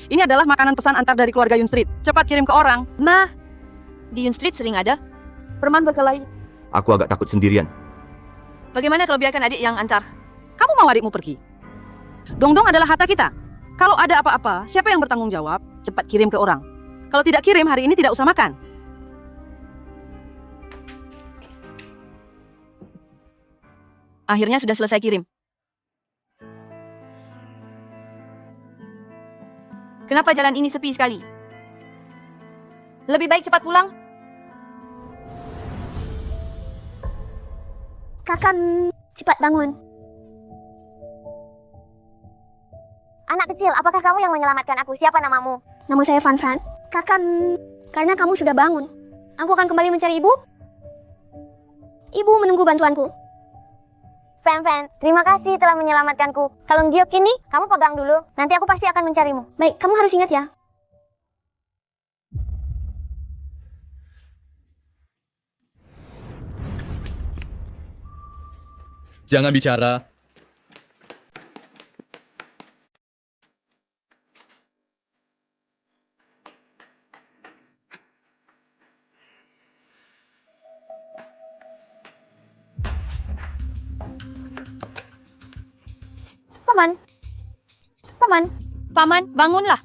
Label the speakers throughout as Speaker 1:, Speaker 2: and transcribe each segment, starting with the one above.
Speaker 1: Ini adalah makanan pesan antar dari keluarga Yun Street. Cepat kirim ke orang.
Speaker 2: Ma, di Yun Street sering ada perman berkelahi.
Speaker 3: Aku agak takut sendirian.
Speaker 2: Bagaimana kalau biarkan adik yang antar?
Speaker 1: Kamu mau adikmu pergi? Dongdong adalah harta kita. Kalau ada apa-apa, siapa yang bertanggung jawab? Cepat kirim ke orang. Kalau tidak kirim, hari ini tidak usah makan.
Speaker 2: Akhirnya sudah selesai kirim. Kenapa jalan ini sepi sekali? Lebih baik cepat pulang.
Speaker 4: Kakak, cepat bangun. Anak kecil, apakah kamu yang menyelamatkan aku? Siapa namamu? Nama saya Fan Fan. Kakak, karena kamu sudah bangun, aku akan kembali mencari ibu. Ibu menunggu bantuanku. Fan Fan, terima kasih telah menyelamatkanku. Kalung giok ini, kamu pegang dulu. Nanti aku pasti akan mencarimu. Baik, kamu harus ingat ya.
Speaker 5: Jangan bicara.
Speaker 2: Paman. Paman. Paman, bangunlah.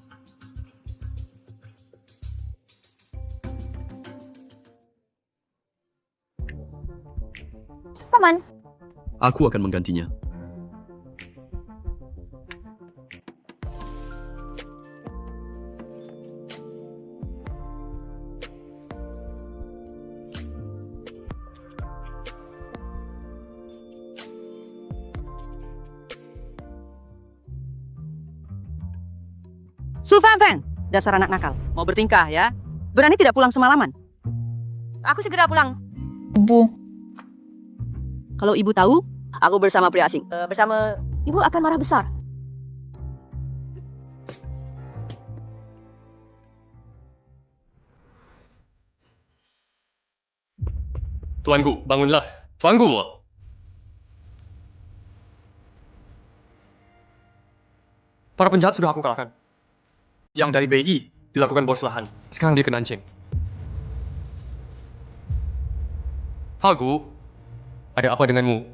Speaker 2: Paman.
Speaker 5: Aku akan menggantinya.
Speaker 1: Su Fan Fan, dasar anak nakal. Mau bertingkah ya? Berani tidak pulang semalaman?
Speaker 2: Aku segera pulang.
Speaker 1: Bu. Kalau ibu tahu, aku bersama pria asing.
Speaker 2: Bersama ibu akan marah besar.
Speaker 6: Tuanku, bangunlah. Tuanku. Para penjahat sudah aku kalahkan. Yang dari BI dilakukan bos lahan. Sekarang dia ke Nanjing. Hagu, ada apa denganmu?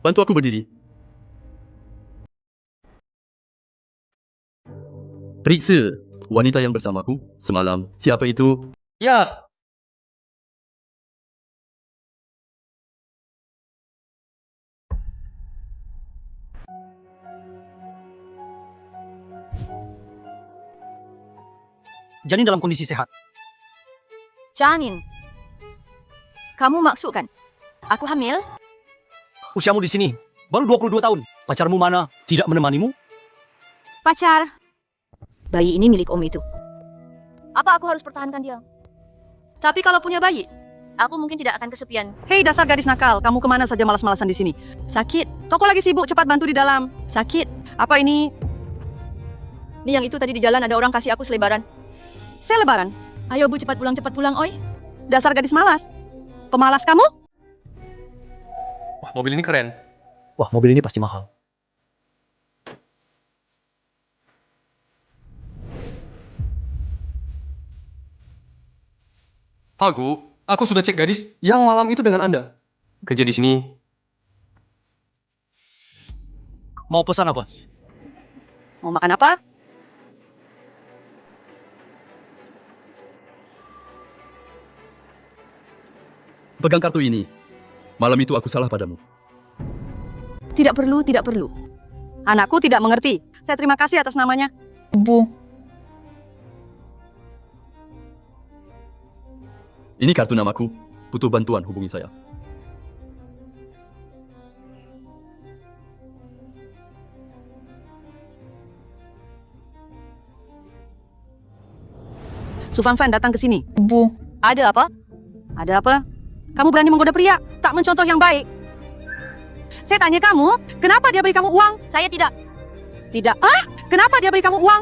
Speaker 5: Bantu aku berdiri. Periksa wanita yang bersamaku semalam. Siapa itu?
Speaker 6: Ya,
Speaker 7: Janin dalam kondisi sehat.
Speaker 2: Janin. Kamu maksudkan aku hamil?
Speaker 7: Usiamu di sini baru 22 tahun. Pacarmu mana tidak menemanimu?
Speaker 2: Pacar. Bayi ini milik om itu. Apa aku harus pertahankan dia? Tapi kalau punya bayi, aku mungkin tidak akan kesepian.
Speaker 1: Hei dasar gadis nakal, kamu kemana saja malas-malasan di sini?
Speaker 2: Sakit.
Speaker 1: Toko lagi sibuk, cepat bantu di dalam.
Speaker 2: Sakit.
Speaker 1: Apa ini?
Speaker 2: Nih yang itu tadi di jalan ada orang kasih aku selebaran.
Speaker 1: Selebaran?
Speaker 2: Ayo bu cepat pulang oi.
Speaker 1: Dasar gadis malas. Pemalas kamu?
Speaker 6: wah mobil ini keren.
Speaker 7: Wah, mobil ini pasti mahal.
Speaker 6: Hagu, aku sudah cek gadis yang malam itu dengan Anda. Kerja di sini.
Speaker 7: Mau pesan apa?
Speaker 1: Mau makan apa?
Speaker 5: Pegang kartu ini. Malam itu aku salah padamu.
Speaker 1: Tidak perlu, tidak perlu. Anakku tidak mengerti. Saya terima kasih atas namanya.
Speaker 2: Bu.
Speaker 5: Ini kartu namaku. Butuh bantuan, hubungi saya.
Speaker 1: Su Fan Fan datang ke sini.
Speaker 2: Bu. Ada apa?
Speaker 1: Ada apa? Kamu berani menggoda pria? Tak mencontoh yang baik. Saya tanya kamu, kenapa dia beri kamu uang?
Speaker 2: Saya tidak.
Speaker 1: Tidak. Ah? Kenapa dia beri kamu uang?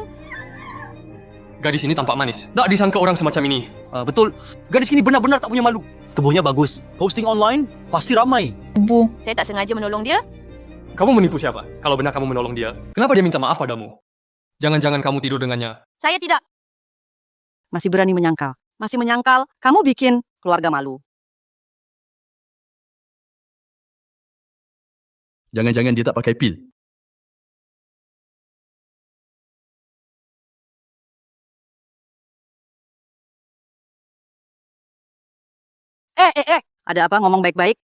Speaker 6: Gadis ini tampak manis. Tak disangka orang semacam ini.
Speaker 7: Betul, gadis ini benar-benar tak punya malu. Tubuhnya bagus. Posting online pasti ramai.
Speaker 2: Bu. Saya tak sengaja menolong dia.
Speaker 6: Kamu menipu siapa? Kalau benar kamu menolong dia, kenapa dia minta maaf padamu? Jangan-jangan kamu tidur dengannya.
Speaker 2: Saya tidak.
Speaker 1: Masih berani menyangkal. Masih menyangkal, kamu bikin keluarga malu.
Speaker 5: Jangan-jangan dia tak pakai pil.
Speaker 1: Ada apa ngomong baik-baik?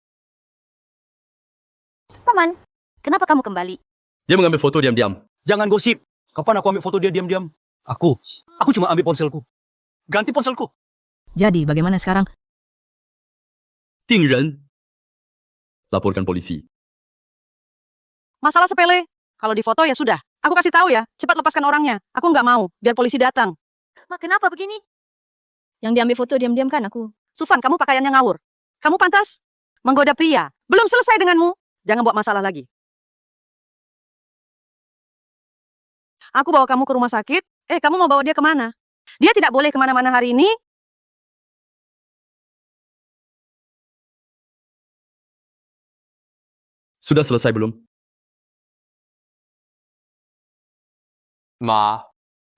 Speaker 4: Paman,
Speaker 2: Kenapa kamu kembali?
Speaker 5: Dia mengambil foto diam-diam.
Speaker 7: Jangan gosip. Kapan aku ambil foto dia diam-diam? Aku cuma ambil ponselku. Ganti ponselku.
Speaker 1: Jadi bagaimana sekarang?
Speaker 5: Ting Ren. Laporkan polisi.
Speaker 1: Masalah sepele. Kalau di foto ya sudah. Aku kasih tahu ya, cepat lepaskan orangnya. Aku nggak mau, biar polisi datang.
Speaker 2: Ma, kenapa begini? Yang diambil foto diam-diam kan aku.
Speaker 1: Sufan, kamu pakaiannya ngawur. Kamu pantas menggoda pria. Belum selesai denganmu. Jangan buat masalah lagi. Aku bawa kamu ke rumah sakit. Kamu mau bawa dia kemana? Dia tidak boleh kemana-mana hari ini.
Speaker 5: Sudah selesai belum?
Speaker 6: Ma,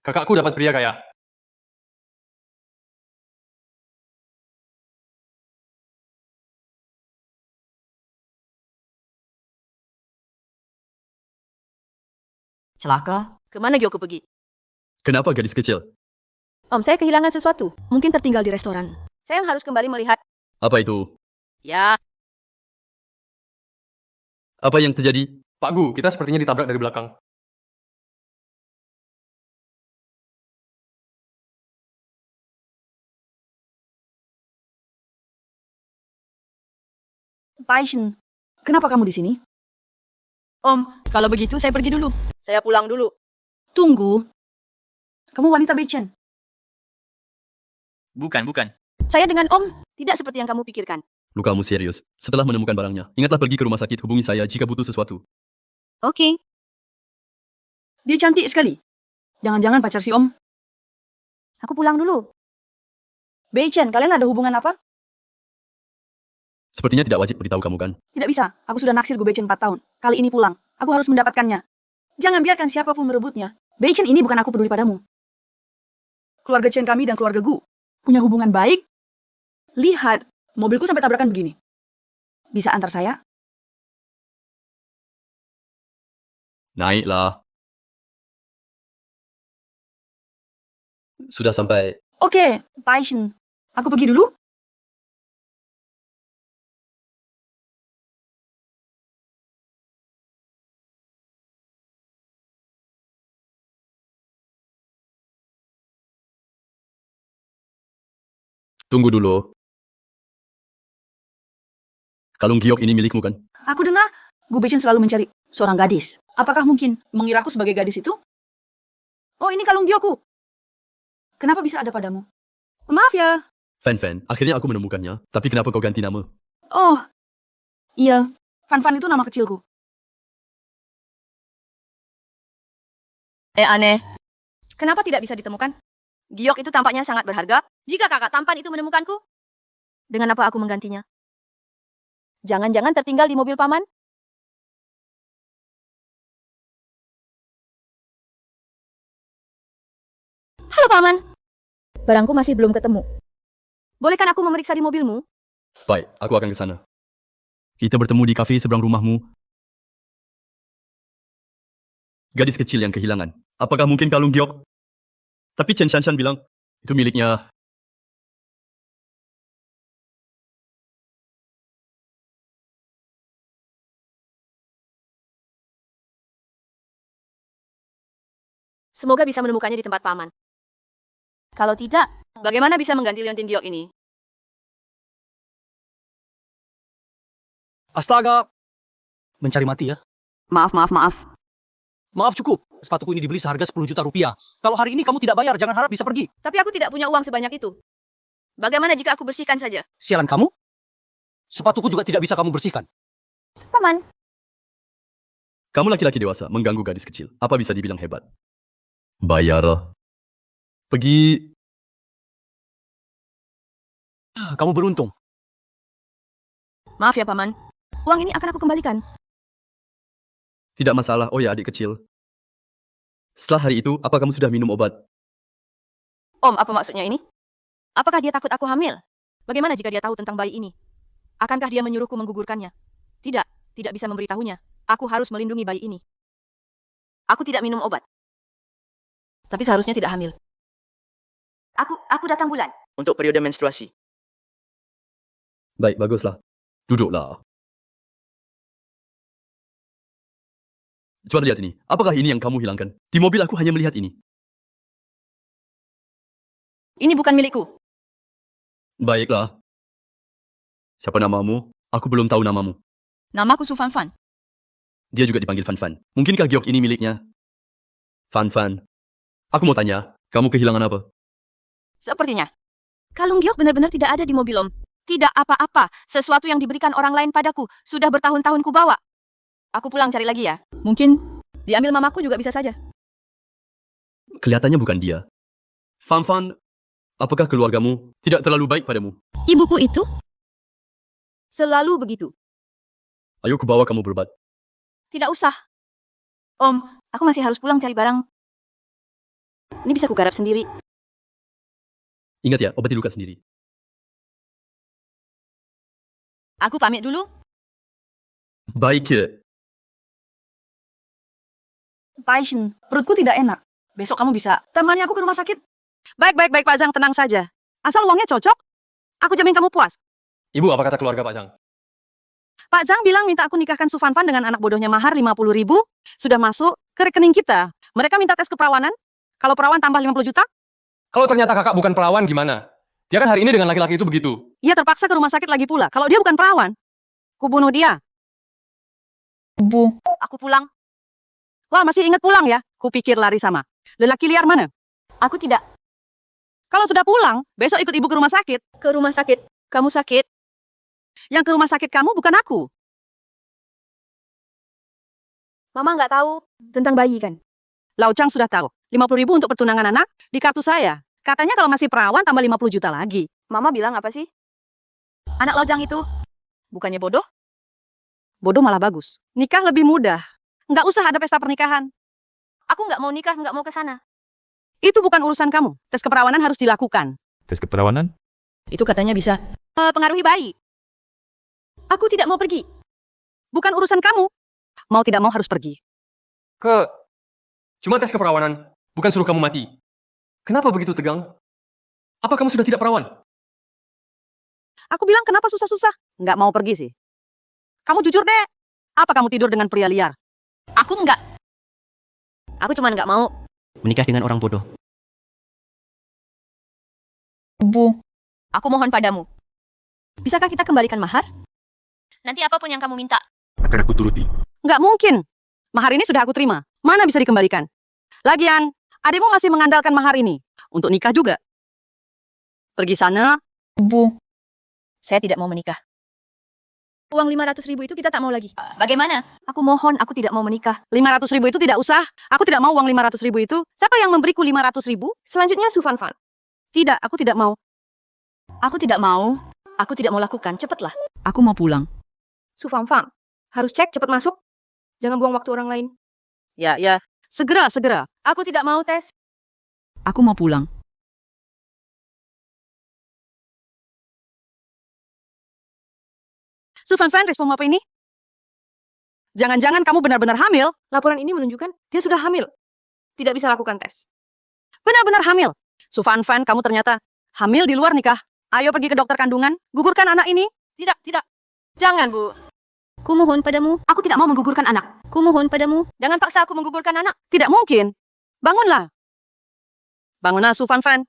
Speaker 6: kakakku dapat pria kaya.
Speaker 2: Celaka? Kemana Gyoko pergi?
Speaker 5: Kenapa gadis kecil?
Speaker 2: Om, saya kehilangan sesuatu. Mungkin tertinggal di restoran. Saya harus kembali melihat.
Speaker 5: Apa itu?
Speaker 2: Ya,
Speaker 5: Apa yang terjadi?
Speaker 6: Pak Gu, kita sepertinya ditabrak dari belakang.
Speaker 1: Paishin, kenapa kamu di sini?
Speaker 2: Om, kalau begitu saya pergi dulu. Saya pulang dulu.
Speaker 1: Tunggu. Kamu wanita becen.
Speaker 3: Bukan.
Speaker 2: Saya dengan Om tidak seperti yang kamu pikirkan.
Speaker 5: Lukamu serius. Setelah menemukan barangnya, ingatlah pergi ke rumah sakit, hubungi saya jika butuh sesuatu.
Speaker 2: Oke.
Speaker 1: Dia cantik sekali. Jangan-jangan pacar si Om.
Speaker 2: Aku pulang dulu.
Speaker 1: Becen, kalian ada hubungan apa?
Speaker 5: Sepertinya tidak wajib beritahu kamu kan?
Speaker 1: Tidak bisa. Aku sudah naksir Gu Becen 4 tahun. Kali ini pulang. Aku harus mendapatkannya. Jangan biarkan siapapun merebutnya. Becen ini bukan aku peduli padamu. Keluarga Chen kami dan keluarga Gu punya hubungan baik. Lihat, mobilku sampai tabrakan begini. Bisa antar saya?
Speaker 5: Naiklah. Sudah sampai.
Speaker 1: Oke, Paishin. Aku pergi dulu.
Speaker 5: Tunggu dulu. Kalung giok ini milikmu kan?
Speaker 1: Aku dengar Gu Becen selalu mencari seorang gadis. Apakah mungkin mengiraku sebagai gadis itu? Oh, ini kalung giokku. Kenapa bisa ada padamu? Maaf ya.
Speaker 5: Fan, akhirnya aku menemukannya. Tapi kenapa kau ganti nama?
Speaker 1: Oh, iya. Fan itu nama kecilku.
Speaker 2: Aneh. Kenapa tidak bisa ditemukan? Giok itu tampaknya sangat berharga. Jika kakak tampan itu menemukanku, dengan apa aku menggantinya? Jangan-jangan tertinggal di mobil paman? Halo paman. Barangku masih belum ketemu. Bolehkan aku memeriksa di mobilmu?
Speaker 5: Baik, aku akan ke sana. Kita bertemu di kafe seberang rumahmu. Gadis kecil yang kehilangan. Apakah mungkin kalung giok? Tapi Chen Shanshan bilang, itu miliknya.
Speaker 2: Semoga bisa menemukannya di tempat paman. Kalau tidak, bagaimana bisa mengganti liontin giok ini?
Speaker 7: Astaga. Mencari mati ya.
Speaker 1: Maaf.
Speaker 7: Maaf cukup. Sepatuku ini dibeli seharga 10 juta rupiah. Kalau hari ini kamu tidak bayar, jangan harap bisa pergi.
Speaker 2: Tapi aku tidak punya uang sebanyak itu. Bagaimana jika aku bersihkan saja?
Speaker 7: Sialan kamu. Sepatuku juga tidak bisa kamu bersihkan.
Speaker 4: Paman,
Speaker 5: Kamu laki-laki dewasa, mengganggu gadis kecil. Apa bisa dibilang hebat? Bayar. Pergi.
Speaker 7: Kamu beruntung.
Speaker 2: Maaf ya paman. Uang ini akan aku kembalikan.
Speaker 5: Tidak masalah, oh ya adik kecil. Setelah hari itu, apa kamu sudah minum obat?
Speaker 2: Om, apa maksudnya ini? Apakah dia takut aku hamil? Bagaimana jika dia tahu tentang bayi ini? Akankah dia menyuruhku menggugurkannya? Tidak, tidak bisa memberitahunya. Aku harus melindungi bayi ini. Aku tidak minum obat. Tapi seharusnya tidak hamil. Aku datang bulan.
Speaker 3: Untuk periode menstruasi.
Speaker 5: Baik, baguslah. Duduklah. Coba lihat ini. Apakah ini yang kamu hilangkan? Di mobil aku hanya melihat ini.
Speaker 2: Ini bukan milikku.
Speaker 5: Baiklah. Siapa namamu? Aku belum tahu namamu.
Speaker 2: Namaku Su Fan Fan.
Speaker 5: Dia juga dipanggil Fan Fan. Mungkinkah giok ini miliknya? Fan Fan. Aku mau tanya, kamu kehilangan apa?
Speaker 2: Sepertinya. Kalung giok benar-benar tidak ada di mobil Om. Tidak apa-apa. Sesuatu yang diberikan orang lain padaku. Sudah bertahun-tahun ku bawa. Aku pulang cari lagi ya. Mungkin diambil mamaku juga bisa saja.
Speaker 5: Kelihatannya bukan dia. Fan Fan, apakah keluargamu tidak terlalu baik padamu?
Speaker 2: Ibuku itu? Selalu begitu.
Speaker 5: Ayo kubawa kamu berobat.
Speaker 2: Tidak usah. Om, aku masih harus pulang cari barang. Ini bisa kugarap sendiri.
Speaker 5: Ingat ya, obati luka sendiri.
Speaker 2: Aku pamit dulu.
Speaker 5: Baik ya.
Speaker 1: Paishin, perutku tidak enak. Besok kamu bisa temani aku ke rumah sakit. Baik, Pak Zhang, tenang saja. Asal uangnya cocok, aku jamin kamu puas.
Speaker 6: Ibu, apa kata keluarga Pak Zhang?
Speaker 1: Pak Zhang bilang minta aku nikahkan Su Fan Fan dengan anak bodohnya mahar 50.000. Sudah masuk ke rekening kita. Mereka minta tes keperawanan. Kalau perawan tambah 50 juta,
Speaker 6: Kalau ternyata kakak bukan perawan gimana? Dia kan hari ini dengan laki-laki itu begitu.
Speaker 1: ia terpaksa ke rumah sakit lagi pula. Kalau dia bukan perawan, kubunuh dia.
Speaker 2: Aku pulang.
Speaker 1: Wah, masih ingat pulang ya? Kupikir lari sama lelaki liar mana?
Speaker 2: Aku tidak
Speaker 1: Kalau sudah pulang, besok ikut ibu ke rumah sakit.
Speaker 2: ke rumah sakit. Kamu sakit?
Speaker 1: Yang ke rumah sakit kamu bukan aku.
Speaker 2: Mama nggak tahu tentang bayi kan?
Speaker 1: Lau Chang sudah tahu. 50.000 untuk pertunangan anak di kartu saya. Katanya kalau masih perawan tambah 50 juta lagi.
Speaker 2: Mama bilang apa sih? Anak lojang itu bukannya bodoh?
Speaker 1: Bodoh malah bagus. Nikah lebih mudah. Nggak usah ada pesta pernikahan.
Speaker 2: Aku nggak mau nikah, nggak mau ke sana.
Speaker 1: Itu bukan urusan kamu. Tes keperawanan harus dilakukan.
Speaker 8: Tes keperawanan?
Speaker 2: Itu katanya bisa pengaruhi bayi. Aku tidak mau pergi.
Speaker 1: Bukan urusan kamu. Mau tidak mau harus pergi.
Speaker 6: Cuma tes keperawanan, bukan suruh kamu mati. Kenapa begitu tegang? Apa kamu sudah tidak perawan?
Speaker 1: Aku bilang kenapa susah-susah? Nggak mau pergi sih. Kamu jujur deh. Apa kamu tidur dengan pria liar?
Speaker 2: Aku nggak. Aku cuma nggak mau.
Speaker 3: Menikah dengan orang bodoh.
Speaker 2: Aku mohon padamu. Bisakah kita kembalikan mahar? Nanti apapun yang kamu minta.
Speaker 8: Akan aku turuti.
Speaker 1: Nggak mungkin. Mahar ini sudah aku terima. Mana bisa dikembalikan? Lagian, adikmu masih mengandalkan mahar ini. Untuk nikah juga. Pergi sana.
Speaker 2: Saya tidak mau menikah. Uang 500.000 itu kita tak mau lagi. Bagaimana? Aku mohon, aku tidak mau menikah.
Speaker 1: 500.000 itu tidak usah. Aku tidak mau uang 500.000 itu. Siapa yang memberiku 500.000?
Speaker 2: Selanjutnya Su Fan Fan.
Speaker 1: Tidak, aku tidak mau.
Speaker 2: Aku tidak mau. Aku tidak mau lakukan. Cepatlah.
Speaker 1: Aku mau pulang.
Speaker 2: Su Fan Fan. Harus cek, cepat masuk. Jangan buang waktu orang lain.
Speaker 1: Ya. Segera.
Speaker 2: Aku tidak mau tes.
Speaker 1: Aku mau pulang. Su Fan Fan, responmu apa ini? Jangan-jangan kamu benar-benar hamil?
Speaker 2: Laporan ini menunjukkan dia sudah hamil. Tidak bisa lakukan tes.
Speaker 1: Benar-benar hamil. Su Fan Fan, kamu ternyata hamil di luar nikah. Ayo pergi ke dokter kandungan. Gugurkan anak ini.
Speaker 2: Tidak. Jangan, Bu. Kumohon padamu. Aku tidak mau menggugurkan anak. Kumohon padamu. Jangan paksa aku menggugurkan anak.
Speaker 1: Tidak mungkin. Bangunlah. Bangunlah, Su Fan Fan.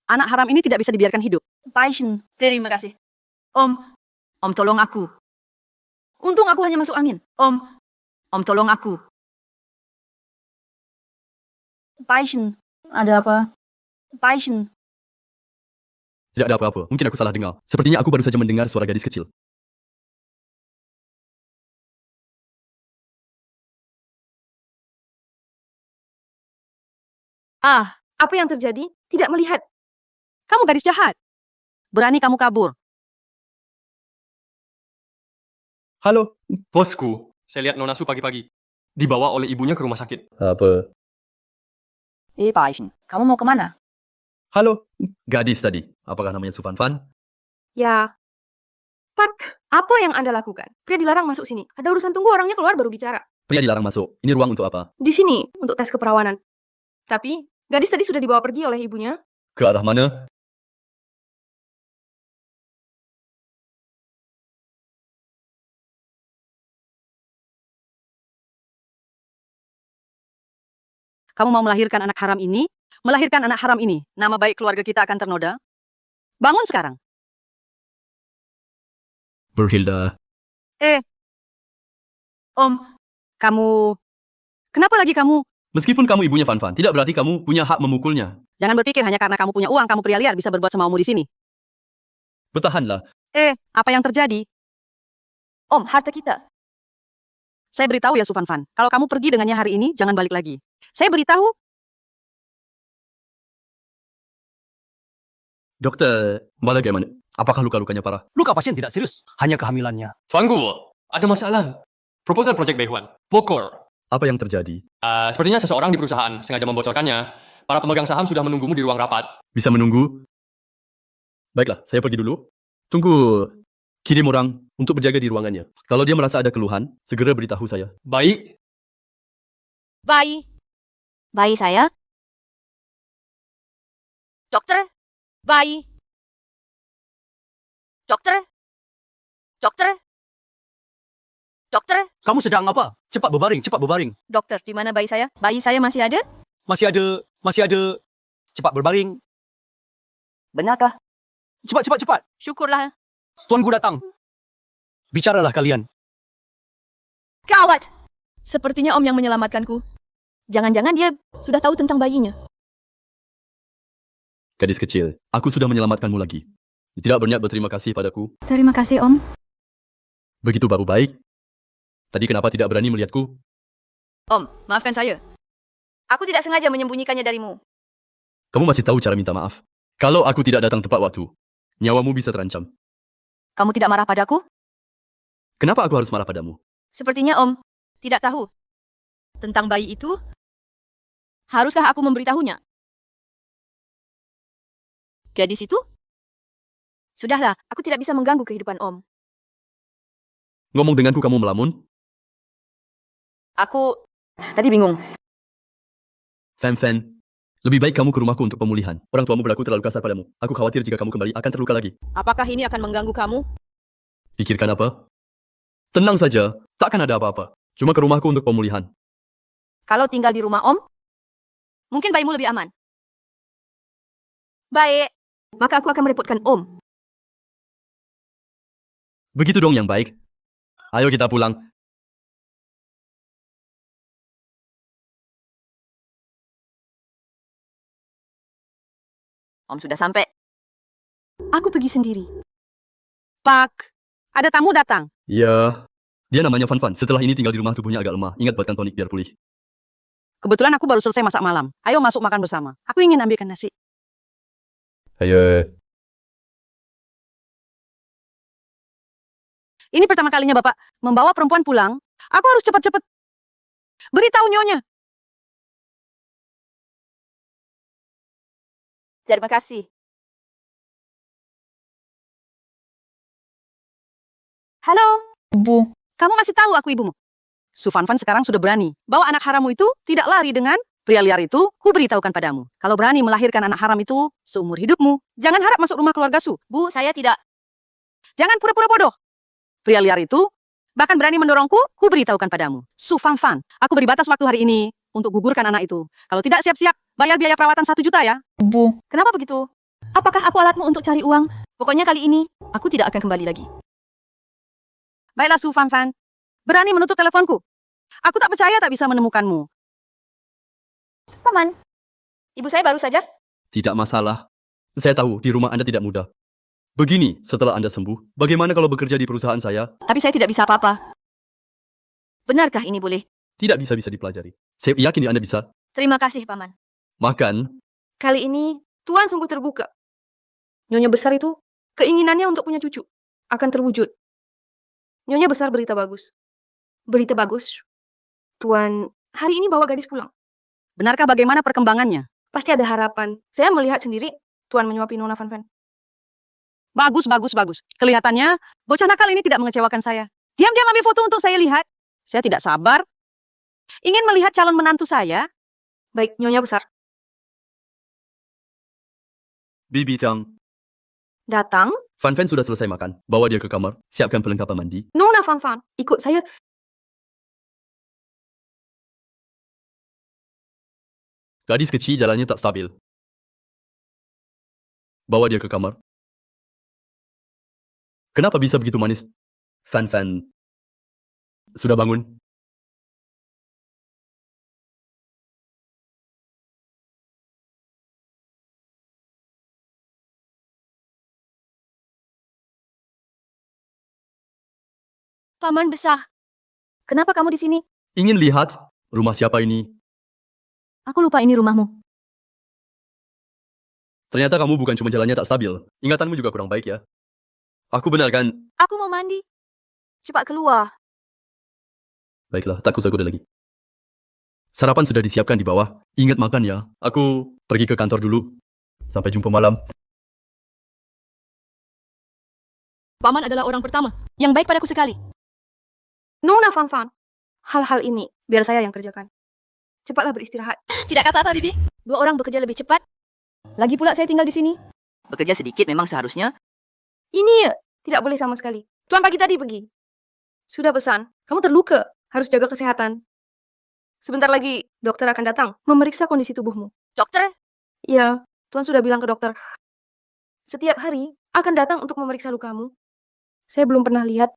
Speaker 1: Anak haram ini tidak bisa dibiarkan hidup. Paishin, terima kasih.
Speaker 2: Om tolong aku.
Speaker 1: Untung aku hanya masuk angin.
Speaker 2: Om tolong aku.
Speaker 1: Paishin, ada apa? Paishin,
Speaker 5: Tidak ada apa-apa. Mungkin aku salah dengar. Sepertinya aku baru saja mendengar suara gadis kecil.
Speaker 2: Apa yang terjadi? Tidak melihat.
Speaker 1: kamu gadis jahat. Berani kamu kabur.
Speaker 6: Halo? Bosku, saya lihat Nona Su pagi-pagi. Dibawa oleh ibunya ke rumah sakit.
Speaker 5: Apa?
Speaker 1: Paishin, kamu mau kemana?
Speaker 5: Halo. Gadis tadi. Apakah namanya Su Fanfan?
Speaker 2: Ya. Pak, apa yang Anda lakukan? Pria dilarang masuk sini. Ada urusan tunggu orangnya keluar baru bicara.
Speaker 5: Pria dilarang masuk. Ini ruang untuk apa?
Speaker 2: Di sini, untuk tes keperawanan. Tapi, gadis tadi sudah dibawa pergi oleh ibunya.
Speaker 5: Ke arah mana?
Speaker 1: Kamu mau melahirkan anak haram ini? Melahirkan anak haram ini, nama baik keluarga kita akan ternoda. Bangun sekarang.
Speaker 5: Berhilda.
Speaker 1: Om, kamu... Kenapa lagi kamu?
Speaker 5: Meskipun kamu ibunya Fanfan, tidak berarti kamu punya hak memukulnya.
Speaker 1: Jangan berpikir hanya karena kamu punya uang, kamu pria liar bisa berbuat semaumu di sini.
Speaker 5: Bertahanlah.
Speaker 1: Apa yang terjadi?
Speaker 2: Om, harta kita.
Speaker 1: Saya beritahu ya Su Fanfan, kalau kamu pergi dengannya hari ini, jangan balik lagi. Saya beritahu.
Speaker 5: Dokter, bagaimana? Apakah luka-lukanya parah?
Speaker 7: Luka pasien tidak serius, hanya kehamilannya.
Speaker 6: Tuan Gu, ada masalah. Proposal Project Beihuan. Bokor.
Speaker 5: Apa yang terjadi?
Speaker 6: Sepertinya seseorang di perusahaan sengaja membocorkannya. Para pemegang saham sudah menunggumu di ruang rapat.
Speaker 5: Bisa menunggu? Baiklah, saya pergi dulu. Tunggu. Kirim orang untuk berjaga di ruangannya. Kalau dia merasa ada keluhan, segera beritahu saya.
Speaker 6: Baik.
Speaker 2: Bayi. Bayi saya. Dokter. Bayi. Dokter. Dokter. Dokter.
Speaker 7: Kamu sedang apa? Cepat berbaring, cepat berbaring.
Speaker 2: Dokter, di mana bayi saya? Bayi saya masih ada?
Speaker 7: Masih ada. Cepat berbaring.
Speaker 2: Benarkah?
Speaker 7: Cepat.
Speaker 2: Syukurlah.
Speaker 7: Tuan Gu datang. Bicaralah kalian.
Speaker 2: Gawat! Sepertinya Om yang menyelamatkanku. Jangan-jangan dia sudah tahu tentang bayinya.
Speaker 5: Gadis kecil, aku sudah menyelamatkanmu lagi. Tidak berniat berterima kasih padaku.
Speaker 1: Terima kasih Om.
Speaker 5: Begitu baru baik. Tadi kenapa tidak berani melihatku?
Speaker 2: Om, maafkan saya. Aku tidak sengaja menyembunyikannya darimu.
Speaker 5: Kamu masih tahu cara minta maaf. Kalau aku tidak datang tepat waktu, nyawamu bisa terancam.
Speaker 2: Kamu tidak marah padaku?
Speaker 5: Kenapa aku harus marah padamu?
Speaker 2: Sepertinya Om tidak tahu tentang bayi itu. Haruskah aku memberitahunya? Gadis itu? Sudahlah, aku tidak bisa mengganggu kehidupan Om.
Speaker 5: Ngomong denganku kamu melamun?
Speaker 2: Aku tadi bingung.
Speaker 5: Fan, lebih baik kamu ke rumahku untuk pemulihan. Orang tuamu berlaku terlalu kasar padamu. Aku khawatir jika kamu kembali akan terluka lagi.
Speaker 2: Apakah ini akan mengganggu kamu?
Speaker 5: Pikirkan apa? Tenang saja, takkan ada apa-apa. Cuma ke rumahku untuk pemulihan.
Speaker 2: Kalau tinggal di rumah Om, mungkin bayimu lebih aman. Baik, maka aku akan merepotkan Om.
Speaker 5: Begitu dong yang baik. Ayo kita pulang.
Speaker 2: Om sudah sampai. Aku pergi sendiri.
Speaker 1: Pak, ada tamu datang.
Speaker 5: Ya, dia namanya Fan. Setelah ini tinggal di rumah tubuhnya agak lemah. Ingat buatkan tonik biar pulih.
Speaker 1: Kebetulan aku baru selesai masak malam. Ayo masuk makan bersama. Aku ingin ambilkan nasi.
Speaker 5: Ayo.
Speaker 1: Ini pertama kalinya Bapak membawa perempuan pulang. Aku harus cepat-cepat beritahu nyonya.
Speaker 2: Terima kasih.
Speaker 1: Halo, Bu. Kamu masih tahu aku ibumu? Su Fanfan sekarang sudah berani. Bawa anak harammu itu tidak lari dengan pria liar itu, ku beritahukan padamu. Kalau berani melahirkan anak haram itu seumur hidupmu, jangan harap masuk rumah keluarga Su.
Speaker 2: Bu, saya tidak.
Speaker 1: Jangan pura-pura bodoh. Pria liar itu bahkan berani mendorongku, ku beritahukan padamu. Su Fanfan, aku beri batas waktu hari ini untuk gugurkan anak itu. Kalau tidak siap-siap, bayar biaya perawatan 1 juta ya.
Speaker 2: Bu, kenapa begitu? Apakah aku alatmu untuk cari uang? Pokoknya kali ini, aku tidak akan kembali lagi.
Speaker 1: Baiklah Su Fanfan, berani menutup teleponku. Aku tak percaya tak bisa menemukanmu.
Speaker 2: Paman, ibu saya baru saja.
Speaker 5: Tidak masalah. Saya tahu di rumah Anda tidak mudah. Begini, setelah Anda sembuh, bagaimana kalau bekerja di perusahaan saya?
Speaker 2: Tapi saya tidak bisa apa-apa. Benarkah ini boleh?
Speaker 5: Tidak bisa dipelajari. Saya yakin Anda bisa.
Speaker 2: Terima kasih, Paman.
Speaker 5: Makan.
Speaker 2: Kali ini, Tuan sungguh terbuka. Nyonya besar itu, keinginannya untuk punya cucu akan terwujud. Nyonya besar berita bagus. Berita bagus. Tuan, hari ini bawa gadis pulang.
Speaker 1: Benarkah bagaimana perkembangannya?
Speaker 2: Pasti ada harapan. Saya melihat sendiri Tuan menyuapi Nona Van Van.
Speaker 1: Bagus, bagus, bagus. Kelihatannya bocah nakal ini tidak mengecewakan saya. Diam-diam ambil foto untuk saya lihat. Saya tidak sabar. Ingin melihat calon menantu saya.
Speaker 2: Baik, Nyonya besar.
Speaker 5: Bibi Chang,
Speaker 2: Datang.
Speaker 5: Fan Fan sudah selesai makan. Bawa dia ke kamar. Siapkan perlengkapan mandi.
Speaker 2: Nona Van Van, ikut saya.
Speaker 5: Gadis kecil jalannya tak stabil. Bawa dia ke kamar. Kenapa bisa begitu manis? Fan Fan sudah bangun?
Speaker 2: Paman besar. Kenapa kamu di sini?
Speaker 5: Ingin lihat rumah siapa ini?
Speaker 2: Aku lupa ini rumahmu.
Speaker 5: Ternyata kamu bukan cuma jalannya tak stabil. Ingatanmu juga kurang baik ya. Aku benar kan?
Speaker 2: Aku mau mandi. Cepat keluar.
Speaker 5: Baiklah, tak usah kuda lagi. Sarapan sudah disiapkan di bawah. Ingat makan ya. Aku pergi ke kantor dulu. Sampai jumpa malam.
Speaker 2: Paman adalah orang pertama yang baik padaku sekali. Nona Van Van, hal-hal ini biar saya yang kerjakan. Cepatlah beristirahat.
Speaker 3: Tidak apa-apa, Bibi.
Speaker 2: 2 orang bekerja lebih cepat. Lagi pula saya tinggal di sini.
Speaker 3: Bekerja sedikit memang seharusnya.
Speaker 2: Ini tidak boleh sama sekali. Tuan pagi tadi pergi. Sudah pesan, kamu terluka. Harus jaga kesehatan. Sebentar lagi dokter akan datang memeriksa kondisi tubuhmu.
Speaker 3: Dokter?
Speaker 2: Iya, Tuan sudah bilang ke dokter. Setiap hari akan datang untuk memeriksa lukamu. Saya belum pernah lihat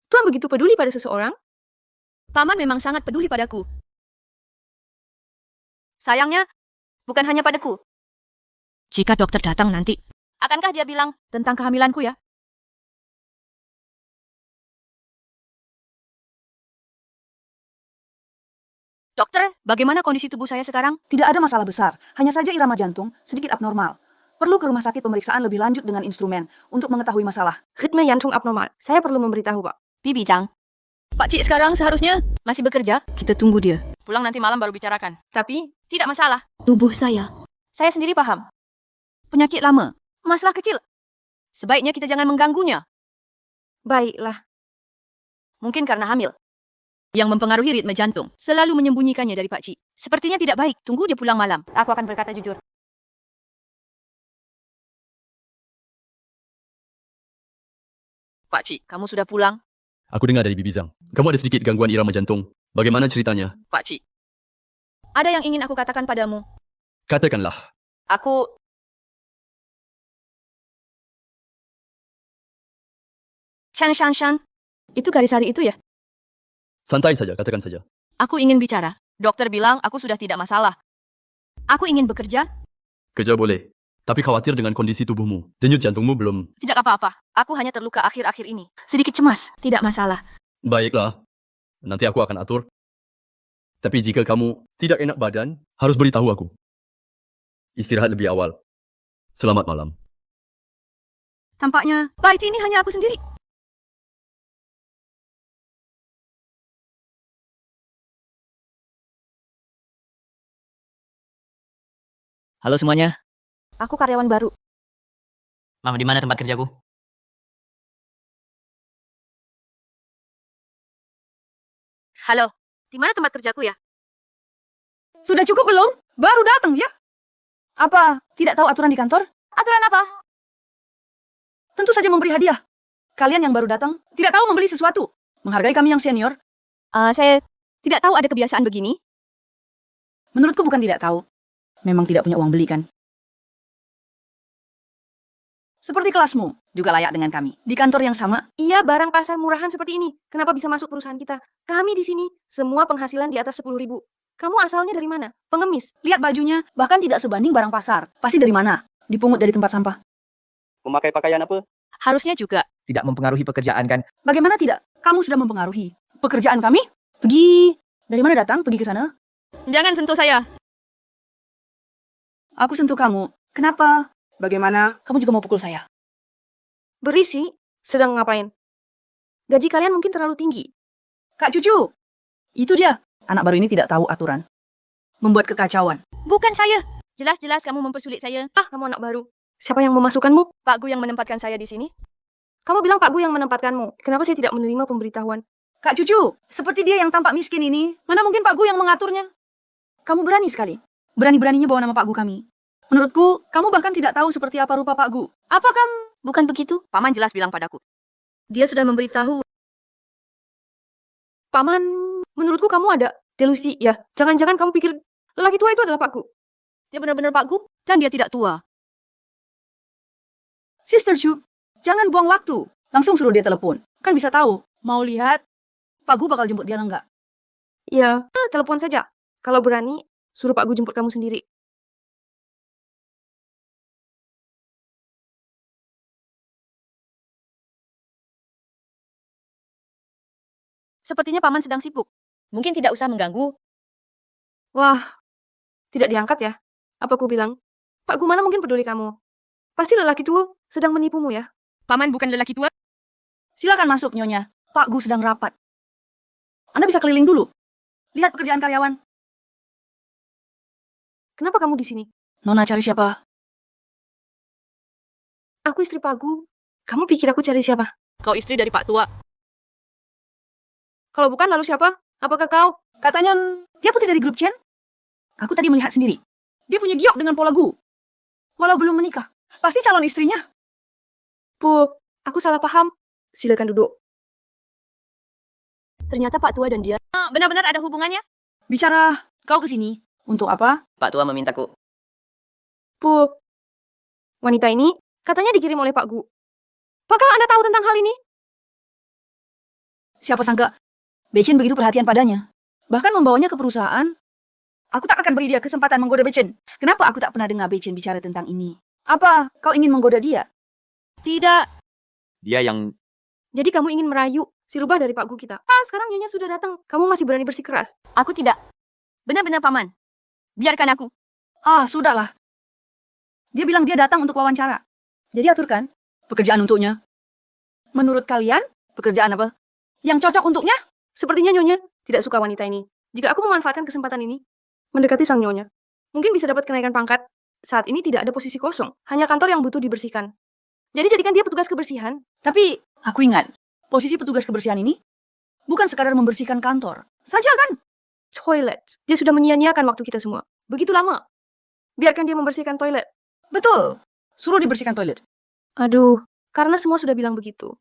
Speaker 2: Tuan begitu peduli pada seseorang.
Speaker 3: Paman memang sangat peduli padaku. Sayangnya, bukan hanya padaku. Jika dokter datang nanti, akankah dia bilang tentang kehamilanku ya? Dokter, bagaimana kondisi tubuh saya sekarang?
Speaker 1: Tidak ada masalah besar. Hanya saja irama jantung sedikit abnormal. Perlu ke rumah sakit pemeriksaan lebih lanjut dengan instrumen untuk mengetahui masalah.
Speaker 2: Ritme jantung abnormal. Saya perlu memberitahu, Pak.
Speaker 3: Bibi Chang. Pak Cik sekarang seharusnya masih bekerja. Kita tunggu dia. Pulang nanti malam baru bicarakan.
Speaker 2: Tapi,
Speaker 3: Tidak masalah.
Speaker 1: Tubuh saya.
Speaker 3: Saya sendiri paham. Penyakit lama. Masalah kecil. Sebaiknya kita jangan mengganggunya.
Speaker 2: baiklah.
Speaker 3: Mungkin karena hamil. Yang mempengaruhi ritme jantung. Selalu menyembunyikannya dari Pak Cik. Sepertinya tidak baik. Tunggu dia pulang malam. Aku akan berkata jujur. Pak Cik, kamu sudah pulang?
Speaker 5: Aku dengar dari Bibi Zhang. Kamu ada sedikit gangguan irama jantung. Bagaimana ceritanya?
Speaker 3: Pak Cik. Ada yang ingin aku katakan padamu.
Speaker 5: Katakanlah.
Speaker 3: Aku... Shan.
Speaker 2: Itu garis hari itu ya?
Speaker 5: Santai saja, katakan saja.
Speaker 3: Aku ingin bicara. Dokter bilang aku sudah tidak masalah. Aku ingin bekerja.
Speaker 5: Kerja boleh. Tapi khawatir dengan kondisi tubuhmu. Denyut jantungmu belum.
Speaker 3: Tidak apa-apa. Aku hanya terluka akhir-akhir ini. Sedikit cemas. Tidak masalah.
Speaker 5: Baiklah. Nanti aku akan atur. Tapi jika kamu tidak enak badan, harus beritahu aku. Istirahat lebih awal. Selamat malam.
Speaker 3: Tampaknya bait ini hanya aku sendiri.
Speaker 9: Halo semuanya.
Speaker 2: Aku karyawan baru.
Speaker 9: Mama, di mana tempat kerjaku?
Speaker 3: Halo. Di mana tempat kerjaku ya?
Speaker 1: Sudah cukup belum? Baru datang ya? Apa, tidak tahu aturan di kantor?
Speaker 3: Aturan apa?
Speaker 1: Tentu saja memberi hadiah. Kalian yang baru datang, tidak tahu membeli sesuatu. Menghargai kami yang senior.
Speaker 3: Saya tidak tahu ada kebiasaan begini.
Speaker 1: Menurutku bukan tidak tahu. Memang tidak punya uang beli kan? Seperti kelasmu, juga layak dengan kami. Di kantor yang sama,
Speaker 2: Iya, barang pasar murahan seperti ini. Kenapa bisa masuk perusahaan kita? Kami di sini, semua penghasilan di atas 10.000. Kamu asalnya dari mana? Pengemis.
Speaker 1: lihat bajunya, bahkan tidak sebanding barang pasar. Pasti dari mana? Dipungut dari tempat sampah.
Speaker 10: Memakai pakaian apa?
Speaker 3: Harusnya juga.
Speaker 10: Tidak mempengaruhi pekerjaan kan?
Speaker 1: Bagaimana tidak? Kamu sudah mempengaruhi pekerjaan kami? Pergi. Dari mana datang? Pergi ke sana.
Speaker 2: Jangan sentuh saya.
Speaker 1: Aku sentuh kamu. Kenapa? Bagaimana? Kamu juga mau pukul saya?
Speaker 2: Berisi. Sedang ngapain? Gaji kalian mungkin terlalu tinggi.
Speaker 1: Kak Cucu, itu dia. Anak baru ini tidak tahu aturan. Membuat kekacauan.
Speaker 3: Bukan saya. Jelas-jelas kamu mempersulit saya.
Speaker 2: Ah, kamu anak baru. Siapa yang memasukkanmu?
Speaker 3: Pak Gu yang menempatkan saya di sini.
Speaker 2: Kamu bilang Pak Gu yang menempatkanmu. Kenapa saya tidak menerima pemberitahuan?
Speaker 1: Kak Cucu, seperti dia yang tampak miskin ini, mana mungkin Pak Gu yang mengaturnya? Kamu berani sekali. Berani-beraninya bawa nama Pak Gu kami. Menurutku, kamu bahkan tidak tahu seperti apa rupa Pak Gu. Apakah
Speaker 3: Bukan begitu? Paman jelas bilang padaku. Dia sudah memberitahu.
Speaker 2: Paman, menurutku kamu ada delusi ya. Jangan-jangan kamu pikir lelaki tua itu adalah Pak Gu.
Speaker 3: Dia benar-benar Pak Gu dan dia tidak tua.
Speaker 1: Sister Chu, jangan buang waktu. Langsung suruh dia telepon. Kan bisa tahu. Mau lihat, Pak Gu bakal jemput dia enggak?
Speaker 2: Ya, telepon saja. Kalau berani, suruh Pak Gu jemput kamu sendiri.
Speaker 3: Sepertinya paman sedang sibuk. Mungkin tidak usah mengganggu.
Speaker 2: Wah, tidak diangkat ya. Apa aku bilang? Pak Gu mana mungkin peduli kamu. Pasti lelaki tua sedang menipumu ya.
Speaker 3: Paman bukan lelaki tua.
Speaker 1: Silakan masuk, Nyonya. Pak Gu sedang rapat. Anda bisa keliling dulu. Lihat pekerjaan karyawan.
Speaker 2: Kenapa kamu di sini?
Speaker 1: Nona cari siapa?
Speaker 2: Aku istri Pak Gu. Kamu pikir aku cari siapa?
Speaker 3: Kau istri dari Pak Tua.
Speaker 2: Kalau bukan, lalu siapa? Apakah kau?
Speaker 1: Katanya dia putri dari grup Chen. Aku tadi melihat sendiri. Dia punya giok dengan Pola Gu. Walau belum menikah. Pasti calon istrinya.
Speaker 2: Bu, aku salah paham. Silakan duduk.
Speaker 3: Ternyata Pak Tua dan dia benar-benar ada hubungannya.
Speaker 1: Bicara, kau ke sini. Untuk apa?
Speaker 9: Pak Tua memintaku.
Speaker 2: Bu, wanita ini katanya dikirim oleh Pak Gu. Apakah Anda tahu tentang hal ini?
Speaker 1: Siapa sangka Bechen begitu perhatian padanya. Bahkan membawanya ke perusahaan. Aku tak akan beri dia kesempatan menggoda Bechen. Kenapa aku tak pernah dengar Bechen bicara tentang ini? Apa kau ingin menggoda dia?
Speaker 3: Tidak.
Speaker 10: Dia yang
Speaker 2: Jadi kamu ingin merayu si rubah dari Pak Gu kita. Ah, sekarang Nyonya sudah datang. Kamu masih berani bersikeras.
Speaker 3: Aku tidak. Benar-benar paman. Biarkan aku.
Speaker 1: Ah, sudahlah. Dia bilang dia datang untuk wawancara. Jadi aturkan pekerjaan untuknya. Menurut kalian, pekerjaan apa yang cocok untuknya?
Speaker 2: Sepertinya Nyonya tidak suka wanita ini. Jika aku memanfaatkan kesempatan ini, mendekati sang Nyonya, mungkin bisa dapat kenaikan pangkat. Saat ini tidak ada posisi kosong, hanya kantor yang butuh dibersihkan. Jadi jadikan dia petugas kebersihan.
Speaker 1: Tapi, aku ingat, posisi petugas kebersihan ini bukan sekadar membersihkan kantor saja kan?
Speaker 2: Toilet. Dia sudah menyia-nyiakan waktu kita semua. Begitu lama. Biarkan dia membersihkan toilet.
Speaker 1: Betul. Suruh dibersihkan toilet.
Speaker 2: Aduh, karena semua sudah bilang begitu.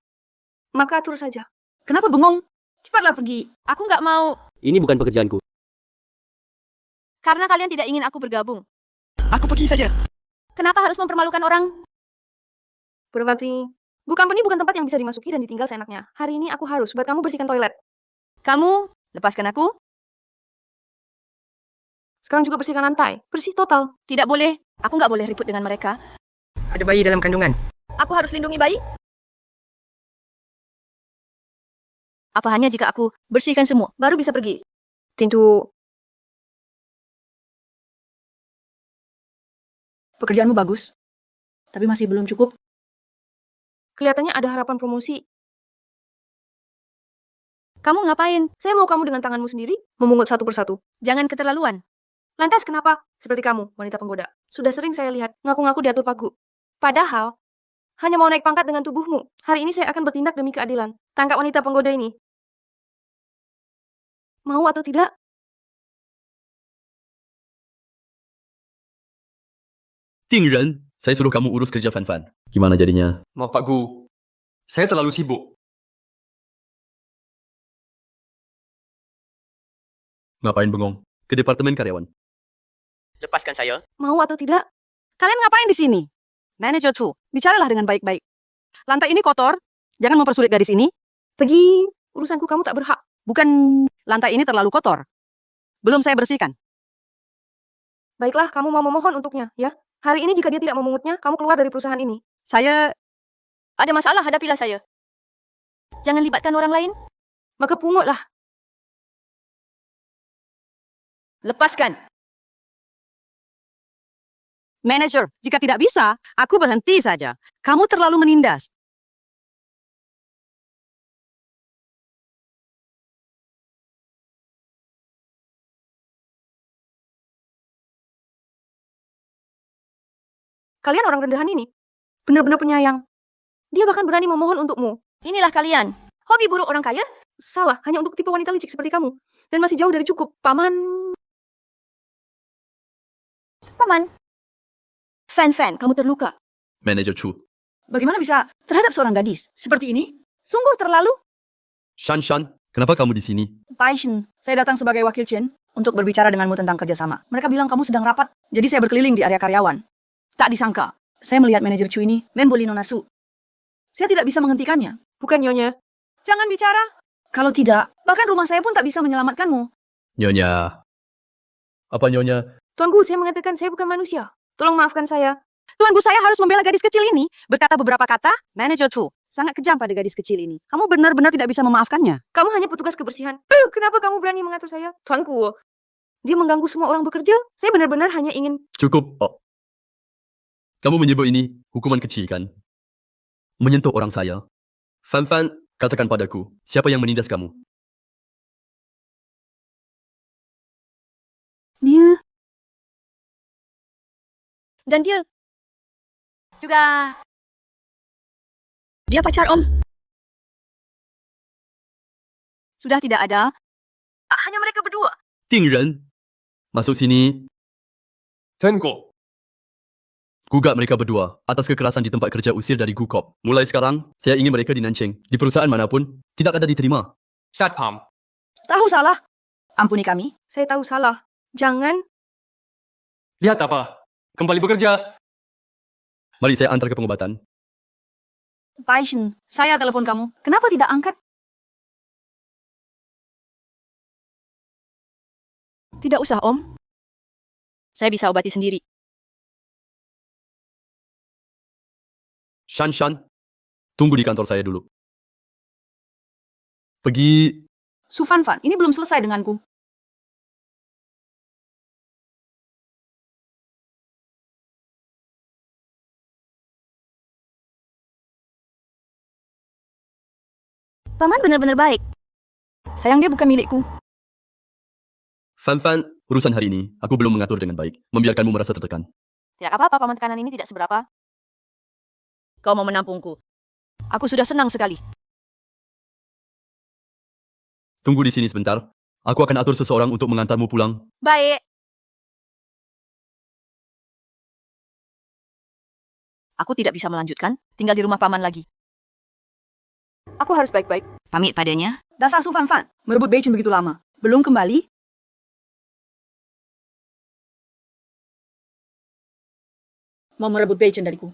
Speaker 2: Maka atur saja.
Speaker 1: Kenapa bengong? Cepatlah pergi.
Speaker 3: Aku nggak mau.
Speaker 10: ini bukan pekerjaanku.
Speaker 3: Karena kalian tidak ingin aku bergabung.
Speaker 1: Aku pergi saja.
Speaker 3: Kenapa harus mempermalukan orang?
Speaker 2: Purwati, Gu Company bukan tempat yang bisa dimasuki dan ditinggal seenaknya. Hari ini aku harus buat kamu bersihkan toilet.
Speaker 3: Kamu, lepaskan aku.
Speaker 2: Sekarang juga bersihkan lantai. Bersih total.
Speaker 3: Tidak boleh. Aku nggak boleh ribut dengan mereka.
Speaker 6: Ada bayi dalam kandungan.
Speaker 3: Aku harus lindungi bayi. Apa hanya jika aku bersihkan semua, baru bisa pergi?
Speaker 2: Tentu,
Speaker 1: Pekerjaanmu bagus. Tapi masih belum cukup.
Speaker 2: kelihatannya ada harapan promosi.
Speaker 3: Kamu ngapain?
Speaker 2: Saya mau kamu dengan tanganmu sendiri, memungut satu persatu.
Speaker 3: Jangan keterlaluan.
Speaker 2: Lantas kenapa? Seperti kamu, wanita penggoda. Sudah sering saya lihat, ngaku-ngaku diatur Pak Gu. Padahal, hanya mau naik pangkat dengan tubuhmu. Hari ini saya akan bertindak demi keadilan. Tangkap wanita penggoda ini. Mau atau tidak?
Speaker 5: Ting Ren, saya suruh kamu urus kerja Fan Fan. Gimana jadinya?
Speaker 6: Maaf Pak Gu, saya terlalu sibuk.
Speaker 5: Ngapain bengong? Ke departemen karyawan.
Speaker 9: Lepaskan saya.
Speaker 2: Mau atau tidak?
Speaker 1: Kalian ngapain di sini? Manager Chu, bicaralah dengan baik-baik. Lantai ini kotor. Jangan mempersulit gadis ini.
Speaker 2: Pergi, urusanku kamu tak berhak.
Speaker 1: Bukan lantai ini terlalu kotor. Belum saya bersihkan.
Speaker 2: Baiklah, kamu mau memohon untuknya, ya? Hari ini jika dia tidak memungutnya, kamu keluar dari perusahaan ini.
Speaker 1: Saya
Speaker 3: Ada masalah, hadapilah saya. Jangan libatkan orang lain.
Speaker 2: Maka pungutlah.
Speaker 3: Lepaskan.
Speaker 1: manajer. Jika tidak bisa, aku berhenti saja. Kamu terlalu menindas.
Speaker 2: Kalian orang rendahan ini. Benar-benar penyayang. Dia bahkan berani memohon untukmu.
Speaker 3: Inilah kalian.
Speaker 2: Hobi buruk orang kaya? Salah, hanya untuk tipe wanita licik seperti kamu. Dan masih jauh dari cukup, Paman.
Speaker 3: Paman. Fan, kamu terluka.
Speaker 5: Manager Chu.
Speaker 1: Bagaimana bisa terhadap seorang gadis seperti ini? Sungguh terlalu.
Speaker 5: Shan, kenapa kamu di sini?
Speaker 1: Paishin, saya datang sebagai wakil Chen untuk berbicara denganmu tentang kerjasama. Mereka bilang kamu sedang rapat, jadi saya berkeliling di area karyawan. Tak disangka, saya melihat manajer Chu ini membuli Nona Su. Saya tidak bisa menghentikannya.
Speaker 2: Bukan Nyonya.
Speaker 1: Jangan bicara. Kalau tidak, bahkan rumah saya pun tak bisa menyelamatkanmu.
Speaker 5: Nyonya. Apa Nyonya?
Speaker 2: Tuanku, saya mengatakan saya bukan manusia. Tolong maafkan saya.
Speaker 3: Tuanku, saya harus membela gadis kecil ini. Berkata beberapa kata, Manager Chu sangat kejam pada gadis kecil ini. Kamu benar-benar tidak bisa memaafkannya.
Speaker 2: Kamu hanya petugas kebersihan. Kenapa kamu berani mengatur saya? Tuanku, dia mengganggu semua orang bekerja. Saya benar-benar hanya ingin...
Speaker 5: Cukup. Oh. Kamu menyebut ini hukuman kecil kan? Menyentuh orang saya. Fan, katakan padaku, siapa yang menindas kamu?
Speaker 3: Dia. Dan dia juga... Dia pacar Om. Sudah tidak ada. Hanya mereka berdua.
Speaker 5: Ting Ren. Masuk sini.
Speaker 6: Tenko.
Speaker 5: Gugat mereka berdua atas kekerasan di tempat kerja usir dari Gukop. Mulai sekarang, saya ingin mereka dinancing. Di perusahaan manapun, tidak ada diterima.
Speaker 6: Satpam.
Speaker 1: Tahu salah. Ampuni kami.
Speaker 2: Saya tahu salah. Jangan...
Speaker 6: Lihat apa? Kembali bekerja.
Speaker 5: Mari saya antar ke pengobatan.
Speaker 1: Paishin, saya telepon kamu. Kenapa tidak angkat?
Speaker 3: Tidak usah, Om. Saya bisa obati sendiri.
Speaker 5: Shan, tunggu di kantor saya dulu. Pergi...
Speaker 1: Su Fan, ini belum selesai denganku.
Speaker 3: Paman benar-benar baik.
Speaker 1: Sayang dia bukan milikku.
Speaker 5: Fan, urusan hari ini, aku belum mengatur dengan baik. Membiarkanmu merasa tertekan.
Speaker 3: Tidak apa-apa, Paman, tekanan ini tidak seberapa. Kau mau menampungku. Aku sudah senang sekali.
Speaker 5: Tunggu di sini sebentar. Aku akan atur seseorang untuk mengantarmu pulang.
Speaker 3: Baik. Aku tidak bisa melanjutkan, tinggal di rumah Paman lagi.
Speaker 2: Aku harus baik-baik.
Speaker 3: Pamit padanya.
Speaker 1: Dasar Su Fan, merebut Beijing begitu lama. Belum kembali? Mau merebut Beijing dariku.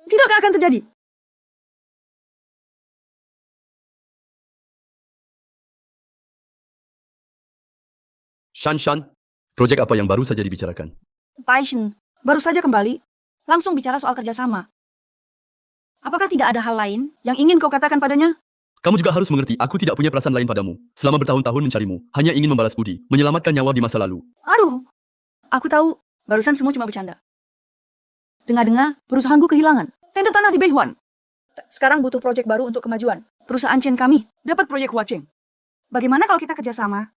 Speaker 1: Tidak akan terjadi.
Speaker 5: Shan, proyek apa yang baru saja dibicarakan?
Speaker 1: Paishin, baru saja kembali. Langsung bicara soal kerjasama. Apakah tidak ada hal lain yang ingin kau katakan padanya?
Speaker 5: Kamu juga harus mengerti, aku tidak punya perasaan lain padamu. Selama bertahun-tahun mencarimu, hanya ingin membalas budi, menyelamatkan nyawa di masa lalu.
Speaker 1: Aduh, aku tahu, barusan semua cuma bercanda. Dengar-dengar, perusahaanku kehilangan tender tanah di Beihuan. Sekarang butuh proyek baru untuk kemajuan. Perusahaan Chen kami dapat proyek Huacheng. Bagaimana kalau kita kerjasama?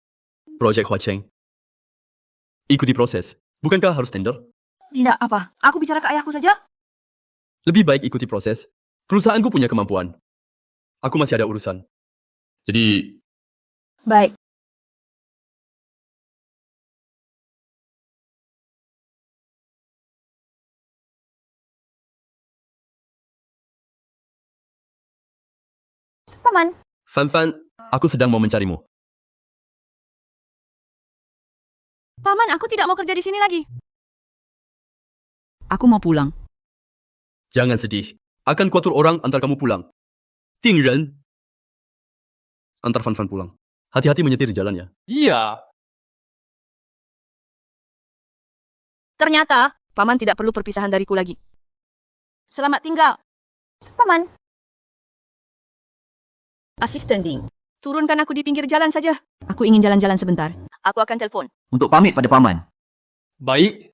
Speaker 5: Proyek Huacheng. Ikuti proses. Bukankah harus tender?
Speaker 1: Tidak apa, aku bicara ke ayahku saja.
Speaker 5: Lebih baik ikuti proses. Perusahaanku punya kemampuan. Aku masih ada urusan. Jadi,
Speaker 1: Baik.
Speaker 3: Paman.
Speaker 5: Fan, aku sedang mau mencarimu.
Speaker 3: Paman, aku tidak mau kerja di sini lagi. Aku mau pulang.
Speaker 5: Jangan sedih. Akan kuatur orang antar kamu pulang. Ting Ren. Antar Fan pulang. Hati-hati menyetir di jalan ya.
Speaker 6: Iya.
Speaker 3: Ternyata, Paman tidak perlu perpisahan dariku lagi. Selamat tinggal. Paman. Asisten Ding. Turunkan aku di pinggir jalan saja. Aku ingin jalan-jalan sebentar. Aku akan telepon.
Speaker 10: Untuk pamit pada Paman.
Speaker 6: Baik.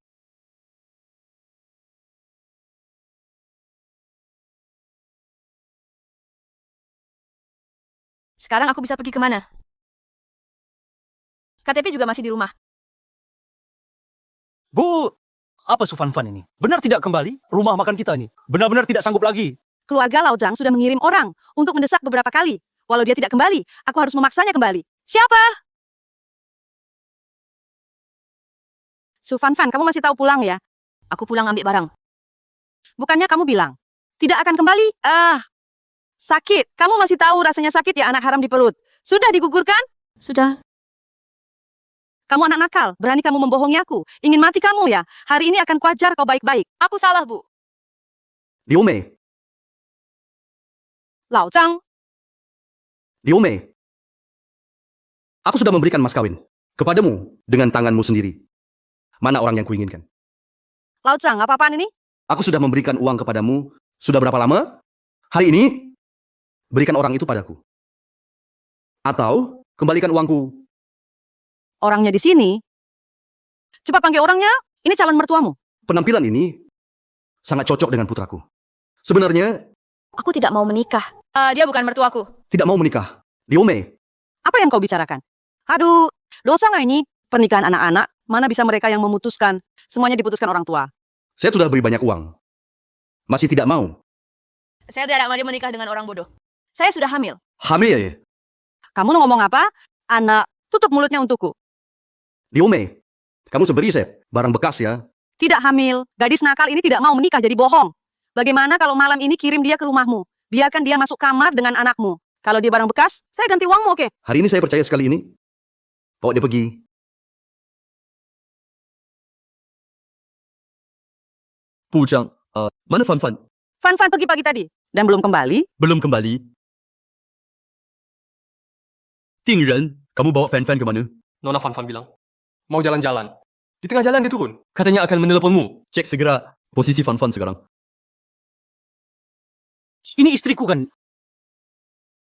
Speaker 3: Sekarang aku bisa pergi kemana? KTP juga masih di rumah.
Speaker 7: Bu, Apa Su Fan ini? Benar tidak kembali? Rumah makan kita ini. Benar-benar tidak sanggup lagi.
Speaker 1: Keluarga Lao Zhang sudah mengirim orang untuk mendesak beberapa kali. Walau dia tidak kembali, aku harus memaksanya kembali. Siapa? Su Fan, kamu masih tahu pulang ya?
Speaker 3: Aku pulang ambil barang.
Speaker 1: Bukannya kamu bilang, tidak akan kembali? Sakit. Kamu masih tahu rasanya sakit ya anak haram di perut. Sudah digugurkan?
Speaker 3: Sudah.
Speaker 1: Kamu anak nakal, berani kamu membohongi aku. Ingin mati kamu ya? Hari ini akan kuajar kau baik-baik.
Speaker 2: Aku salah, Bu.
Speaker 5: Liu Mei,
Speaker 1: Lao Zhang,
Speaker 5: Liu Mei. Aku sudah memberikan mas kawin kepadamu dengan tanganmu sendiri. Mana orang yang kuinginkan?
Speaker 1: Lao Zhang, apa-apaan ini?
Speaker 5: Aku sudah memberikan uang kepadamu. Sudah berapa lama? Hari ini, berikan orang itu padaku. Atau, kembalikan uangku.
Speaker 1: Orangnya di sini. Cepat panggil orangnya. Ini calon mertuamu.
Speaker 5: Penampilan ini sangat cocok dengan putraku. Sebenarnya,
Speaker 2: Aku tidak mau menikah. Dia bukan mertuaku.
Speaker 5: tidak mau menikah. Liu Mei,
Speaker 1: Apa yang kau bicarakan? Aduh, dosa nggak ini? Pernikahan anak-anak, mana bisa mereka yang memutuskan? Semuanya diputuskan orang tua.
Speaker 5: saya sudah beri banyak uang. Masih tidak mau.
Speaker 2: Saya tidak mau dia menikah dengan orang bodoh.
Speaker 1: Saya sudah hamil.
Speaker 5: Hamil.
Speaker 1: Kamu ngomong apa? Anak, tutup mulutnya untukku.
Speaker 5: Liu Mei, kamu seberiset. Barang bekas ya.
Speaker 1: Tidak hamil. Gadis nakal ini tidak mau menikah jadi bohong. Bagaimana kalau malam ini kirim dia ke rumahmu? Biarkan dia masuk kamar dengan anakmu. Kalau dia barang bekas, saya ganti uangmu, oke?
Speaker 5: Hari ini saya percaya sekali ini. Bawa dia pergi. Pujang, mana Fan?
Speaker 1: Fan pergi pagi tadi. Dan belum kembali.
Speaker 5: Belum kembali. Ding Ren, kamu bawa Fan ke mana?
Speaker 6: Nona Fan bilang, mau jalan-jalan. Di tengah jalan dia turun. Katanya akan meneleponmu.
Speaker 5: Cek segera posisi Fan sekarang.
Speaker 7: Ini istriku kan.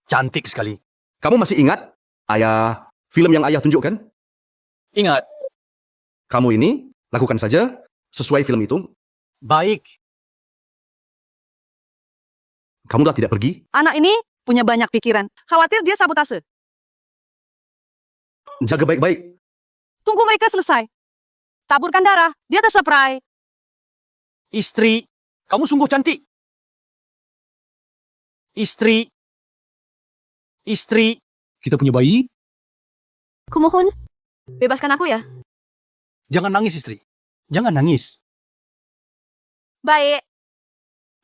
Speaker 7: Cantik sekali.
Speaker 5: Kamu masih ingat film yang ayah tunjukkan?
Speaker 7: Ingat.
Speaker 5: Kamu ini lakukan saja sesuai film itu.
Speaker 7: Baik.
Speaker 5: Kamu telah tidak pergi.
Speaker 1: Anak ini punya banyak pikiran. Khawatir dia sabotase.
Speaker 5: Jaga baik-baik.
Speaker 1: Tunggu mereka selesai. Taburkan darah. Dia terspray.
Speaker 7: Istri. Kamu sungguh cantik. Istri. Kita punya bayi.
Speaker 2: Kumohon. Bebaskan aku ya.
Speaker 7: Jangan nangis, istri. Jangan nangis.
Speaker 2: Baik.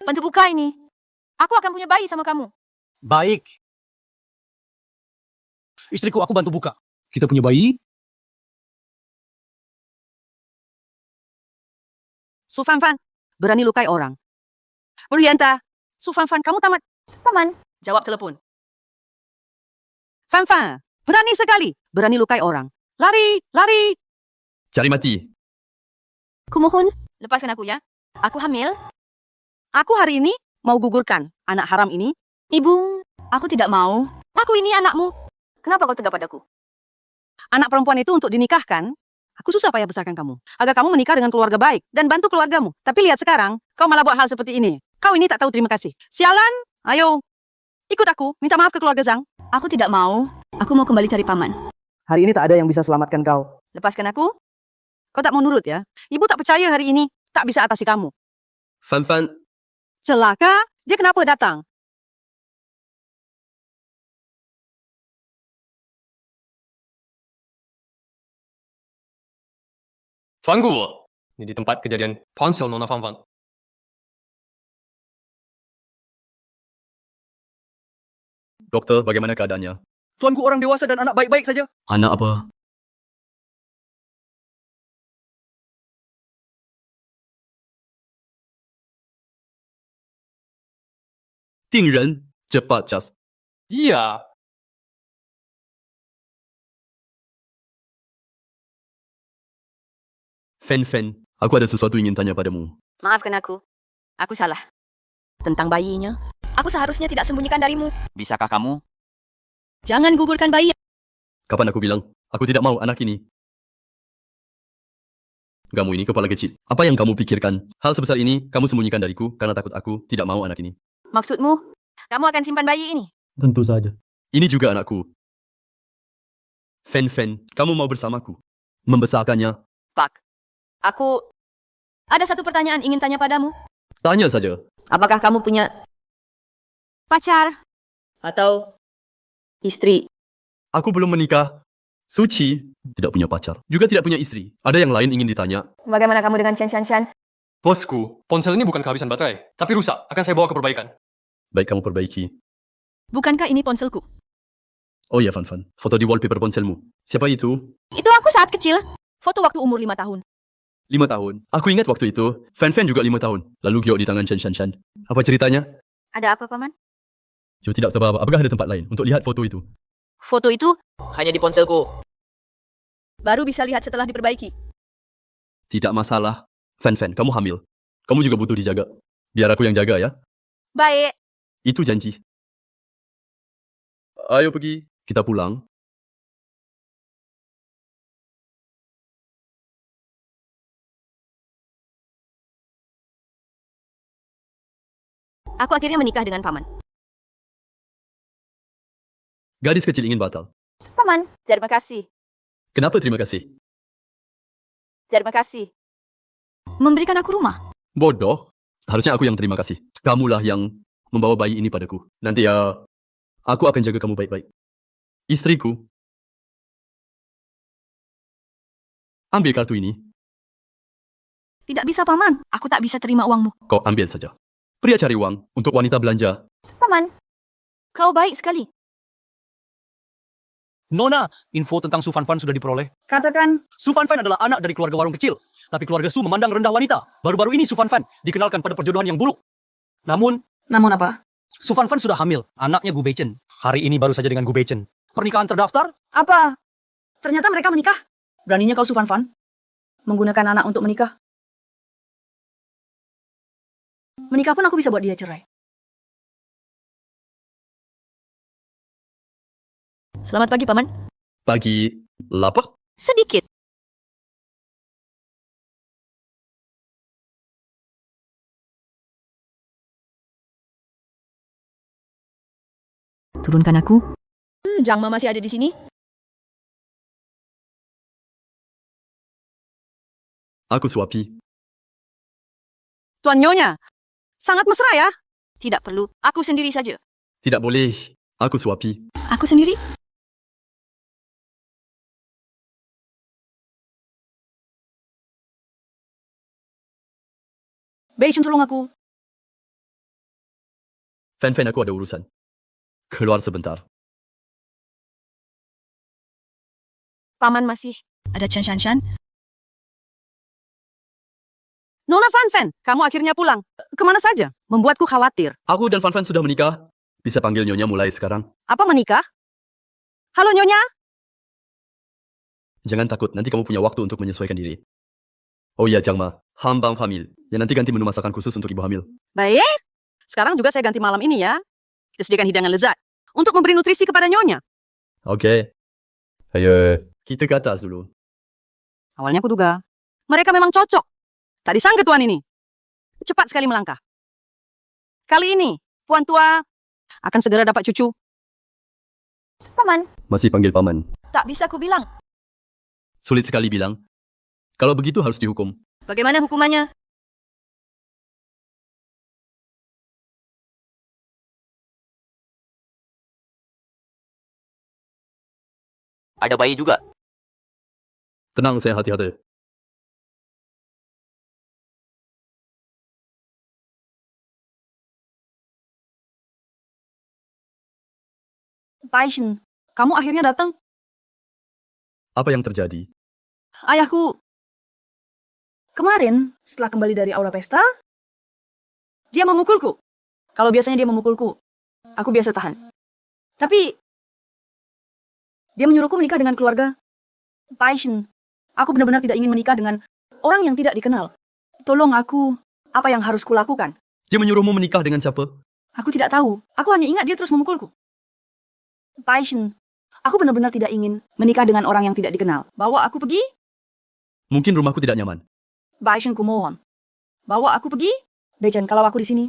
Speaker 2: Bantu buka ini. Aku akan punya bayi sama kamu.
Speaker 7: Baik. Istriku, aku bantu buka. Kita punya bayi.
Speaker 1: Su Fan, berani lukai orang. Murianta, Su Fan, kamu tamat.
Speaker 4: Paman,
Speaker 2: Jawab telepon.
Speaker 1: Fan, berani sekali. Berani lukai orang. Lari.
Speaker 5: Cari mati.
Speaker 2: Kumohon. Lepaskan aku ya. Aku hamil.
Speaker 1: Aku hari ini mau gugurkan anak haram ini.
Speaker 2: Ibu, aku tidak mau. Aku ini anakmu. Kenapa kau tegak padaku?
Speaker 1: Anak perempuan itu untuk dinikahkan. Aku susah payah besarkan kamu. Agar kamu menikah dengan keluarga baik dan bantu keluargamu. Tapi lihat sekarang, kau malah buat hal seperti ini. Kau ini tak tahu terima kasih. Sialan, ayo. Ikut aku, minta maaf ke keluarga Zhang.
Speaker 2: Aku tidak mau. Aku mau kembali cari paman.
Speaker 1: Hari ini tak ada yang bisa selamatkan kau.
Speaker 2: Lepaskan aku.
Speaker 1: Kau tak mau nurut ya? Ibu tak percaya hari ini tak bisa atasi kamu.
Speaker 5: Fan,
Speaker 1: Celaka? Dia kenapa datang?
Speaker 6: Tuanku, ini di tempat kejadian ponsel Nona Fan.
Speaker 5: dokter, bagaimana keadaannya?
Speaker 7: Tuanku orang dewasa dan anak baik-baik saja.
Speaker 5: Anak apa? Ding Ren, cepat Jas.
Speaker 6: Iya.
Speaker 5: Fan, aku ada sesuatu ingin tanya padamu.
Speaker 2: Maafkan aku. Aku salah. Tentang bayinya. Aku seharusnya tidak sembunyikan darimu.
Speaker 10: Bisakah kamu?
Speaker 2: Jangan gugurkan bayi.
Speaker 5: Kapan aku bilang, aku tidak mau anak ini? Kamu ini kepala kecil. Apa yang kamu pikirkan? Hal sebesar ini kamu sembunyikan dariku karena takut aku tidak mau anak ini.
Speaker 2: Maksudmu, kamu akan simpan bayi ini?
Speaker 7: Tentu saja.
Speaker 5: Ini juga anakku. Fan, kamu mau bersamaku? Membesarkannya?
Speaker 2: Pak, aku
Speaker 3: Ada satu pertanyaan ingin tanya padamu.
Speaker 5: Tanya saja.
Speaker 2: Apakah kamu punya
Speaker 3: Pacar,
Speaker 2: atau istri?
Speaker 5: Aku belum menikah. Suci tidak punya pacar. Juga tidak punya istri. Ada yang lain ingin ditanya?
Speaker 2: Bagaimana kamu dengan Chen Shanshan?
Speaker 6: Bosku, ponsel ini bukan kehabisan baterai, tapi rusak. Akan saya bawa ke perbaikan.
Speaker 5: Baik, kamu perbaiki.
Speaker 3: bukankah ini ponselku?
Speaker 5: Oh ya, Fan Fan. Foto di wallpaper ponselmu. Siapa itu?
Speaker 3: Itu aku saat kecil. Foto waktu umur 5 tahun.
Speaker 5: 5 tahun. Aku ingat waktu itu. Fan Fan juga 5 tahun. Lalu giok di tangan Chen Shan Shan. Apa ceritanya?
Speaker 3: Ada apa, Paman?
Speaker 5: Jauh tidak sabar. Apakah ada tempat lain untuk lihat foto itu?
Speaker 3: Foto itu
Speaker 9: Hanya di ponselku.
Speaker 3: baru bisa lihat setelah diperbaiki.
Speaker 5: Tidak masalah. Fan Fan, kamu hamil. Kamu juga butuh dijaga. Biar aku yang jaga ya.
Speaker 3: Baik.
Speaker 5: Itu janji. Ayo pergi. Kita pulang.
Speaker 3: Aku akhirnya menikah dengan Paman.
Speaker 5: Gadis kecil ingin batal.
Speaker 3: Paman, terima kasih.
Speaker 5: Kenapa terima kasih?
Speaker 3: Terima kasih. Memberikan aku rumah.
Speaker 5: Bodoh. Harusnya aku yang terima kasih. Kamulah yang membawa bayi ini padaku. Nanti ya, aku akan jaga kamu baik-baik. Istriku. Ambil kartu ini.
Speaker 3: Tidak bisa, Paman. Aku tak bisa terima uangmu.
Speaker 5: Kau ambil saja. Pria cari uang untuk wanita belanja.
Speaker 3: Paman, kau baik sekali.
Speaker 7: Nona, info tentang Su Fan Fan sudah diperoleh.
Speaker 1: Katakan,
Speaker 7: Su Fan Fan adalah anak dari keluarga warung kecil. Tapi keluarga Su memandang rendah wanita. Baru-baru ini Su Fan Fan dikenalkan pada perjodohan yang buruk. Namun
Speaker 1: apa?
Speaker 7: Su Fan Fan sudah hamil. Anaknya Gu Beichen. Hari ini baru saja dengan Gu Beichen. Pernikahan terdaftar?
Speaker 1: Apa? Ternyata mereka menikah? Beraninya kau Su Fan Fan? Menggunakan anak untuk menikah? Menikah pun aku bisa buat dia cerai.
Speaker 3: Selamat pagi, Paman.
Speaker 5: Pagi lapar?
Speaker 3: Sedikit. Turunkan aku. Jangma masih ada di sini.
Speaker 5: Aku suapi.
Speaker 2: Tuan Nyonya, sangat mesra ya?
Speaker 3: Tidak perlu. Aku sendiri saja.
Speaker 5: Tidak boleh. Aku suapi.
Speaker 3: Aku sendiri?
Speaker 1: Beichen, tolong aku.
Speaker 5: Fan Fan, aku ada urusan. Keluar sebentar.
Speaker 2: Paman masih.
Speaker 3: Ada Chen Shanshan?
Speaker 2: Nona Fan Fan, kamu akhirnya pulang. Kemana saja? Membuatku khawatir.
Speaker 5: Aku dan Fan Fan sudah menikah. Bisa panggil Nyonya mulai sekarang.
Speaker 2: Apa menikah? Halo Nyonya?
Speaker 5: Jangan takut, nanti kamu punya waktu untuk menyesuaikan diri. Oh iya, Jangma. Hambang hamil. Ya nanti ganti menu masakan khusus untuk ibu hamil.
Speaker 2: Baik. Sekarang juga saya ganti malam ini ya. Kita sediakan hidangan lezat. Untuk memberi nutrisi kepada Nyonya.
Speaker 5: Oke. Ayo. Kita ke atas dulu.
Speaker 2: Awalnya aku duga. Mereka memang cocok. Tak disangka tuan ini. Cepat sekali melangkah. Kali ini, Puan Tua akan segera dapat cucu.
Speaker 3: Paman,
Speaker 5: Masih panggil paman.
Speaker 3: tak bisa ku bilang.
Speaker 5: Sulit sekali bilang. Kalau begitu harus dihukum.
Speaker 3: Bagaimana hukumannya?
Speaker 9: Ada bayi juga.
Speaker 5: Tenang, saya hati-hati.
Speaker 1: Beichen, kamu akhirnya datang.
Speaker 5: Apa yang terjadi?
Speaker 1: Ayahku, kemarin setelah kembali dari aula pesta, dia memukulku. Kalau biasanya dia memukulku, aku biasa tahan. Tapi, dia menyuruhku menikah dengan keluarga Beichen. Aku benar-benar tidak ingin menikah dengan orang yang tidak dikenal. Tolong aku, apa yang harus kulakukan?
Speaker 5: Dia menyuruhmu menikah dengan siapa?
Speaker 1: Aku tidak tahu. Aku hanya ingat dia terus memukulku. Beichen, aku benar-benar tidak ingin menikah dengan orang yang tidak dikenal. Bawa aku pergi.
Speaker 5: Mungkin rumahku tidak nyaman.
Speaker 1: Beichen, kumohon. Bawa aku pergi. Beichen, kalau aku di sini,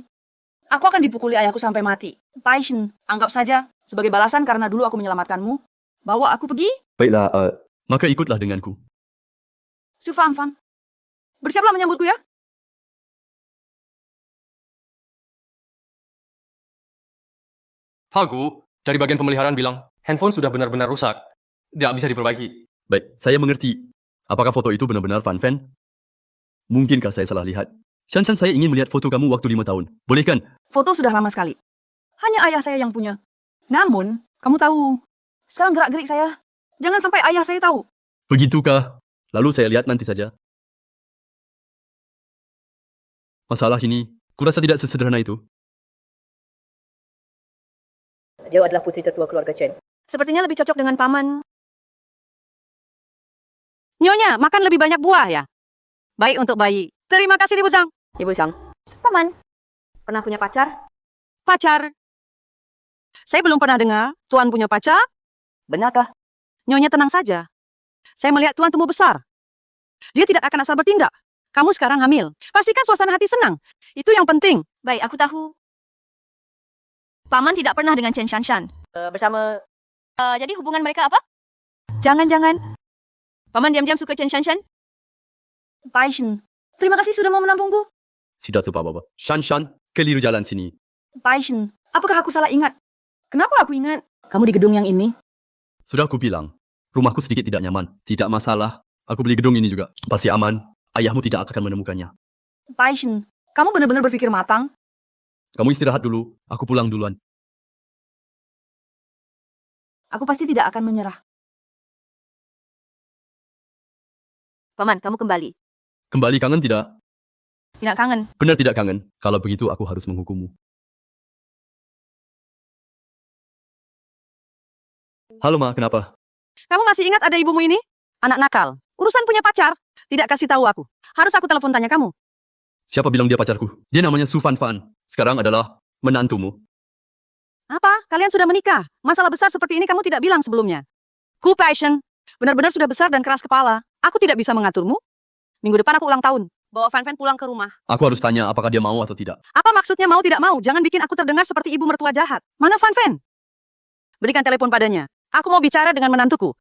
Speaker 1: aku akan dipukuli ayahku sampai mati. Beichen, anggap saja sebagai balasan karena dulu aku menyelamatkanmu. Bawa aku pergi.
Speaker 5: Baiklah, maka ikutlah denganku.
Speaker 1: Su Fan Fan, bersiaplah menyambutku ya.
Speaker 6: Hagu, dari bagian pemeliharaan bilang, handphone sudah benar-benar rusak. Tidak bisa diperbaiki.
Speaker 5: Baik, saya mengerti. Apakah foto itu benar-benar Fan Fan? Mungkinkah saya salah lihat? Shan-shan, saya ingin melihat foto kamu waktu 5 tahun. Boleh kan?
Speaker 1: Foto sudah lama sekali. Hanya ayah saya yang punya. Namun, kamu tahu, sekarang gerak-gerik saya. Jangan sampai ayah saya tahu.
Speaker 5: Begitukah? Lalu saya lihat nanti saja. Masalah ini, kurasa tidak sesederhana itu.
Speaker 2: Dia adalah putri tertua keluarga Chen. Sepertinya lebih cocok dengan paman.
Speaker 3: Nyonya, makan lebih banyak buah ya. Baik untuk bayi. Terima kasih, Ibu Sang.
Speaker 2: Ibu Sang,
Speaker 4: Paman,
Speaker 2: pernah punya pacar?
Speaker 3: Pacar. Saya belum pernah dengar Tuan punya pacar.
Speaker 2: Benarkah?
Speaker 3: Nyonya tenang saja. Saya melihat Tuan tumbuh besar. Dia tidak akan asal bertindak. Kamu sekarang hamil. Pastikan suasana hati senang. Itu yang penting.
Speaker 2: Baik, aku tahu.
Speaker 3: Paman tidak pernah dengan Chen Shanshan.
Speaker 2: Bersama...
Speaker 3: Jadi hubungan mereka apa? Jangan-jangan. Paman diam-diam suka Chen Shanshan?
Speaker 1: Paishen, terima kasih sudah mau menampungku.
Speaker 5: Tidak apa-apa. Shan-shan, keliru jalan sini.
Speaker 1: Paishen, apakah aku salah ingat? Kenapa aku ingat? Kamu di gedung yang ini?
Speaker 5: Sudah aku bilang, rumahku sedikit tidak nyaman. Tidak masalah. Aku beli gedung ini juga. Pasti aman. Ayahmu tidak akan menemukannya.
Speaker 1: Paishen, kamu benar-benar berpikir matang?
Speaker 5: Kamu istirahat dulu. Aku pulang duluan.
Speaker 1: Aku pasti tidak akan menyerah.
Speaker 2: Paman, kamu kembali.
Speaker 5: Kembali kangen tidak?
Speaker 3: Tidak kangen.
Speaker 5: Benar tidak kangen? Kalau begitu aku harus menghukummu. Halo Ma, kenapa?
Speaker 3: Kamu masih ingat ada ibumu ini? Anak nakal. Urusan punya pacar. Tidak kasih tahu aku. Harus aku telepon tanya kamu.
Speaker 5: Siapa bilang dia pacarku? Dia namanya Su Fan Fan. Sekarang adalah menantumu.
Speaker 3: Apa? Kalian sudah menikah? Masalah besar seperti ini kamu tidak bilang sebelumnya. Ku Passion. Benar-benar sudah besar dan keras kepala. Aku tidak bisa mengaturmu. Minggu depan aku ulang tahun. Bawa Fan Fan pulang ke rumah.
Speaker 5: Aku harus tanya apakah dia mau atau tidak.
Speaker 3: Apa maksudnya mau tidak mau? Jangan bikin aku terdengar seperti ibu mertua jahat. Mana Fan Fan? Berikan telepon padanya. Aku mau bicara dengan menantuku.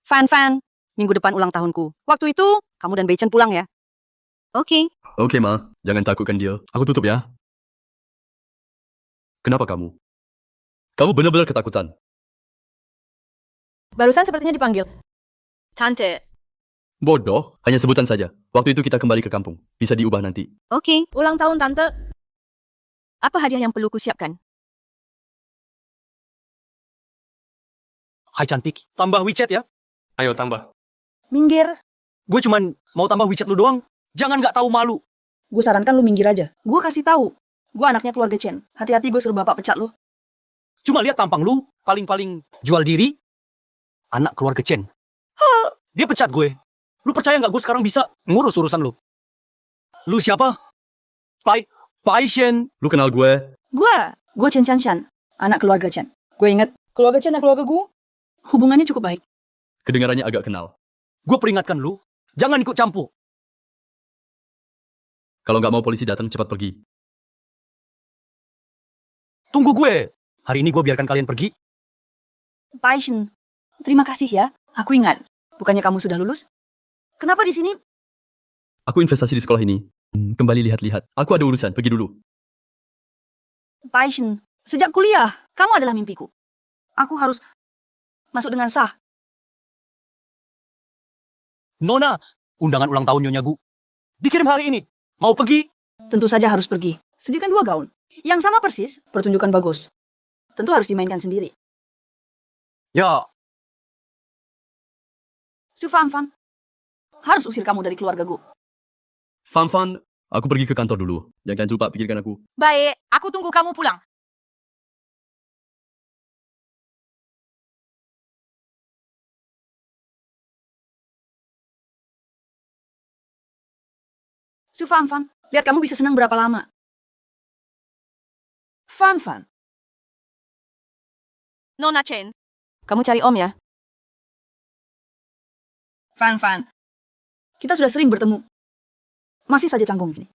Speaker 3: Fan Fan, minggu depan ulang tahunku. Waktu itu, kamu dan Beichen pulang ya.
Speaker 2: Oke.
Speaker 5: Oke Ma, jangan takutkan dia. Aku tutup ya. Kenapa kamu? Kamu benar-benar ketakutan.
Speaker 2: Barusan sepertinya dipanggil.
Speaker 3: Tante.
Speaker 5: Bodoh, hanya sebutan saja. Waktu itu kita kembali ke kampung. Bisa diubah nanti.
Speaker 2: Oke, ulang tahun Tante.
Speaker 3: Apa hadiah yang perlu kusiapkan?
Speaker 7: Hai cantik, tambah WeChat ya.
Speaker 6: Ayo tambah.
Speaker 1: Minggir.
Speaker 7: Gue cuman mau tambah WeChat lu doang. Jangan nggak tahu malu.
Speaker 1: Gue sarankan lu minggir aja. Gue kasih tahu. Gue anaknya keluarga Chen. Hati-hati gue suruh bapak pecat lu.
Speaker 7: Cuma lihat tampang lu, paling-paling jual diri. Anak keluarga Chen. Dia pecat gue. Lu percaya nggak gue sekarang bisa ngurus urusan lu? Lu siapa? Paishen.
Speaker 5: Lu kenal gue?
Speaker 1: Gue Chen Shanshan. Anak keluarga Chen. Gue inget. Keluarga Chen dan keluarga gue. Hubungannya cukup baik.
Speaker 5: Kedengarannya agak kenal.
Speaker 7: Gue peringatkan lu, jangan ikut campur.
Speaker 5: Kalau nggak mau polisi datang, cepat pergi.
Speaker 7: Tunggu gue. Hari ini gue biarkan kalian pergi.
Speaker 1: Paishen, terima kasih ya. Aku ingat. Bukannya kamu sudah lulus? Kenapa di sini?
Speaker 5: Aku investasi di sekolah ini. Kembali lihat-lihat. Aku ada urusan, pergi dulu.
Speaker 1: Paishen, sejak kuliah, kamu adalah mimpiku. Aku harus masuk dengan sah.
Speaker 7: Nona, undangan ulang tahun Nyonya Gu. Dikirim hari ini. Mau pergi?
Speaker 1: Tentu saja harus pergi. Sediakan 2 gaun. Yang sama persis, pertunjukan bagus. Tentu harus dimainkan sendiri.
Speaker 7: Ya,
Speaker 1: Su Fan Fan, harus usir kamu dari keluarga gue.
Speaker 5: Fan Fan, aku pergi ke kantor dulu. Jangan lupa pikirkan aku.
Speaker 3: Baik, aku tunggu kamu pulang.
Speaker 1: Su Fan Fan, lihat kamu bisa senang berapa lama. Fan Fan,
Speaker 3: Nona Chen, kamu cari Om ya.
Speaker 1: Fan Fan. Kita sudah sering bertemu. Masih saja canggung gini.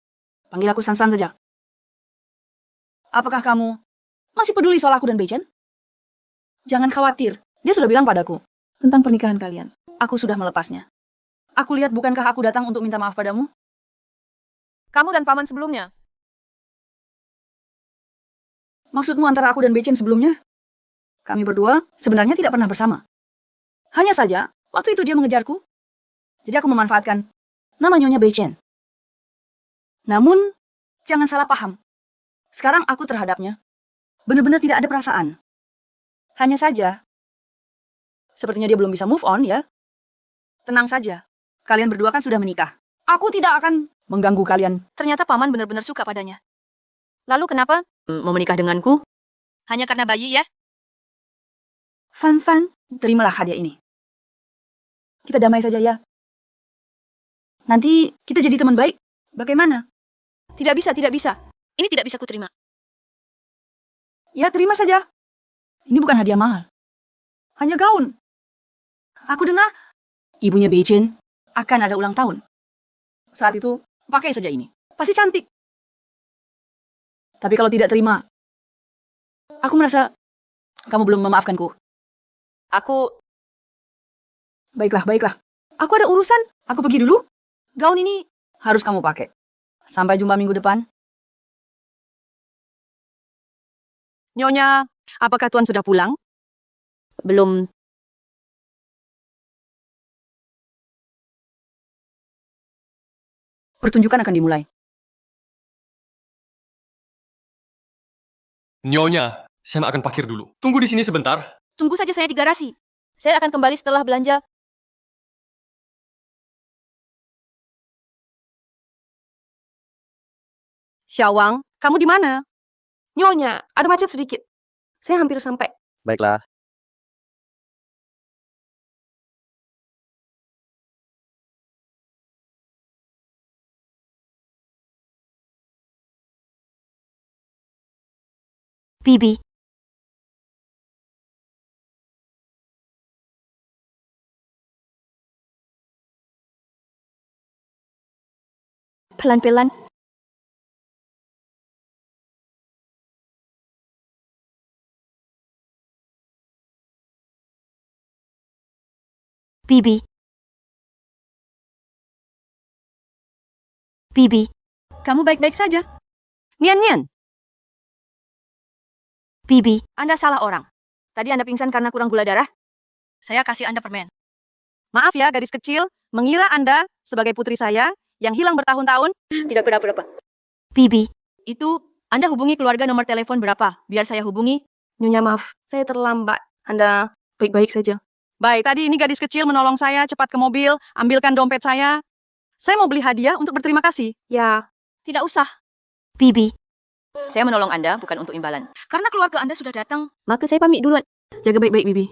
Speaker 1: Panggil aku San San saja. Apakah kamu masih peduli soal aku dan Beichen? Jangan khawatir. Dia sudah bilang padaku tentang pernikahan kalian. Aku sudah melepasnya. Aku lihat bukankah aku datang untuk minta maaf padamu?
Speaker 2: Kamu dan paman sebelumnya.
Speaker 1: Maksudmu antara aku dan Bechen sebelumnya? Kami berdua sebenarnya tidak pernah bersama. Hanya saja, waktu itu dia mengejarku. Jadi aku memanfaatkan nama Nyonya Bechen. Namun, jangan salah paham. Sekarang aku terhadapnya benar-benar tidak ada perasaan. Hanya saja, sepertinya dia belum bisa move on ya. Tenang saja, kalian berdua kan sudah menikah. Aku tidak akan mengganggu kalian.
Speaker 2: Ternyata paman benar-benar suka padanya. Lalu kenapa mau menikah denganku? Hanya karena bayi ya?
Speaker 1: Fan, terimalah hadiah ini. Kita damai saja ya. Nanti kita jadi teman baik. Bagaimana?
Speaker 2: Tidak bisa, tidak bisa. Ini tidak bisa kuterima.
Speaker 1: Ya, terima saja. Ini bukan hadiah mahal. Hanya gaun. Aku dengar ibunya Bechen akan ada ulang tahun. Saat itu, pakai saja ini. Pasti cantik. Tapi kalau tidak terima, aku merasa kamu belum memaafkanku.
Speaker 2: Aku...
Speaker 1: Baiklah. Aku ada urusan. Aku pergi dulu. Gaun ini harus kamu pakai. Sampai jumpa minggu depan.
Speaker 3: Nyonya, apakah Tuan sudah pulang?
Speaker 2: Belum...
Speaker 1: Pertunjukan akan dimulai.
Speaker 6: Nyonya, saya akan parkir dulu. Tunggu di sini sebentar.
Speaker 2: Tunggu saja saya di garasi. Saya akan kembali setelah belanja.
Speaker 3: Xiaowang, kamu di mana?
Speaker 11: Nyonya, ada macet sedikit. Saya hampir sampai.
Speaker 10: Baiklah.
Speaker 2: Bibi. Pelan-pelan. Bibi. Bibi.
Speaker 1: Kamu baik-baik saja.
Speaker 3: Nian.
Speaker 2: Bibi, Anda salah orang. Tadi Anda pingsan karena kurang gula darah. Saya kasih Anda permen.
Speaker 3: Maaf ya, gadis kecil. Mengira Anda sebagai putri saya yang hilang bertahun-tahun.
Speaker 1: Tidak berapa.
Speaker 2: Bibi, itu Anda hubungi keluarga nomor telepon berapa? Biar saya hubungi.
Speaker 11: Nyonya maaf, saya terlambat. Anda baik-baik saja.
Speaker 3: Baik, tadi ini gadis kecil menolong saya cepat ke mobil, ambilkan dompet saya. Saya mau beli hadiah untuk berterima kasih.
Speaker 11: Ya,
Speaker 2: Tidak usah. Bibi, saya menolong Anda bukan untuk imbalan. Karena keluarga Anda sudah datang, maka saya pamit duluan.
Speaker 1: Jaga baik-baik, Bibi.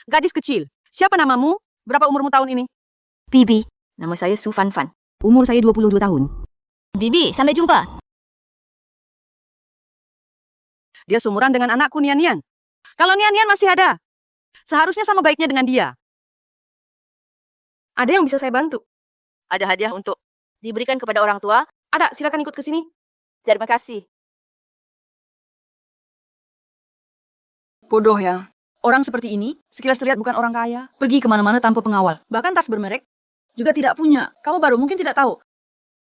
Speaker 3: Gadis kecil, siapa namamu? Berapa umurmu tahun ini?
Speaker 2: Bibi, nama saya Su Fan. Umur saya 22 tahun. Bibi, sampai jumpa.
Speaker 3: Dia seumuran dengan anakku Nian. Kalau Nian masih ada, seharusnya sama baiknya dengan dia.
Speaker 11: ada yang bisa saya bantu?
Speaker 2: Ada hadiah untuk diberikan kepada orang tua.
Speaker 11: Ada, silakan ikut ke sini.
Speaker 2: Terima kasih.
Speaker 1: Bodoh ya. Orang seperti ini, sekilas terlihat bukan orang kaya. Pergi kemana-mana tanpa pengawal. Bahkan tas bermerek juga tidak punya. Kamu baru mungkin tidak tahu.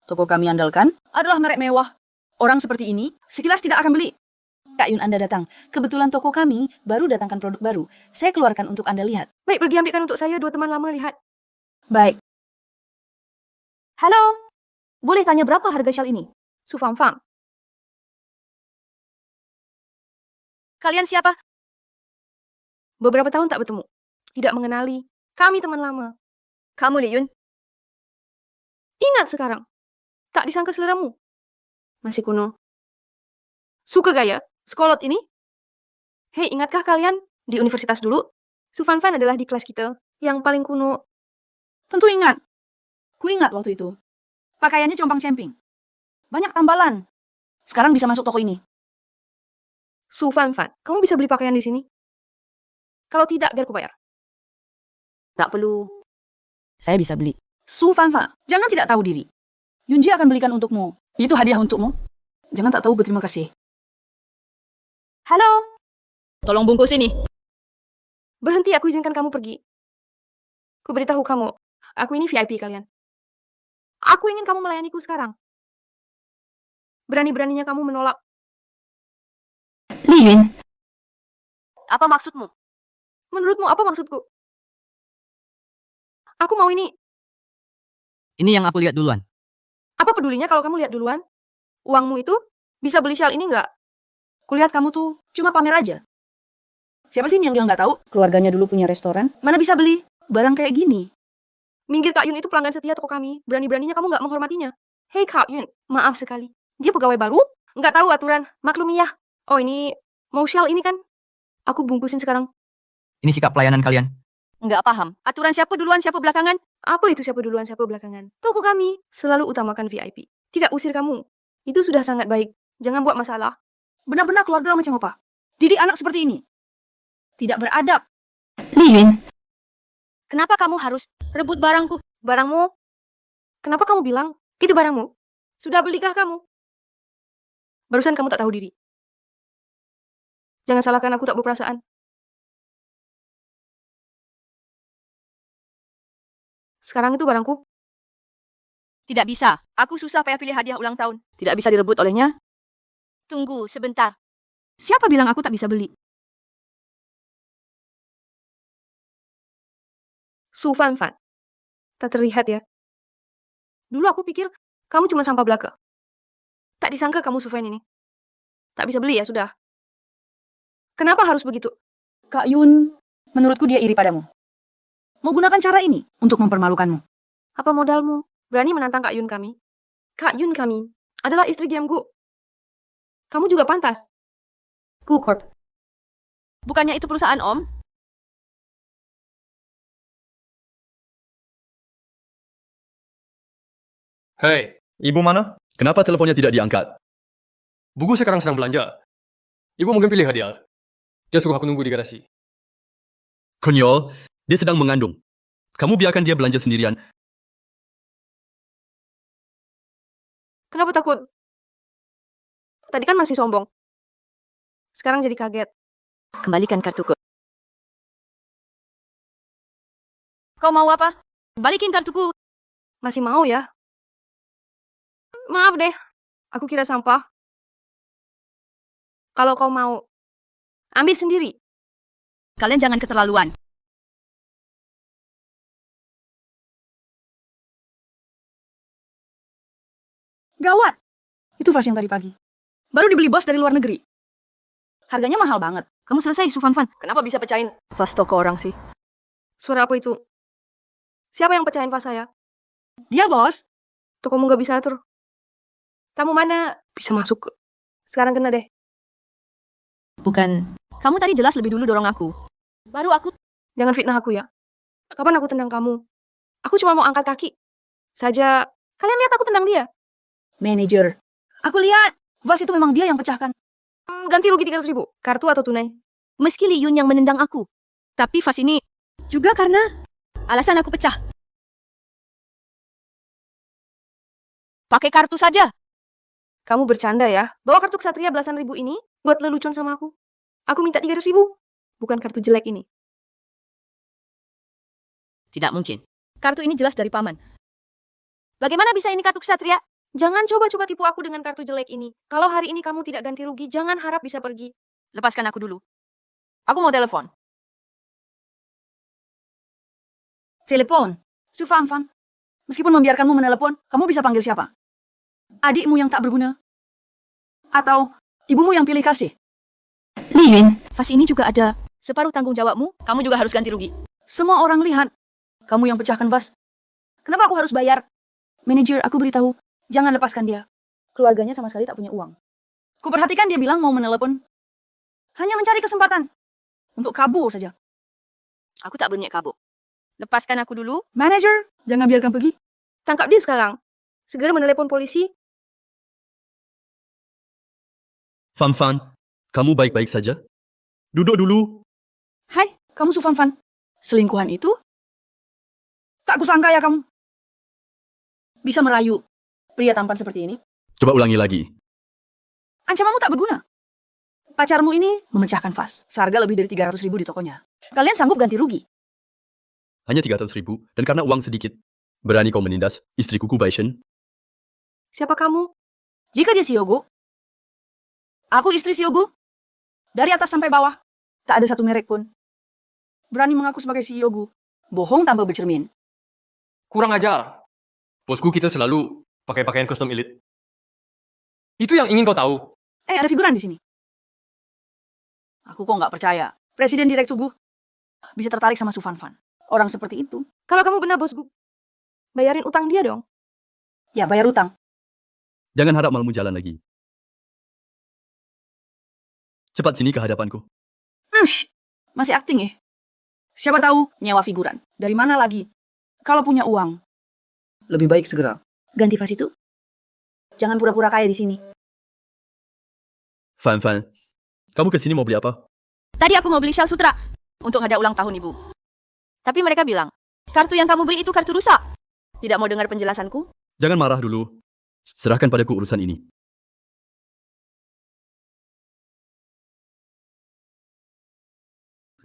Speaker 1: Toko kami andalkan adalah merek mewah. Orang seperti ini, sekilas tidak akan beli. Kak Yun, Anda datang. Kebetulan toko kami baru datangkan produk baru. Saya keluarkan untuk Anda lihat.
Speaker 11: Baik, pergi ambilkan untuk saya, 2 teman lama lihat.
Speaker 1: Baik.
Speaker 2: Halo, boleh tanya berapa harga shawl ini?
Speaker 11: Su Fang.
Speaker 2: Kalian siapa?
Speaker 11: Beberapa tahun tak bertemu. Tidak mengenali. Kami teman lama.
Speaker 2: Kamu, Li Yun.
Speaker 11: Ingat sekarang. Tak disangka seleramu. Masih kuno. Suka gaya? Sekolot ini? Hei, ingatkah kalian? Di universitas dulu, Su Fan adalah di kelas kita. Yang paling kuno.
Speaker 1: Tentu ingat. Ku ingat waktu itu. Pakaiannya compang-camping. Banyak tambalan. Sekarang bisa masuk toko ini.
Speaker 11: Su Fan, kamu bisa beli pakaian di sini? Kalau tidak, biar ku bayar.
Speaker 2: Tak perlu.
Speaker 1: Saya bisa beli. Su Fan, jangan tidak tahu diri. Yunji akan belikan untukmu. Itu hadiah untukmu. Jangan tak tahu berterima kasih.
Speaker 2: Halo. Tolong bungkus ini.
Speaker 11: Berhenti, aku izinkan kamu pergi. Ku beritahu kamu, aku ini VIP kalian. Aku ingin kamu melayaniku sekarang. Berani-beraninya kamu menolak
Speaker 1: Yun.
Speaker 2: Apa maksudmu?
Speaker 11: Menurutmu apa maksudku? Aku mau ini.
Speaker 7: Ini yang aku lihat duluan.
Speaker 11: Apa pedulinya kalau kamu lihat duluan? Uangmu itu bisa beli shawl ini nggak?
Speaker 1: Kulihat kamu tuh cuma pamer aja. Siapa sih yang dia nggak tahu? Keluarganya dulu punya restoran. Mana bisa beli barang kayak gini?
Speaker 11: Minggir, Kak Yun itu pelanggan setia toko kami. Berani-beraninya kamu nggak menghormatinya. Hei Kak Yun, maaf sekali. Dia pegawai baru? Nggak tahu aturan. Maklumi ya. Oh ini, mau shawl ini kan? Aku bungkusin sekarang.
Speaker 7: Ini sikap pelayanan kalian.
Speaker 2: Nggak paham. Aturan siapa duluan, siapa belakangan?
Speaker 11: Apa itu siapa duluan, siapa belakangan? Toko kami selalu utamakan VIP. Tidak usir kamu. Itu sudah sangat baik. Jangan buat masalah.
Speaker 1: Benar-benar keluarga macam apa? Didik anak seperti ini. Tidak beradab. Yun.
Speaker 2: Kenapa kamu harus rebut barangku?
Speaker 11: Barangmu? Kenapa kamu bilang? Itu barangmu? Sudah belikah kamu? Barusan kamu tak tahu diri. Jangan salahkan aku tak berperasaan. Sekarang itu barangku.
Speaker 2: Tidak bisa. Aku susah payah pilih hadiah ulang tahun.
Speaker 1: Tidak bisa direbut olehnya.
Speaker 2: Tunggu sebentar.
Speaker 1: Siapa bilang aku tak bisa beli?
Speaker 11: Su Fan Fan. Tak terlihat ya. Dulu aku pikir kamu cuma sampah belaka. Tak disangka kamu Su Fan ini. Tak bisa beli ya sudah. Kenapa harus begitu?
Speaker 1: Kak Yun, menurutku dia iri padamu. Mau gunakan cara ini untuk mempermalukanmu.
Speaker 11: Apa modalmu? Berani menantang Kak Yun kami? Kak Yun kami adalah istri Giam Gu. Kamu juga pantas. Gu Corp.
Speaker 2: Bukannya itu perusahaan Om?
Speaker 6: Hei, ibu mana?
Speaker 5: Kenapa teleponnya tidak diangkat?
Speaker 6: Buku sekarang sedang belanja. Ibu mungkin pilih hadiah. Dia suruh aku nunggu di garasi.
Speaker 5: Konyol, dia sedang mengandung. Kamu biarkan dia belanja sendirian.
Speaker 11: Kenapa takut? Tadi kan masih sombong. Sekarang jadi kaget.
Speaker 2: Kembalikan kartuku. Kau mau apa? Balikin kartuku.
Speaker 11: Masih mau ya? Maaf deh. Aku kira sampah. Kalau kau mau, ambil sendiri.
Speaker 2: Kalian jangan keterlaluan.
Speaker 1: Gawat. Itu vas yang tadi pagi. Baru dibeli bos dari luar negeri. Harganya mahal banget.
Speaker 2: Kamu selesai, Su Fan Fan.
Speaker 1: Kenapa bisa pecahin vas toko orang sih?
Speaker 11: Suara apa itu? Siapa yang pecahin vas saya?
Speaker 1: Dia bos.
Speaker 11: Tokomu gak bisa atur. Kamu mana bisa masuk? Sekarang kena deh.
Speaker 2: Bukan. Kamu tadi jelas lebih dulu dorong aku. Baru aku.
Speaker 11: Jangan fitnah aku ya. Kapan aku tendang kamu? Aku cuma mau angkat kaki. Saja, kalian lihat aku tendang dia.
Speaker 1: Manager. Aku lihat. Vas itu memang dia yang pecahkan.
Speaker 11: Ganti rugi 300.000. Kartu atau tunai?
Speaker 2: Meski Li Yun yang menendang aku. Tapi vas ini juga karena alasan aku pecah. Pakai kartu saja.
Speaker 11: Kamu bercanda ya? Bawa kartu Ksatria belasan ribu ini buat lelucon sama aku. Aku minta 300.000. Bukan kartu jelek ini.
Speaker 2: Tidak mungkin. Kartu ini jelas dari paman. Bagaimana bisa ini kartu Ksatria?
Speaker 11: Jangan coba-coba tipu aku dengan kartu jelek ini. Kalau hari ini kamu tidak ganti rugi, jangan harap bisa pergi.
Speaker 2: Lepaskan aku dulu. Aku mau telepon.
Speaker 1: Telepon. Su Fan Fan. Meskipun membiarkanmu menelepon, kamu bisa panggil siapa? Adikmu yang tak berguna? Atau ibumu yang pilih kasih?
Speaker 2: Li Yun, vas ini juga ada separuh tanggung jawabmu. Kamu juga harus ganti rugi.
Speaker 1: Semua orang lihat. Kamu yang pecahkan vas. Kenapa aku harus bayar? Manajer, aku beritahu. Jangan lepaskan dia. Keluarganya sama sekali tak punya uang. Kuperhatikan dia bilang mau menelepon. Hanya mencari kesempatan. Untuk kabur saja.
Speaker 2: Aku tak berniat kabur. Lepaskan aku dulu.
Speaker 1: Manager, jangan biarkan pergi.
Speaker 11: Tangkap dia sekarang. Segera menelepon polisi.
Speaker 5: Fan Fan, kamu baik-baik saja? Duduk dulu.
Speaker 1: Hai, kamu Su Fan Fan. Selingkuhan itu? Tak kusangka ya kamu. Bisa merayu pria tampan seperti ini.
Speaker 5: Coba ulangi lagi.
Speaker 1: Ancamanmu tak berguna. Pacarmu ini memecahkan vas. Seharga lebih dari 300.000 di tokonya. Kalian sanggup ganti rugi?
Speaker 5: Hanya 300.000, dan karena uang sedikit. Berani kau menindas istriku Baishen?
Speaker 11: Siapa kamu?
Speaker 1: Jika dia Siogo, aku istri Siogo. Dari atas sampai bawah, tak ada satu merek pun. Berani mengaku sebagai CEO Gu. Bohong tanpa bercermin.
Speaker 6: Kurang ajar. Bosku kita selalu pakai pakaian kostum elit. Itu yang ingin kau tahu.
Speaker 1: Ada figuran di sini. Aku kok nggak percaya. Presiden Direktur Gu bisa tertarik sama Su Fanfan. Orang seperti itu.
Speaker 11: Kalau kamu benar bos Gu, bayarin utang dia dong.
Speaker 1: Ya, bayar utang.
Speaker 5: Jangan harap malammu jalan lagi. Cepat sini ke hadapanku.
Speaker 1: Masih akting ya? Siapa tahu nyewa figuran. Dari mana lagi? Kalau punya uang, lebih baik segera ganti vas itu. Jangan pura-pura kaya di sini.
Speaker 5: Fan, kamu kesini mau beli apa?
Speaker 2: Tadi aku mau beli shawl sutra untuk hadiah ulang tahun ibu. Tapi mereka bilang, kartu yang kamu beri itu kartu rusak. Tidak mau dengar penjelasanku?
Speaker 5: Jangan marah dulu. Serahkan padaku urusan ini.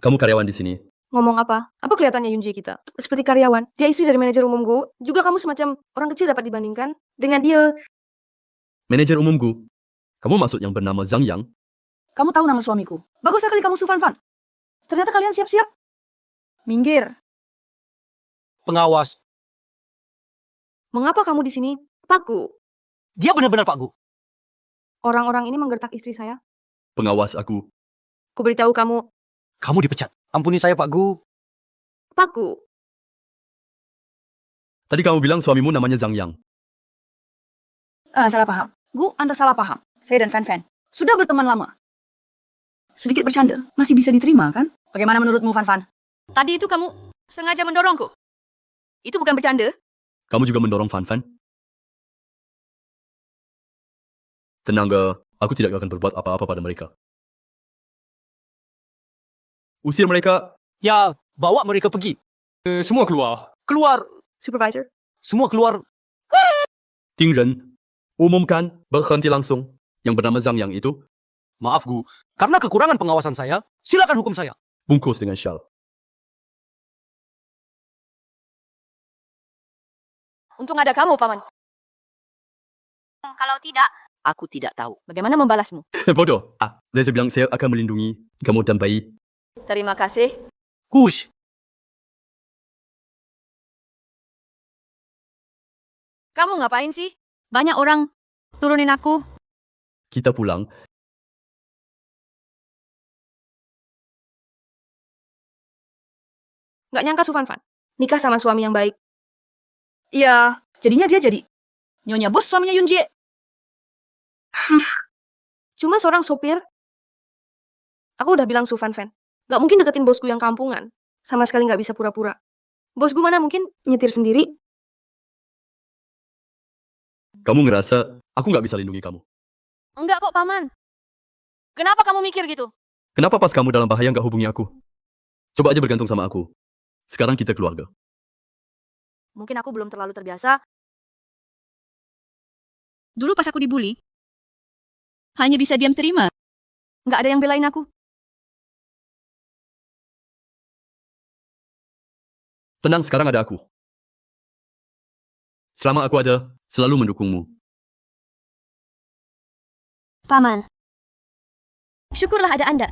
Speaker 5: Kamu karyawan di sini.
Speaker 11: Ngomong apa? Apa kelihatannya Yunji kita? Seperti karyawan. Dia istri dari manajer umum Gu. Juga kamu semacam orang kecil dapat dibandingkan dengan dia.
Speaker 5: Manajer umumku. Kamu maksud yang bernama Zhang Yang?
Speaker 1: Kamu tahu nama suamiku. Bagus sekali kamu Su Fanfan. Ternyata kalian siap-siap. Minggir.
Speaker 7: Pengawas.
Speaker 11: Mengapa kamu di sini? Pak Gu.
Speaker 7: Dia benar-benar Pak Gu.
Speaker 11: Orang-orang ini menggertak istri saya.
Speaker 5: Pengawas aku.
Speaker 11: Ku beritahu kamu,
Speaker 7: Kamu dipecat. Ampuni saya Pak Gu.
Speaker 11: Pak Gu.
Speaker 5: Tadi kamu bilang suamimu namanya Zhang Yang.
Speaker 1: Salah paham. Gu, Anda salah paham. Saya dan Fan sudah berteman lama. Sedikit bercanda, masih bisa diterima kan? Bagaimana menurutmu, Fan?
Speaker 2: Tadi itu kamu sengaja mendorongku. Itu bukan bercanda.
Speaker 5: Kamu juga mendorong Fan. Tenang, aku tidak akan berbuat apa-apa pada mereka. Usir mereka.
Speaker 7: Ya, bawa mereka pergi.
Speaker 6: Semua keluar.
Speaker 7: Keluar.
Speaker 11: Supervisor.
Speaker 7: Semua keluar.
Speaker 5: Tingren, umumkan berhenti langsung. Yang bernama Zhang Yang itu,
Speaker 7: Maaf Gu, karena kekurangan pengawasan saya, silakan hukum saya.
Speaker 5: bungkus dengan syal.
Speaker 2: Untung ada kamu, Paman.
Speaker 9: Kalau tidak, aku tidak tahu.
Speaker 2: Bagaimana membalasmu?
Speaker 5: Bodoh. Saya bilang saya akan melindungi kamu dan bayi.
Speaker 2: Terima kasih.
Speaker 7: Hush.
Speaker 2: Kamu ngapain sih? Banyak orang turunin aku.
Speaker 5: Kita pulang.
Speaker 11: Nggak nyangka Su Fanfan. Nikah sama suami yang baik.
Speaker 1: Iya, jadinya dia jadi nyonya bos suaminya Yunjie.
Speaker 11: Cuma seorang sopir. Aku udah bilang Su Fanfan. Nggak mungkin deketin bosku yang kampungan. Sama sekali nggak bisa pura-pura. Bosku mana mungkin nyetir sendiri.
Speaker 5: Kamu ngerasa aku nggak bisa lindungi kamu.
Speaker 2: Enggak kok, Paman. Kenapa kamu mikir gitu?
Speaker 5: Kenapa pas kamu dalam bahaya nggak hubungi aku? Coba aja bergantung sama aku. Sekarang kita keluarga.
Speaker 2: Mungkin aku belum terlalu terbiasa. Dulu pas aku dibully, hanya bisa diam terima. Nggak ada yang belain aku.
Speaker 5: Tenang, sekarang ada aku. Selama aku ada, selalu mendukungmu.
Speaker 2: Paman, syukurlah ada Anda.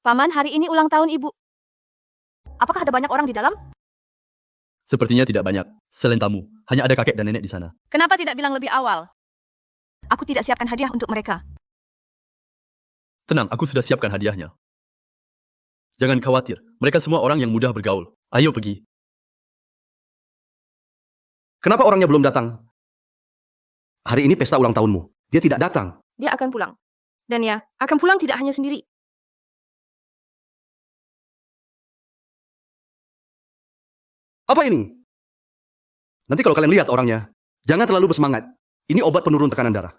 Speaker 2: Paman, hari ini ulang tahun Ibu. Apakah ada banyak orang di dalam?
Speaker 5: Sepertinya tidak banyak. Selain tamu, hanya ada kakek dan nenek di sana.
Speaker 2: Kenapa tidak bilang lebih awal? Aku tidak siapkan hadiah untuk mereka.
Speaker 5: Tenang, aku sudah siapkan hadiahnya. Jangan khawatir, mereka semua orang yang mudah bergaul. Ayo pergi.
Speaker 7: Kenapa orangnya belum datang? Hari ini pesta ulang tahunmu. Dia tidak datang.
Speaker 11: Dia akan pulang. Dan ya, akan pulang tidak hanya sendiri.
Speaker 7: Apa ini? Nanti kalau kalian lihat orangnya, jangan terlalu bersemangat. Ini obat penurun tekanan darah.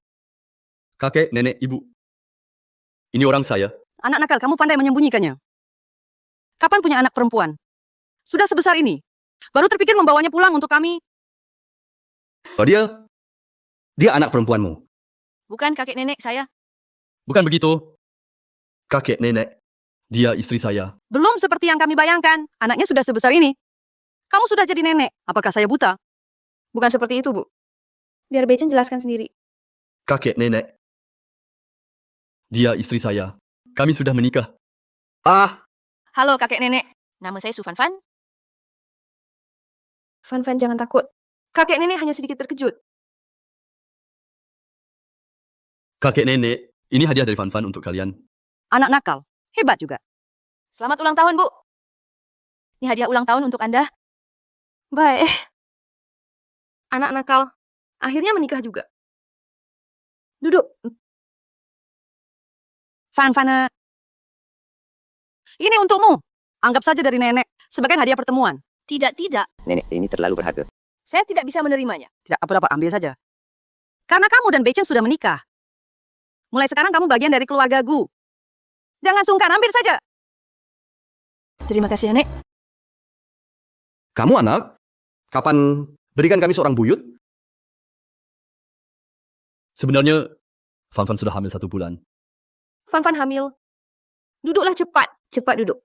Speaker 5: Kakek, nenek, ibu. Ini orang saya.
Speaker 3: Anak nakal, kamu pandai menyembunyikannya. Kapan punya anak perempuan? Sudah sebesar ini. Baru terpikir membawanya pulang untuk kami.
Speaker 7: Oh, dia anak perempuanmu.
Speaker 2: Bukan kakek nenek saya.
Speaker 5: Bukan begitu. Kakek, nenek. Dia istri saya.
Speaker 3: Belum seperti yang kami bayangkan. Anaknya sudah sebesar ini. Kamu sudah jadi nenek. Apakah saya buta?
Speaker 11: Bukan seperti itu, Bu. Biar Bechen jelaskan sendiri.
Speaker 5: Kakek, nenek. Dia istri saya. Kami sudah menikah.
Speaker 7: Ah,
Speaker 2: Halo kakek nenek, nama saya Su Fanfan.
Speaker 11: Fanfan jangan takut. Kakek nenek hanya sedikit terkejut.
Speaker 5: Kakek nenek, ini hadiah dari Fanfan untuk kalian.
Speaker 3: Anak nakal. Hebat juga.
Speaker 2: Selamat ulang tahun, Bu. Ini hadiah ulang tahun untuk Anda.
Speaker 11: Baik. Anak nakal. Akhirnya menikah juga. Duduk.
Speaker 3: Fan-fan. Ini untukmu. Anggap saja dari nenek. Sebagai hadiah pertemuan.
Speaker 2: Tidak, tidak.
Speaker 9: Nenek, ini terlalu berharga.
Speaker 2: Saya tidak bisa menerimanya.
Speaker 3: Tidak apa-apa, ambil saja. Karena kamu dan Beichen sudah menikah. Mulai sekarang kamu bagian dari keluarga Gu. Jangan sungkan, ambil saja.
Speaker 2: Terima kasih, Nek.
Speaker 7: kamu anak? Kapan berikan kami seorang buyut?
Speaker 5: Sebenarnya, Fanfan sudah hamil 1 bulan.
Speaker 11: Fanfan hamil. Duduklah cepat. Cepat duduk.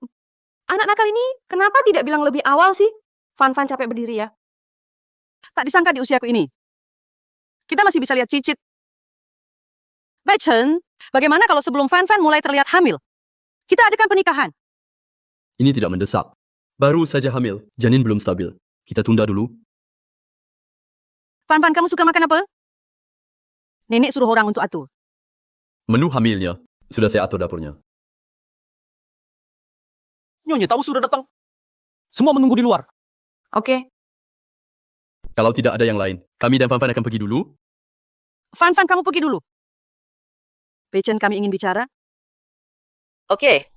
Speaker 11: Anak nakal ini kenapa tidak bilang lebih awal sih? Fanfan capek berdiri ya.
Speaker 3: Tak disangka di usiaku ini. Kita masih bisa lihat cicit. Beichen, bagaimana kalau sebelum Fan-Fan mulai terlihat hamil? Kita adakan pernikahan.
Speaker 5: Ini tidak mendesak. Baru saja hamil, janin belum stabil. Kita tunda dulu.
Speaker 3: Fan-Fan, kamu suka makan apa? Nenek suruh orang untuk atur.
Speaker 5: Menu hamilnya, sudah saya atur dapurnya.
Speaker 7: Nyonya tahu sudah datang. Semua menunggu di luar.
Speaker 11: Oke.
Speaker 5: Kalau tidak ada yang lain, kami dan Fanfan akan pergi dulu.
Speaker 3: Fan-Fan, kamu pergi dulu. Beichen, kami ingin bicara.
Speaker 9: Oke.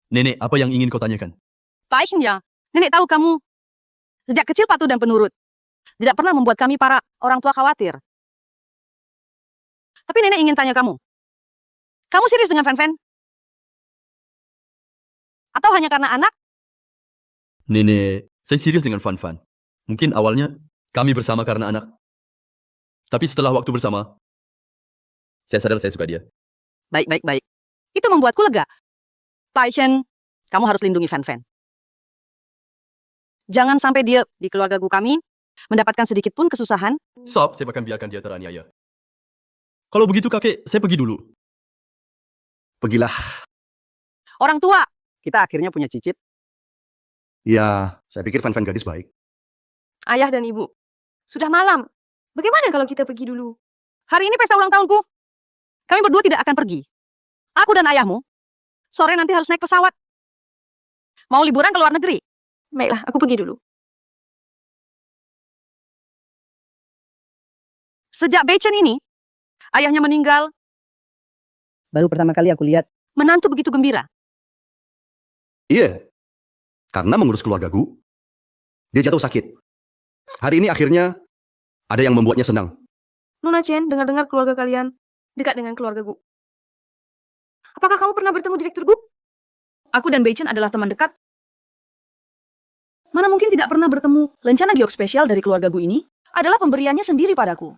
Speaker 5: Nenek, apa yang ingin kau tanyakan?
Speaker 3: Beichen ya, nenek tahu kamu sejak kecil patuh dan penurut. Tidak pernah membuat kami para orang tua khawatir. Tapi nenek ingin tanya kamu. Kamu serius dengan Fan-Fan? Atau hanya karena anak?
Speaker 5: Nenek, saya serius dengan Fanfan. Mungkin awalnya kami bersama karena anak. Tapi setelah waktu bersama, saya sadar saya suka dia.
Speaker 3: Baik, baik, baik. Itu membuatku lega. Beichen, kamu harus lindungi Fan-Fan. Jangan sampai dia di keluarga kami mendapatkan sedikit pun kesusahan.
Speaker 5: Sob, saya akan biarkan dia teraniaya. Kalau begitu kakek, saya pergi dulu.
Speaker 7: Pergilah.
Speaker 3: Orang tua, kita akhirnya punya cicit.
Speaker 7: Ya, saya pikir Fan-Fan gadis baik.
Speaker 11: Ayah dan ibu. Sudah malam. Bagaimana kalau kita pergi dulu?
Speaker 3: Hari ini pesta ulang tahunku. Kami berdua tidak akan pergi. Aku dan ayahmu. Sore nanti harus naik pesawat. Mau liburan ke luar negeri.
Speaker 11: Baiklah, aku pergi dulu.
Speaker 3: Sejak Beichen ini, ayahnya meninggal. Baru pertama kali aku lihat menantu begitu gembira.
Speaker 7: Iya. Karena mengurus keluarga Gu, dia jatuh sakit. Hari ini akhirnya ada yang membuatnya senang.
Speaker 11: Nona Chen, dengar-dengar keluarga kalian dekat dengan keluarga Gu. Apakah kamu pernah bertemu Direktur Gu?
Speaker 1: Aku dan Beichen adalah teman dekat. Mana mungkin tidak pernah bertemu. Lencana giok spesial dari keluarga Gu ini adalah pemberiannya sendiri padaku.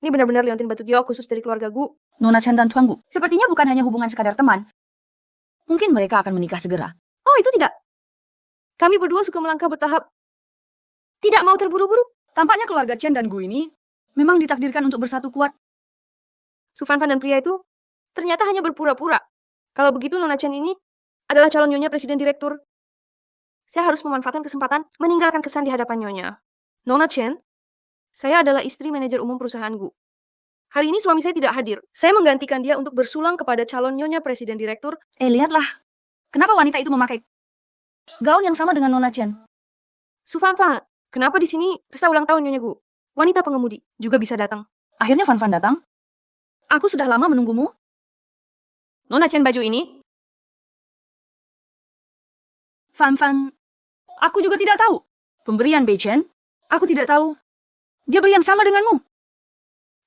Speaker 11: Ini benar-benar liontin batu giok khusus dari keluarga Gu.
Speaker 1: Nona Chen dan Tuan Gu, sepertinya bukan hanya hubungan sekadar teman. Mungkin mereka akan menikah segera.
Speaker 11: Oh, itu tidak. Kami berdua suka melangkah bertahap. Tidak mau terburu-buru.
Speaker 1: Tampaknya keluarga Chen dan Gu ini memang ditakdirkan untuk bersatu kuat.
Speaker 11: Su Fanfan dan pria itu ternyata hanya berpura-pura. Kalau begitu Nona Chen ini adalah calon nyonya presiden direktur. Saya harus memanfaatkan kesempatan meninggalkan kesan di hadapan nyonya. Nona Chen, saya adalah istri manajer umum perusahaan Gu. Hari ini suami saya tidak hadir. Saya menggantikan dia untuk bersulang kepada calon nyonya presiden direktur.
Speaker 1: Lihatlah. Kenapa wanita itu memakai gaun yang sama dengan Nona Chen?
Speaker 11: Su Fanfan, kenapa di sini pesta ulang tahun nyonya Gu? Wanita pengemudi juga bisa datang.
Speaker 1: Akhirnya Fanfan datang. Aku sudah lama menunggumu.
Speaker 2: Nona Chen baju ini?
Speaker 1: Fanfan, aku juga tidak tahu. Pemberian Beichen, aku tidak tahu. Dia beri yang sama denganmu.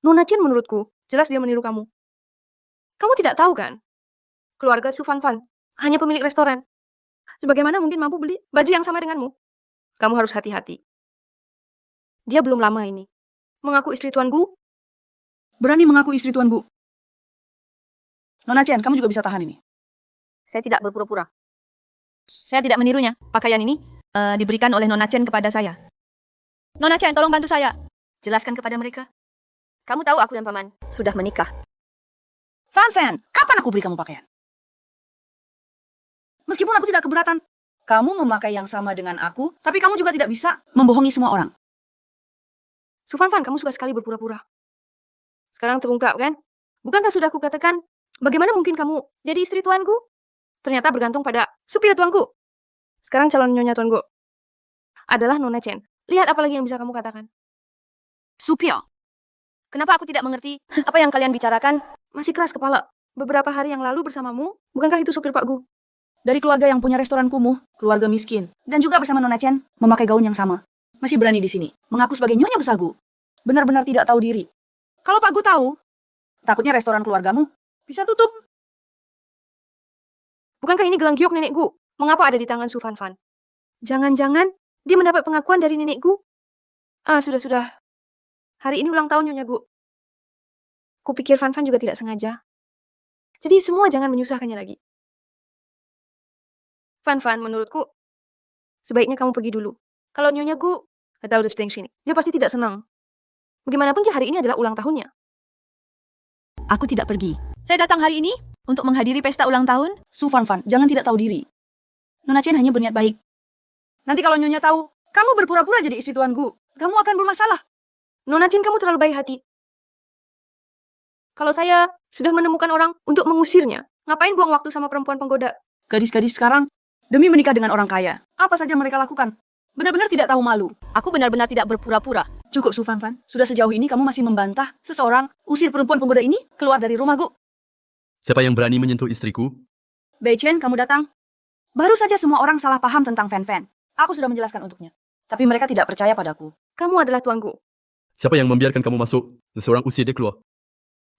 Speaker 11: Nona Chen menurutku, jelas dia meniru kamu. Kamu tidak tahu kan? Keluarga Su Fanfan hanya pemilik restoran. Sebagaimana mungkin mampu beli baju yang sama denganmu? Kamu harus hati-hati. Dia belum lama ini mengaku istri Tuan Gu.
Speaker 1: Berani mengaku istri Tuan Gu. Nona Chen, kamu juga bisa tahan ini.
Speaker 2: Saya tidak berpura-pura. Saya tidak menirunya. Pakaian ini diberikan oleh Nona Chen kepada saya. Nona Chen, tolong bantu saya. Jelaskan kepada mereka. Kamu tahu aku dan Paman sudah menikah.
Speaker 1: Fan, kapan aku beri kamu pakaian? Meskipun aku tidak keberatan, kamu memakai yang sama dengan aku, tapi kamu juga tidak bisa membohongi semua orang.
Speaker 11: Su Fan, kamu suka sekali berpura-pura. Sekarang terungkap kan? Bukankah sudah kukatakan, bagaimana mungkin kamu jadi istri tuanku? Ternyata bergantung pada supir tuanku. Sekarang calon nyonya tuanku adalah Nona Chen. Lihat apa lagi yang bisa kamu katakan.
Speaker 2: Supir. Kenapa aku tidak mengerti apa yang kalian bicarakan?
Speaker 11: Masih keras kepala. Beberapa hari yang lalu bersamamu, bukankah itu supir Pak Gu?
Speaker 1: Dari keluarga yang punya restoran kumuh, keluarga miskin, dan juga bersama Nona Chen, memakai gaun yang sama. Masih berani di sini, mengaku sebagai nyonya besar Gu. Benar-benar tidak tahu diri. Kalau Pak Gu tahu, takutnya restoran keluargamu bisa tutup.
Speaker 11: Bukankah ini gelang giok nenek Gu? Mengapa ada di tangan Su Fan? Jangan-jangan dia mendapat pengakuan dari nenek Gu? Sudah. Hari ini ulang tahun Nyonya Gu. Kupikir Fan juga tidak sengaja. Jadi semua jangan menyusahkannya lagi. Fan, menurutku, sebaiknya kamu pergi dulu. Kalau Nyonya Gu tahu sedang sini, dia pasti tidak senang. Bagaimanapun dia hari ini adalah ulang tahunnya.
Speaker 1: Aku tidak pergi.
Speaker 2: Saya datang hari ini untuk menghadiri pesta ulang tahun.
Speaker 1: Su Fan, jangan tidak tahu diri. Nona Chen hanya berniat baik. Nanti kalau Nyonya tahu, kamu berpura-pura jadi istri Tuan Gu, kamu akan bermasalah.
Speaker 11: Nona Chen, kamu terlalu baik hati. Kalau saya sudah menemukan orang untuk mengusirnya, ngapain buang waktu sama perempuan penggoda?
Speaker 1: Gadis-gadis sekarang, demi menikah dengan orang kaya, apa saja mereka lakukan? Benar-benar tidak tahu malu.
Speaker 2: Aku benar-benar tidak berpura-pura.
Speaker 1: Cukup, Su Fan. Sudah sejauh ini kamu masih membantah seseorang usir perempuan penggoda ini keluar dari rumah Gu.
Speaker 5: Siapa yang berani menyentuh istriku?
Speaker 1: Bei Chen, kamu datang. Baru saja semua orang salah paham tentang Fan. Aku sudah menjelaskan untuknya. Tapi mereka tidak percaya padaku.
Speaker 11: Kamu adalah Tuan Gu.
Speaker 5: Siapa yang membiarkan kamu masuk? Seseorang usir dia keluar.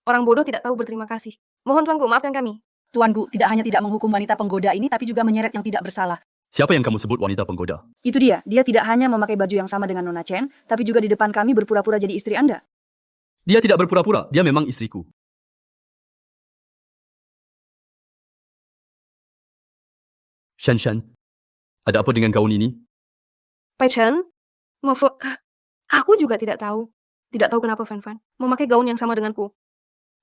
Speaker 11: Orang bodoh tidak tahu berterima kasih. Mohon Tuan Gu, maafkan kami.
Speaker 1: Tuan Gu tidak hanya tidak menghukum wanita penggoda ini, tapi juga menyeret yang tidak bersalah.
Speaker 5: Siapa yang kamu sebut wanita penggoda?
Speaker 1: Itu dia. Dia tidak hanya memakai baju yang sama dengan Nona Chen, tapi juga di depan kami berpura-pura jadi istri Anda.
Speaker 5: Dia tidak berpura-pura. Dia memang istriku. Shan, ada apa dengan gaun ini?
Speaker 11: Pai Chen, maaf, aku juga tidak tahu. Tidak tahu kenapa Fan memakai gaun yang sama denganku.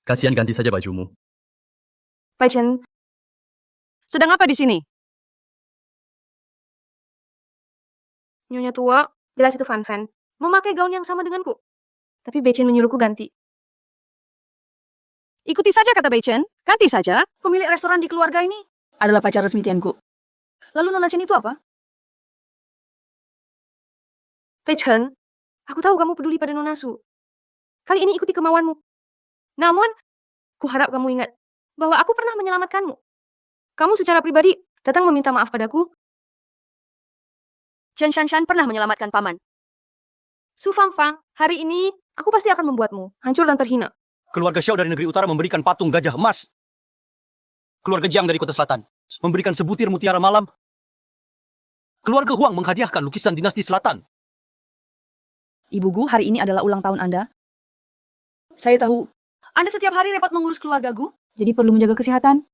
Speaker 5: Kasihan, ganti saja bajumu.
Speaker 11: Pai Chen,
Speaker 3: Sedang apa di sini?
Speaker 11: Nyonya tua, jelas itu Fan memakai gaun yang sama denganku. Tapi Bei Chen menyuruhku ganti.
Speaker 3: Ikuti saja kata Bei Chen. Ganti saja.
Speaker 1: Pemilik restoran di keluarga ini adalah pacar resmi Tianku. Lalu Nona Chen itu apa?
Speaker 11: Bei Chen, aku tahu kamu peduli pada Nona Su. Kali ini ikuti kemauanmu. Namun, kuharap kamu ingat bahwa aku pernah menyelamatkanmu. Kamu secara pribadi datang meminta maaf padaku.
Speaker 2: Chen Shan pernah menyelamatkan Paman.
Speaker 11: Su Fang, hari ini aku pasti akan membuatmu hancur dan terhina.
Speaker 7: Keluarga Xiao dari negeri utara memberikan patung gajah emas. Keluarga Jiang dari kota selatan memberikan sebutir mutiara malam. Keluarga Huang menghadiahkan lukisan dinasti selatan.
Speaker 1: Ibu Gu, hari ini adalah ulang tahun Anda. Saya tahu, Anda setiap hari repot mengurus keluarga Gu, jadi perlu menjaga kesehatan.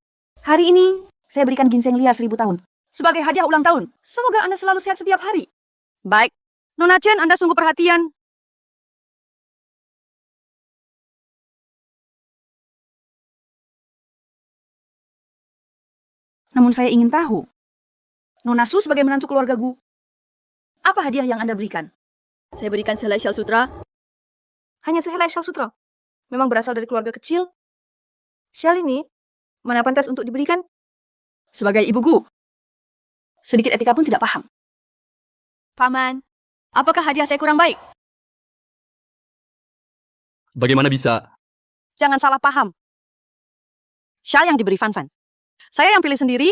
Speaker 1: Hari ini, saya berikan ginseng liar 1000 tahun. Sebagai hadiah ulang tahun, semoga Anda selalu sehat setiap hari.
Speaker 3: Baik. Nona Chen, Anda sungguh perhatian.
Speaker 1: Namun saya ingin tahu, Nona Su sebagai menantu keluarga Gu, apa hadiah yang Anda berikan?
Speaker 2: Saya berikan sehelai syal sutra.
Speaker 11: Hanya sehelai syal sutra. Memang berasal dari keluarga kecil. Syal ini, mana pantas untuk diberikan?
Speaker 1: Sebagai ibu Gu, sedikit etika pun tidak paham.
Speaker 2: Paman, apakah hadiah saya kurang baik?
Speaker 5: Bagaimana bisa?
Speaker 3: Jangan salah paham. Syal yang diberi Fan. Saya yang pilih sendiri.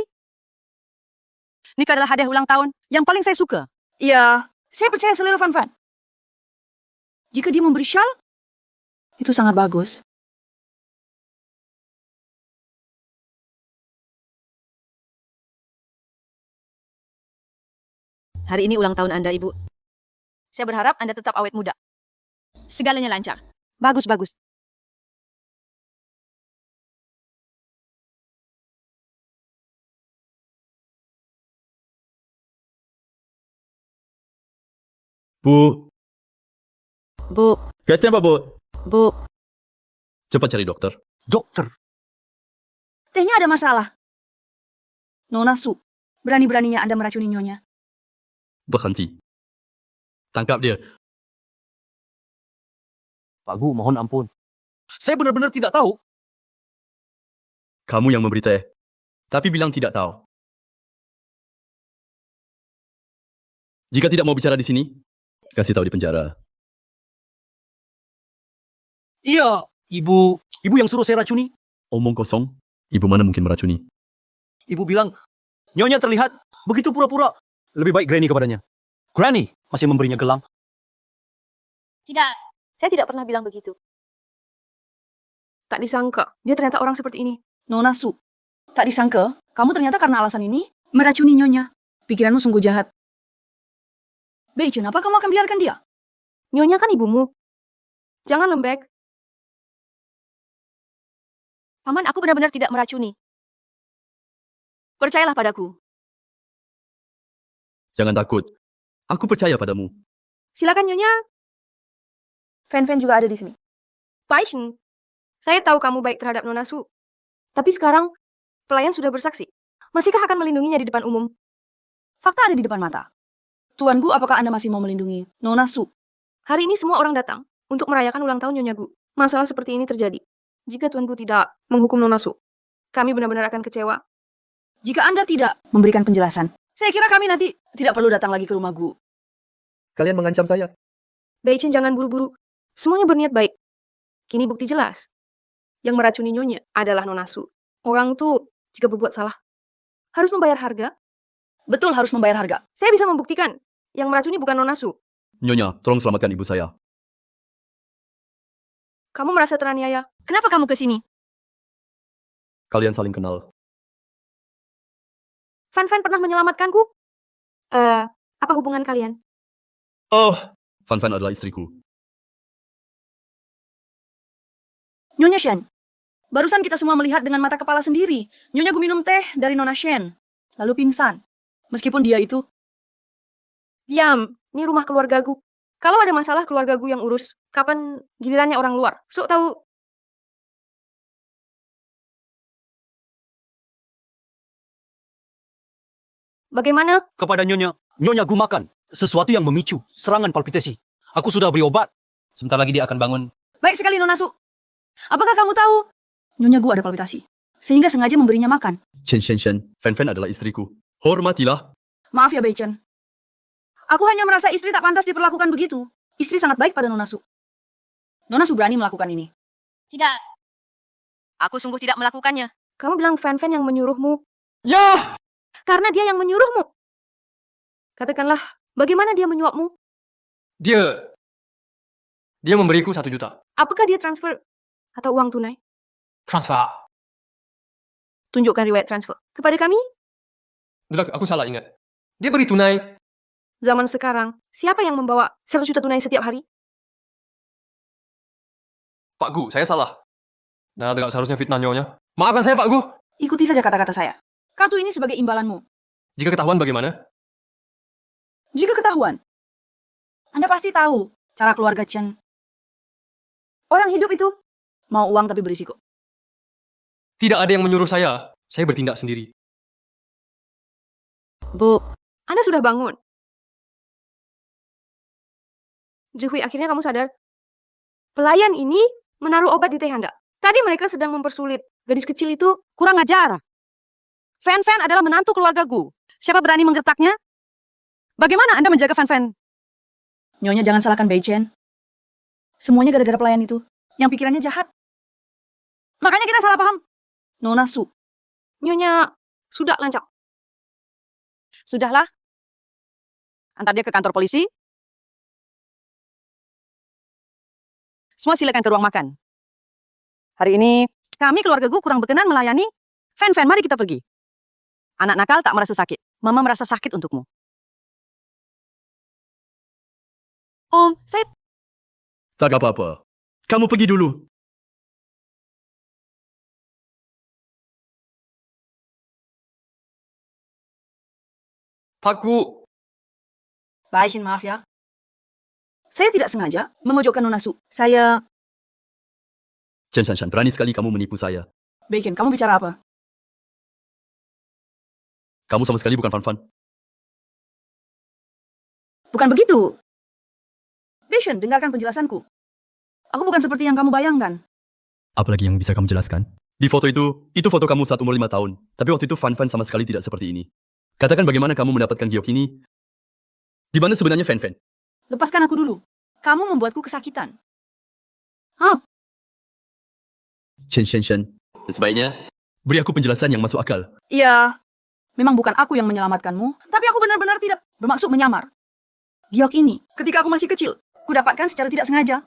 Speaker 3: Ini adalah hadiah ulang tahun yang paling saya suka.
Speaker 1: Iya, saya percaya selera Fan. Jika dia memberi syal, itu sangat bagus.
Speaker 2: Hari ini ulang tahun Anda, Ibu. Saya berharap Anda tetap awet muda. Segalanya lancar.
Speaker 3: Bagus.
Speaker 5: Bu,
Speaker 3: Bu,
Speaker 5: Question apa, Bu?
Speaker 3: Bu.
Speaker 5: Cepat cari dokter.
Speaker 7: Dokter,
Speaker 1: Tehnya ada masalah. Nona Su, berani-beraninya Anda meracuni Nyonya.
Speaker 5: Berhenti. Tangkap dia.
Speaker 7: Pak Gu, mohon ampun. Saya benar-benar tidak tahu.
Speaker 5: Kamu yang memberi teh. Tapi bilang tidak tahu. Jika tidak mau bicara di sini, kasih tahu di penjara.
Speaker 7: Iya, ibu yang suruh saya racuni.
Speaker 5: Omong kosong. Ibu mana mungkin meracuni?
Speaker 7: Ibu bilang, Nyonya terlihat begitu pura-pura. Lebih baik Granny kepadanya. Granny masih memberinya gelang.
Speaker 2: Tidak, saya tidak pernah bilang begitu.
Speaker 11: Tak disangka, dia ternyata orang seperti ini.
Speaker 1: Nona Su, tak disangka, kamu ternyata karena alasan ini meracuni Nyonya. Pikiranmu sungguh jahat. Beichen, apa kamu akan biarkan dia?
Speaker 11: Nyonya kan ibumu. Jangan lembek.
Speaker 2: Paman, aku benar-benar tidak meracuni. Percayalah padaku.
Speaker 5: Jangan takut. Aku percaya padamu.
Speaker 11: Silakan Nyonya.
Speaker 1: Fan-fan juga ada di sini.
Speaker 11: Paishen, saya tahu kamu baik terhadap Nona Su. Tapi sekarang, pelayan sudah bersaksi. Masihkah akan melindunginya di depan umum?
Speaker 1: Fakta ada di depan mata. Tuan Gu, apakah Anda masih mau melindungi Nona Su?
Speaker 11: Hari ini semua orang datang untuk merayakan ulang tahun Nyonya Gu. Masalah seperti ini terjadi. Jika Tuan Gu tidak menghukum Nona Su, kami benar-benar akan kecewa.
Speaker 1: Jika Anda tidak memberikan penjelasan, saya kira kami nanti tidak perlu datang lagi ke rumah Gu.
Speaker 5: Kalian mengancam saya.
Speaker 11: Beichen, jangan buru-buru. Semuanya berniat baik. Kini bukti jelas. Yang meracuni Nyonya adalah Nona Su. Orang tuh, jika berbuat salah, harus membayar harga.
Speaker 1: Betul, harus membayar harga.
Speaker 11: Saya bisa membuktikan. Yang meracuni bukan Nona Su.
Speaker 5: Nyonya, tolong selamatkan ibu saya.
Speaker 11: Kamu merasa teraniaya.
Speaker 2: Kenapa kamu ke sini?
Speaker 5: Kalian saling kenal.
Speaker 11: Fan-fan pernah menyelamatkanku. Apa hubungan kalian?
Speaker 7: Oh,
Speaker 5: Fan-Fan adalah istriku.
Speaker 1: Nyonya Shen, barusan kita semua melihat dengan mata kepala sendiri. Nyonya Gu minum teh dari Nona Shen, lalu pingsan. Meskipun dia itu...
Speaker 11: Diam, ini rumah keluarga Gu. Kalau ada masalah keluarga Gu yang urus, kapan gilirannya orang luar? Sok tahu. Bagaimana?
Speaker 7: kepada Nyonya Gu makan. Sesuatu yang memicu serangan palpitasi. Aku sudah beri obat. Sebentar lagi dia akan bangun.
Speaker 1: Baik sekali, Nona Su. Apakah kamu tahu? Nyonya Gu ada palpitasi, sehingga sengaja memberinya makan.
Speaker 5: Chen Shen Shen, Fan-Fan adalah istriku. Hormatilah.
Speaker 1: Maaf ya, Beichen. Aku hanya merasa istri tak pantas diperlakukan begitu. Istri sangat baik pada Nona Su. Nona Su berani melakukan ini.
Speaker 2: Tidak. Aku sungguh tidak melakukannya.
Speaker 11: Kamu bilang fan-fan yang menyuruhmu.
Speaker 6: Ya!
Speaker 11: Karena dia yang menyuruhmu. Katakanlah, bagaimana dia menyuapmu?
Speaker 6: Dia memberiku 1 juta.
Speaker 11: Apakah dia transfer atau uang tunai?
Speaker 6: Transfer.
Speaker 11: Tunjukkan riwayat transfer. Kepada kami,
Speaker 6: Dulu aku salah ingat. Dia beri tunai.
Speaker 11: zaman sekarang, siapa yang membawa 100 juta tunai setiap hari?
Speaker 6: Pak Gu, saya salah. Nah, tidak seharusnya fitnah Nyonya. Maafkan saya, Pak Gu.
Speaker 1: Ikuti saja kata-kata saya. Kartu ini sebagai imbalanmu.
Speaker 6: Jika ketahuan bagaimana?
Speaker 1: Jika ketahuan, Anda pasti tahu cara keluarga Chen. Orang hidup itu mau uang tapi berisiko.
Speaker 6: Tidak ada yang menyuruh saya. Saya bertindak sendiri.
Speaker 11: Bu, Anda sudah bangun. Jihui, akhirnya kamu sadar. Pelayan ini menaruh obat di teh Anda. Tadi mereka sedang mempersulit. Gadis kecil itu,
Speaker 3: Kurang ajar. Fan-fan adalah menantu keluarga Gu. Siapa berani menggertaknya? Bagaimana Anda menjaga fan-fan?
Speaker 1: Nyonya jangan salahkan Beichen. Semuanya gara-gara pelayan itu, yang pikirannya jahat. Makanya kita salah paham. Nona Su,
Speaker 11: Nyonya sudah lancak.
Speaker 3: Sudahlah. Antar dia ke kantor polisi. Semua silakan ke ruang makan. Hari ini, kami keluarga Gu kurang berkenan melayani. Fan-fan, mari kita pergi. Anak nakal tak merasa sakit. Mama merasa sakit untukmu. Om, saya...
Speaker 5: Tak apa-apa. Kamu pergi dulu.
Speaker 6: Pak Gu,
Speaker 1: Baichen maaf ya. Saya tidak sengaja memojokkan Nona Su. Saya...
Speaker 5: Chen Shanshan, berani sekali kamu menipu saya.
Speaker 1: Bacon, kamu bicara apa?
Speaker 5: Kamu sama sekali bukan Fan Fan.
Speaker 1: Bukan begitu. Bacon, dengarkan penjelasanku. Aku bukan seperti yang kamu bayangkan.
Speaker 5: Apalagi yang bisa kamu jelaskan? Di foto itu foto kamu saat umur 5 tahun. Tapi waktu itu Fan Fan sama sekali tidak seperti ini. Katakan bagaimana kamu mendapatkan giok ini? Di mana sebenarnya Fan Fan?
Speaker 1: Lepaskan aku dulu. Kamu membuatku kesakitan.
Speaker 5: Chen Shanshan, sebaiknya beri aku penjelasan yang masuk akal.
Speaker 1: Iya, memang bukan aku yang menyelamatkanmu, tapi aku benar-benar tidak bermaksud menyamar. Giok ini, ketika aku masih kecil, kudapatkan secara tidak sengaja.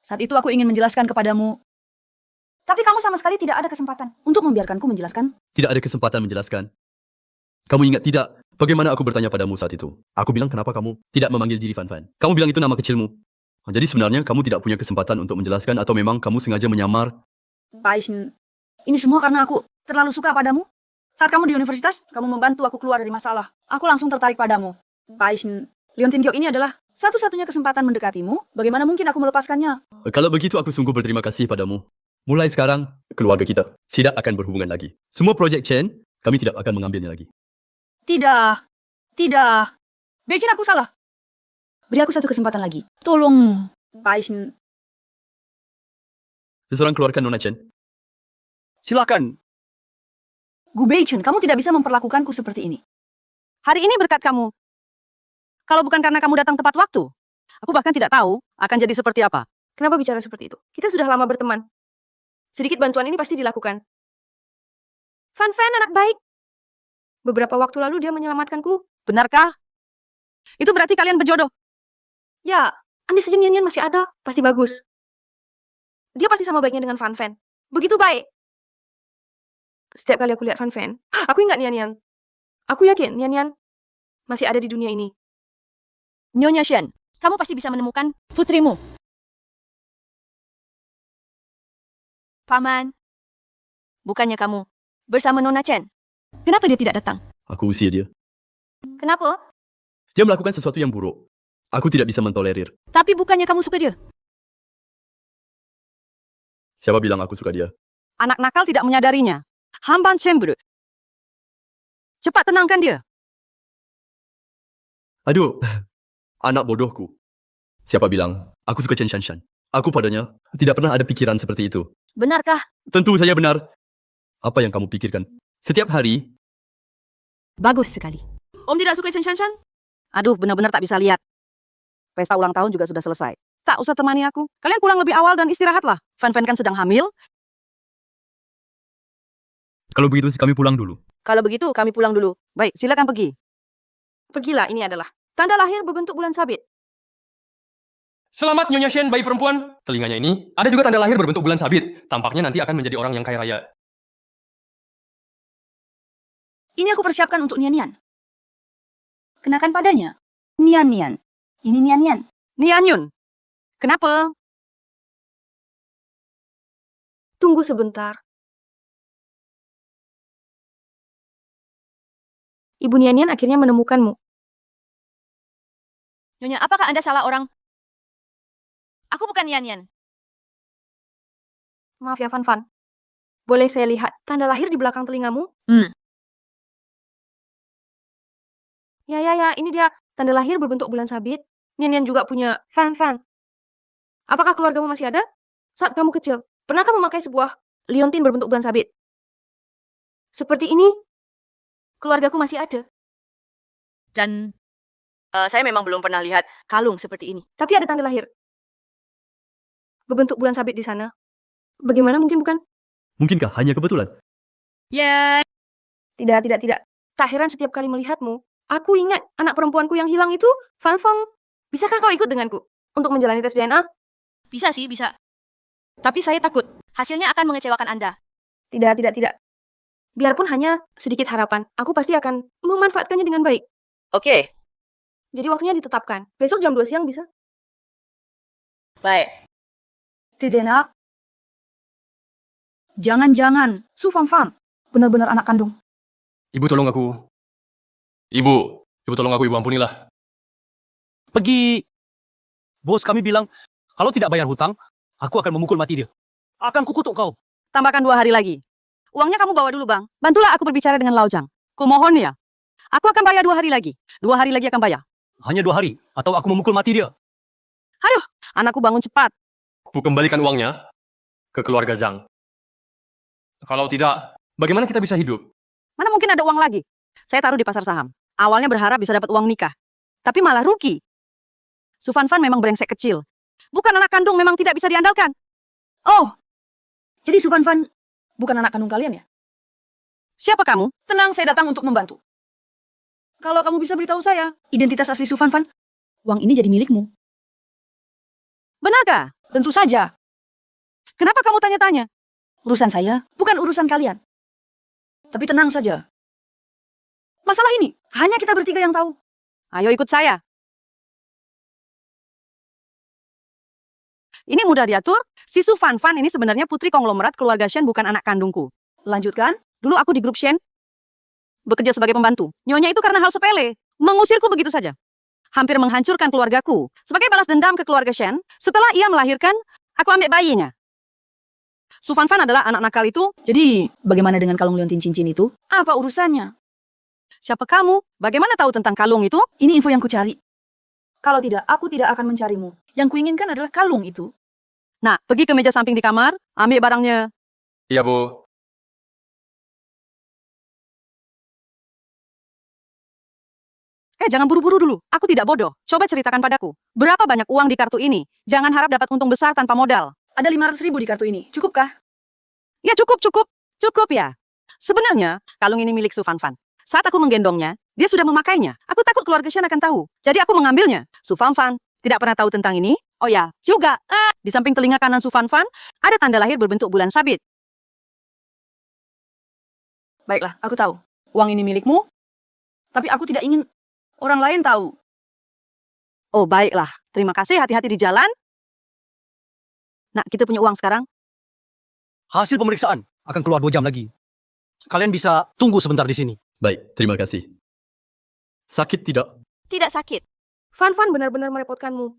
Speaker 1: Saat itu aku ingin menjelaskan kepadamu. Tapi kamu sama sekali tidak ada kesempatan untuk membiarkanku menjelaskan.
Speaker 5: Tidak ada kesempatan menjelaskan. Kamu ingat tidak bagaimana aku bertanya padamu saat itu? Aku bilang kenapa kamu tidak memanggil diri Fan Fan. Kamu bilang itu nama kecilmu. Jadi sebenarnya kamu tidak punya kesempatan untuk menjelaskan atau memang kamu sengaja menyamar?
Speaker 1: Bacon, ini semua karena aku terlalu suka padamu. Saat kamu di universitas, kamu membantu aku keluar dari masalah. Aku langsung tertarik padamu. Bacon, Leontin Giok ini adalah satu-satunya kesempatan mendekatimu. Bagaimana mungkin aku melepaskannya?
Speaker 5: Kalau begitu aku sungguh berterima kasih padamu. Mulai sekarang, keluarga kita tidak akan berhubungan lagi. Semua proyek Chen, kami tidak akan mengambilnya lagi.
Speaker 1: Tidak. Bacon, aku salah. Beri aku satu kesempatan lagi. Tolong, Bacon.
Speaker 5: Seseorang keluarkan Nona Chen.
Speaker 7: Silakan.
Speaker 1: Gu Bacon, kamu tidak bisa memperlakukanku seperti ini.
Speaker 3: Hari ini berkat kamu. Kalau bukan karena kamu datang tepat waktu, aku bahkan tidak tahu akan jadi seperti apa.
Speaker 11: Kenapa bicara seperti itu? Kita sudah lama berteman. Sedikit bantuan ini pasti dilakukan. Fan Fan anak baik. Beberapa waktu lalu dia menyelamatkanku.
Speaker 3: Benarkah? Itu berarti kalian berjodoh.
Speaker 11: Ya, andai saja Nian masih ada, pasti bagus. Dia pasti sama baiknya dengan Fan Fan. Begitu baik. Setiap kali aku lihat Fan Fan, aku ingat Nian. Aku yakin Nian masih ada di dunia ini.
Speaker 2: Nyonya Shen, kamu pasti bisa menemukan putrimu. Paman, bukannya kamu bersama Nona Chen? Kenapa dia tidak datang?
Speaker 5: Aku usir dia.
Speaker 2: Kenapa?
Speaker 5: Dia melakukan sesuatu yang buruk. Aku tidak bisa mentolerir.
Speaker 2: Tapi bukannya kamu suka dia?
Speaker 5: Siapa bilang aku suka dia?
Speaker 3: Anak nakal tidak menyadarinya. Hamban cemburu. Cepat tenangkan dia.
Speaker 5: Aduh, anak bodohku. Siapa bilang aku suka Chen Shanshan? Aku padanya tidak pernah ada pikiran seperti itu.
Speaker 2: Benarkah?
Speaker 5: Tentu saja benar. Apa yang kamu pikirkan? Setiap hari.
Speaker 2: Bagus sekali.
Speaker 1: Om tidak suka Chen Shanshan?
Speaker 3: Aduh, benar-benar tak bisa lihat. Pesta ulang tahun juga sudah selesai. Tak usah temani aku. Kalian pulang lebih awal dan istirahatlah. Fan Fan kan sedang hamil.
Speaker 5: Kalau begitu kami pulang dulu.
Speaker 3: Kalau begitu, kami pulang dulu. Baik, silakan pergi.
Speaker 11: Pergilah, ini adalah tanda lahir berbentuk bulan sabit.
Speaker 6: Selamat Nyonya Shen, bayi perempuan. Telinganya ini ada juga tanda lahir berbentuk bulan sabit. Tampaknya nanti akan menjadi orang yang kaya raya.
Speaker 1: Ini aku persiapkan untuk Nian. Kenakan padanya. Nian. Ini Nian.
Speaker 3: Nian Yun. Kenapa?
Speaker 11: Tunggu sebentar. Ibu Nian akhirnya menemukanmu.
Speaker 2: Nyonya, apakah Anda salah orang? Aku bukan Nian.
Speaker 11: Maaf ya, Fan Fan. Boleh saya lihat tanda lahir di belakang telingamu? Ya, ini dia. Tanda lahir berbentuk bulan sabit. Nian juga punya Fan Fan. Apakah keluargamu masih ada? Saat kamu kecil, pernahkah memakai sebuah liontin berbentuk bulan sabit? Seperti ini?
Speaker 2: Keluargaku masih ada. Dan saya memang belum pernah lihat kalung seperti ini.
Speaker 11: Tapi ada tanda lahir berbentuk bulan sabit di sana. Bagaimana mungkin bukan?
Speaker 5: Mungkinkah hanya kebetulan?
Speaker 2: Ya.
Speaker 11: Tidak. Tak heran setiap kali melihatmu, aku ingat anak perempuanku yang hilang itu, Fan Fan. Bisakah kau ikut denganku untuk menjalani tes DNA?
Speaker 2: Bisa sih, bisa. Tapi saya takut hasilnya akan mengecewakan Anda.
Speaker 11: Tidak. Biarpun hanya sedikit harapan, aku pasti akan memanfaatkannya dengan baik.
Speaker 2: Oke.
Speaker 11: Jadi waktunya ditetapkan. Besok jam 2 siang bisa?
Speaker 2: Baik.
Speaker 1: Tidak nak. Jangan. Su Fan Fan. Benar-benar anak kandung.
Speaker 6: Ibu tolong aku. Ibu tolong aku, Ibu ampunilah.
Speaker 7: Pergi. Bos kami bilang, kalau tidak bayar hutang, aku akan memukul mati dia. Akan kukutuk kau.
Speaker 3: Tambahkan 2 hari lagi. Uangnya kamu bawa dulu, Bang. Bantulah aku berbicara dengan Laojang. Kumohon ya. Aku akan bayar 2 hari lagi. 2 hari lagi akan bayar.
Speaker 7: Hanya 2 hari, atau aku memukul mati dia.
Speaker 3: Aduh, anakku bangun cepat.
Speaker 6: Bu kembalikan uangnya ke keluarga Zhang. Kalau tidak, bagaimana kita bisa hidup?
Speaker 3: Mana mungkin ada uang lagi? Saya taruh di pasar saham. Awalnya berharap bisa dapat uang nikah. Tapi malah rugi. Su Fanfan memang brengsek kecil. Bukan anak kandung, memang tidak bisa diandalkan.
Speaker 1: Oh, jadi Su Fanfan bukan anak kandung kalian ya?
Speaker 3: Siapa kamu?
Speaker 1: Tenang, saya datang untuk membantu. Kalau kamu bisa beritahu saya, identitas asli Su Fanfan, uang ini jadi milikmu.
Speaker 3: Benarkah?
Speaker 1: Tentu saja.
Speaker 3: Kenapa kamu tanya-tanya?
Speaker 1: Urusan saya, bukan urusan kalian. Tapi tenang saja. Masalah ini, hanya kita bertiga yang tahu.
Speaker 3: Ayo ikut saya. Ini mudah diatur. Si Su Fanfan ini sebenarnya putri konglomerat keluarga Shen, bukan anak kandungku.
Speaker 1: Lanjutkan.
Speaker 3: Dulu aku di grup Shen, bekerja sebagai pembantu. Nyonya itu karena hal sepele, mengusirku begitu saja. Hampir menghancurkan keluargaku. Sebagai balas dendam ke keluarga Shen, setelah ia melahirkan, aku ambil bayinya. Su Fanfan adalah anak nakal itu.
Speaker 1: Jadi, bagaimana dengan kalung liontin cincin itu? Apa urusannya?
Speaker 3: Siapa kamu? Bagaimana tahu tentang kalung itu?
Speaker 1: Ini info yang kucari. Kalau tidak, aku tidak akan mencarimu. Yang kuinginkan adalah kalung itu.
Speaker 3: Nah, pergi ke meja samping di kamar, ambil barangnya.
Speaker 6: Iya, Bu.
Speaker 3: Jangan buru-buru dulu. Aku tidak bodoh. Coba ceritakan padaku. Berapa banyak uang di kartu ini? Jangan harap dapat untung besar tanpa modal.
Speaker 1: Ada 500.000 di kartu ini. Cukupkah?
Speaker 3: Ya cukup. Cukup ya. Sebenarnya, kalung ini milik Su Fanfan. Saat aku menggendongnya, dia sudah memakainya. Aku takut keluarga Shen akan tahu. Jadi aku mengambilnya. Su Fanfan tidak pernah tahu tentang ini. Oh ya, juga. Di samping telinga kanan Su Fanfan, ada tanda lahir berbentuk bulan sabit.
Speaker 1: Baiklah, aku tahu. Uang ini milikmu. Tapi aku tidak ingin orang lain tahu.
Speaker 3: Oh, baiklah. Terima kasih, hati-hati di jalan. Nah, kita punya uang sekarang.
Speaker 7: Hasil pemeriksaan akan keluar 2 jam lagi. Kalian bisa tunggu sebentar di sini.
Speaker 5: Baik, terima kasih. Sakit tidak?
Speaker 2: Tidak sakit.
Speaker 11: Fanfan benar-benar merepotkanmu.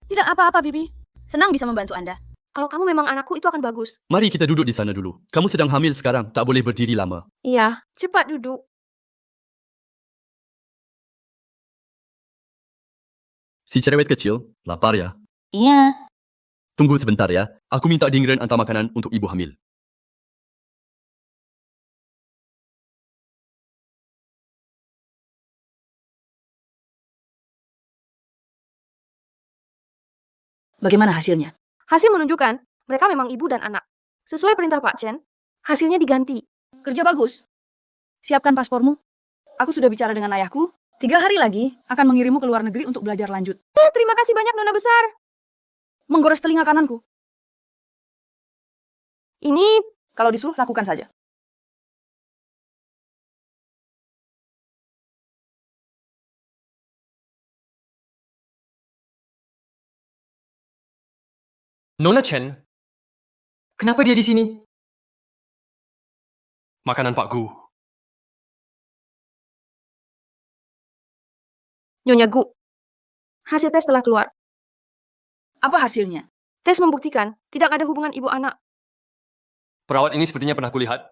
Speaker 1: Tidak apa-apa, Bibi.
Speaker 2: Senang bisa membantu Anda.
Speaker 11: Kalau kamu memang anakku, itu akan bagus.
Speaker 5: Mari kita duduk di sana dulu. Kamu sedang hamil sekarang, tak boleh berdiri lama.
Speaker 11: Iya, cepat duduk.
Speaker 5: Si cerewet kecil, lapar ya?
Speaker 2: Iya.
Speaker 5: Tunggu sebentar ya. Aku minta Dingren antar makanan untuk ibu hamil.
Speaker 1: Bagaimana hasilnya?
Speaker 11: Hasil menunjukkan, mereka memang ibu dan anak. Sesuai perintah Pak Chen, hasilnya diganti.
Speaker 1: Kerja bagus. Siapkan paspormu. Aku sudah bicara dengan ayahku. 3 hari lagi akan mengirimmu ke luar negeri untuk belajar lanjut.
Speaker 11: Terima kasih banyak, Nona Besar.
Speaker 1: Menggores telinga kananku.
Speaker 11: Ini,
Speaker 1: Kalau disuruh, lakukan saja.
Speaker 6: Nona Chen, kenapa dia di sini? Makanan Pak Gu.
Speaker 11: Nyonya Gu. Hasil tes telah keluar.
Speaker 1: Apa hasilnya?
Speaker 11: Tes membuktikan tidak ada hubungan ibu anak.
Speaker 6: Perawat ini sepertinya pernah kulihat.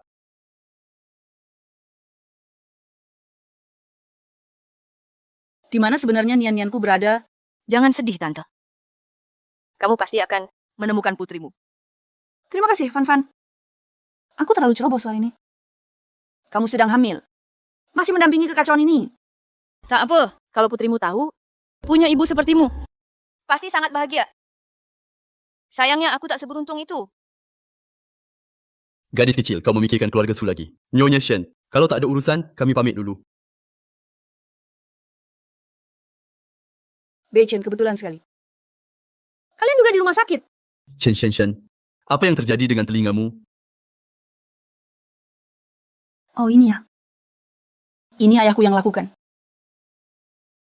Speaker 1: Di mana sebenarnya nian-nianku berada?
Speaker 2: Jangan sedih, Tante. Kamu pasti akan menemukan putrimu.
Speaker 1: Terima kasih, Fanfan. Aku terlalu ceroboh soal ini. Kamu sedang hamil. Masih mendampingi kekacauan ini.
Speaker 2: Tak apa, kalau putrimu tahu, punya ibu sepertimu. Pasti sangat bahagia. Sayangnya aku tak seberuntung itu.
Speaker 5: Gadis kecil, kau memikirkan keluarga Su lagi. Nyonya Shen, kalau tak ada urusan, kami pamit dulu.
Speaker 1: Beichen, kebetulan sekali. Kalian juga di rumah sakit.
Speaker 5: Shen, apa yang terjadi dengan telingamu?
Speaker 1: Oh, ini ya. Ini ayahku yang lakukan.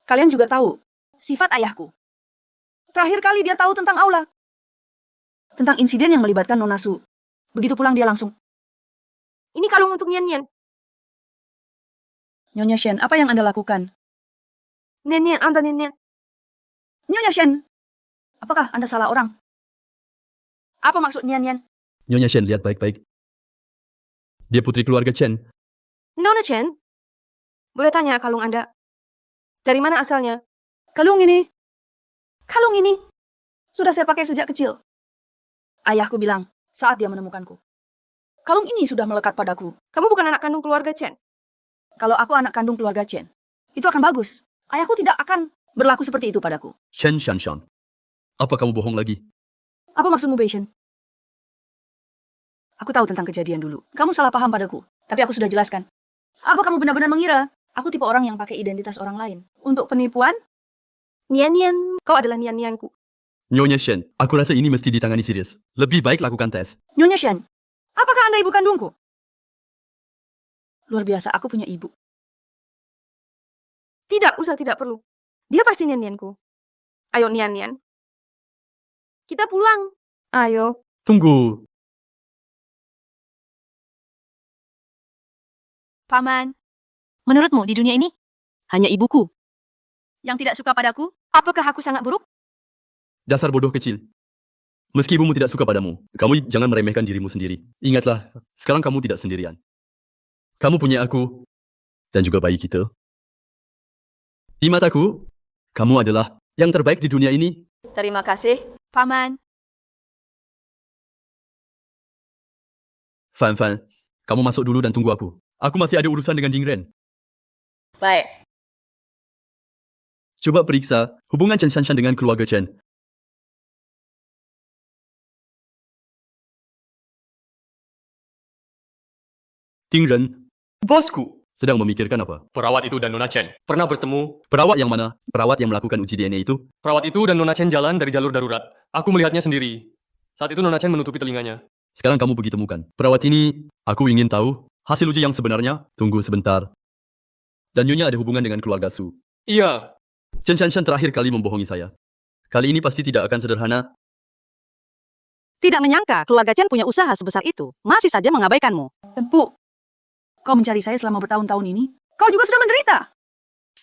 Speaker 1: Kalian juga tahu sifat ayahku. Terakhir kali dia tahu tentang Aula. Tentang insiden yang melibatkan Nona Su. Begitu pulang dia langsung.
Speaker 11: Ini kalung untuk Nian-Nian.
Speaker 1: Nyonya Shen, apa yang Anda lakukan?
Speaker 11: Nian-Nian, Anda Nian-Nian.
Speaker 1: Nyonya Shen, Apakah Anda salah orang? Apa maksud Nian Nian?
Speaker 5: Nyonya Shen, lihat baik-baik. Dia putri keluarga Chen.
Speaker 11: Nona Chen? Boleh tanya kalung Anda? Dari mana asalnya?
Speaker 1: Kalung ini. Kalung ini. Sudah saya pakai sejak kecil. Ayahku bilang saat dia menemukanku. Kalung ini sudah melekat padaku.
Speaker 11: Kamu bukan anak kandung keluarga Chen.
Speaker 1: Kalau aku anak kandung keluarga Chen, itu akan bagus. Ayahku tidak akan berlaku seperti itu padaku.
Speaker 5: Chen Shanshan. Apa kamu bohong lagi?
Speaker 1: Apa maksudmu, Bei Shen? Aku tahu tentang kejadian dulu. Kamu salah paham padaku. Tapi aku sudah jelaskan. Apa kamu benar-benar mengira aku tipe orang yang pakai identitas orang lain untuk penipuan?
Speaker 11: Nian Nian, kau adalah Nian Nianku.
Speaker 5: Nyonya Shen, aku rasa ini mesti ditangani serius. Lebih baik lakukan tes.
Speaker 1: Nyonya Shen, apakah Anda ibu kandungku? Luar biasa, aku punya ibu.
Speaker 11: Tidak usah, tidak perlu. Dia pasti Nian Nianku. Ayo Nian Nian. Kita pulang. Ayo.
Speaker 5: Tunggu.
Speaker 2: Paman, menurutmu di dunia ini
Speaker 3: Hanya ibuku.
Speaker 2: yang tidak suka padaku, apakah aku sangat buruk?
Speaker 5: Dasar bodoh kecil. Meski ibumu tidak suka padamu, kamu jangan meremehkan dirimu sendiri. Ingatlah, sekarang kamu tidak sendirian. Kamu punya aku, dan juga bayi kita. Di mataku, kamu adalah yang terbaik di dunia ini.
Speaker 2: Terima kasih, Paman.
Speaker 5: Fan, kamu masuk dulu dan tunggu aku. Aku masih ada urusan dengan Ding Ren.
Speaker 2: Baik.
Speaker 5: Coba periksa hubungan Chen Shanshan dengan keluarga Chen. Ding Ren,
Speaker 6: Bosku!
Speaker 5: sedang memikirkan apa?
Speaker 6: Perawat itu dan Nona Chen pernah bertemu.
Speaker 5: Perawat yang mana? Perawat yang melakukan uji DNA itu?
Speaker 6: Perawat itu dan Nona Chen jalan dari jalur darurat. Aku melihatnya sendiri. Saat itu Nona Chen menutupi telinganya.
Speaker 5: Sekarang kamu pergi temukan. Perawat ini, aku ingin tahu hasil uji yang sebenarnya. Tunggu sebentar. Dan Nyonya ada hubungan dengan keluarga Su.
Speaker 6: Iya.
Speaker 5: Chen Shanshan terakhir kali membohongi saya. Kali ini pasti tidak akan sederhana.
Speaker 3: Tidak menyangka keluarga Chen punya usaha sebesar itu. Masih saja mengabaikanmu.
Speaker 1: Empu, kau mencari saya selama bertahun-tahun ini. Kau juga sudah menderita.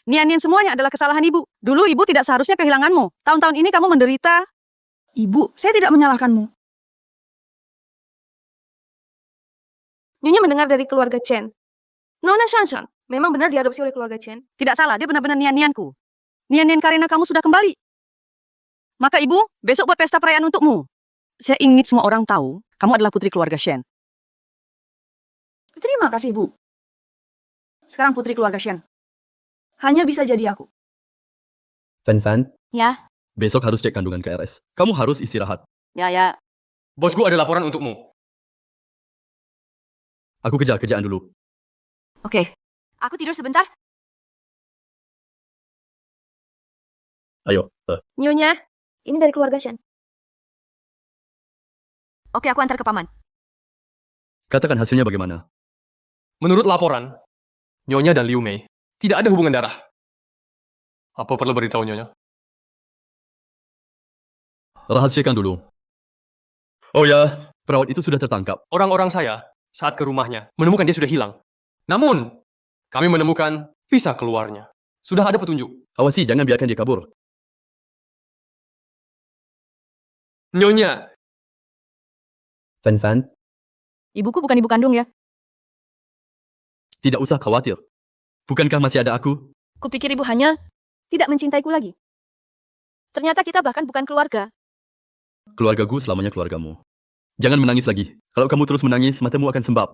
Speaker 3: Nian Nian semuanya adalah kesalahan ibu. Dulu ibu tidak seharusnya kehilanganmu. Tahun-tahun ini kamu menderita.
Speaker 1: Ibu, saya tidak menyalahkanmu.
Speaker 11: Nyonya mendengar dari keluarga Chen. Nona Shanshan, memang benar diadopsi oleh keluarga Chen.
Speaker 3: Tidak salah, dia benar-benar Nian Nianku. Nian Nian karena kamu sudah kembali. Maka ibu, besok buat pesta perayaan untukmu. Saya ingin semua orang tahu, kamu adalah putri keluarga Shen.
Speaker 1: Terima kasih, Bu. Sekarang putri keluarga Shen. Hanya bisa jadi aku.
Speaker 5: Fan,
Speaker 2: Ya,
Speaker 5: besok harus cek kandungan KRS. Kamu harus istirahat.
Speaker 2: ya.
Speaker 6: Bosku ada laporan untukmu.
Speaker 5: Aku kejar kerjaan dulu.
Speaker 2: Oke. Aku tidur sebentar.
Speaker 5: Ayo.
Speaker 11: Nyonya, ini dari keluarga Shen.
Speaker 2: Oke, aku antar ke Paman.
Speaker 5: Katakan hasilnya bagaimana?
Speaker 6: Menurut laporan, Nyonya dan Liu Mei tidak ada hubungan darah. Apa perlu beritahu Nyonya?
Speaker 5: Rahasiakan dulu. Oh ya, perawat itu sudah tertangkap.
Speaker 6: Orang-orang saya saat ke rumahnya menemukan dia sudah hilang. Namun, kami menemukan visa keluarnya. Sudah ada petunjuk.
Speaker 5: Awasi, jangan biarkan dia kabur.
Speaker 6: Nyonya,
Speaker 5: Fan,
Speaker 2: Ibuku bukan ibu kandung ya.
Speaker 5: tidak usah khawatir. Bukankah masih ada aku?
Speaker 2: Kupikir ibu hanya tidak mencintaiku lagi. Ternyata kita bahkan bukan keluarga.
Speaker 5: Keluargaku selamanya keluargamu. Jangan menangis lagi. Kalau kamu terus menangis, matamu akan sembab.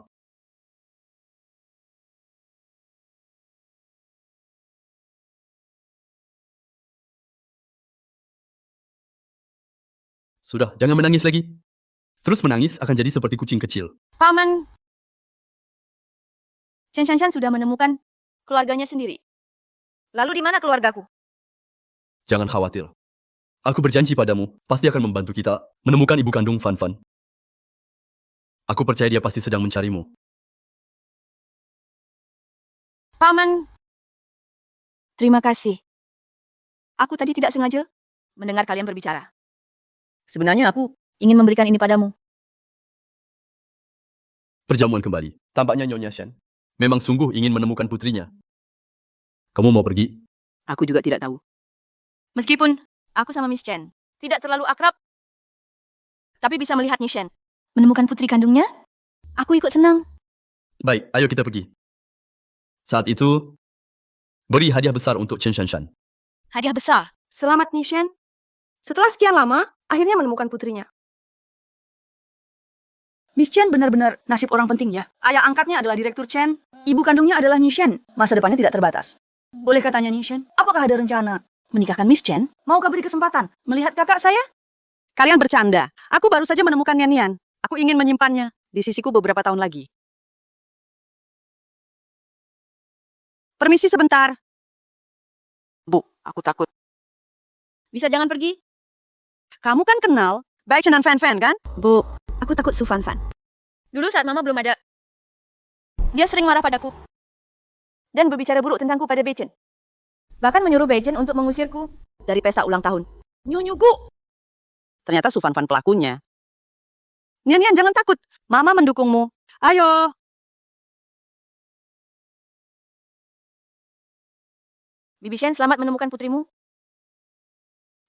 Speaker 5: Sudah, jangan menangis lagi. Terus menangis akan jadi seperti kucing kecil.
Speaker 2: Paman, Chen Shanshan sudah menemukan keluarganya sendiri. Lalu di mana keluargaku?
Speaker 5: Jangan khawatir. Aku berjanji padamu, pasti akan membantu kita menemukan ibu kandung Fan. Aku percaya dia pasti sedang mencarimu.
Speaker 2: Paman, terima kasih. Aku tadi tidak sengaja mendengar kalian berbicara. Sebenarnya aku ingin memberikan ini padamu.
Speaker 5: Perjamuan kembali. Tampaknya Nyonya Shen memang sungguh ingin menemukan putrinya. Kamu mau pergi?
Speaker 3: Aku juga tidak tahu.
Speaker 2: Meskipun aku sama Miss Chen Tidak terlalu akrab, tapi bisa melihat Nishan menemukan putri kandungnya. Aku ikut senang.
Speaker 5: Baik, ayo kita pergi. Saat itu, beri hadiah besar untuk Chen Shanshan.
Speaker 2: Hadiah besar.
Speaker 11: Selamat Nishan. Setelah sekian lama, akhirnya menemukan putrinya.
Speaker 1: Miss Chen benar-benar nasib orang penting ya. Ayah angkatnya adalah Direktur Chen, ibu kandungnya adalah Nishan. Masa depannya tidak terbatas. Boleh katanya Nishan, apakah ada rencana menikahkan Miss Chen? Maukah beri kesempatan melihat kakak saya?
Speaker 3: Kalian bercanda. Aku baru saja menemukan Nian. Aku ingin menyimpannya di sisiku beberapa tahun lagi. Permisi sebentar. Bu, aku takut.
Speaker 2: Bisa jangan pergi?
Speaker 3: Kamu kan kenal Bai Chen dan Fan Fan kan?
Speaker 11: Bu, aku takut Su Fan Fan.
Speaker 2: Dulu saat Mama belum ada, dia sering marah padaku dan berbicara buruk tentangku pada Beichen. Bahkan menyuruh Beichen untuk mengusirku dari pesta ulang tahun.
Speaker 3: Nyonya Gu. Ternyata Su Fan Fan pelakunya. Nian, jangan takut. Mama mendukungmu. Ayo.
Speaker 2: Bibi Shen, selamat menemukan putrimu.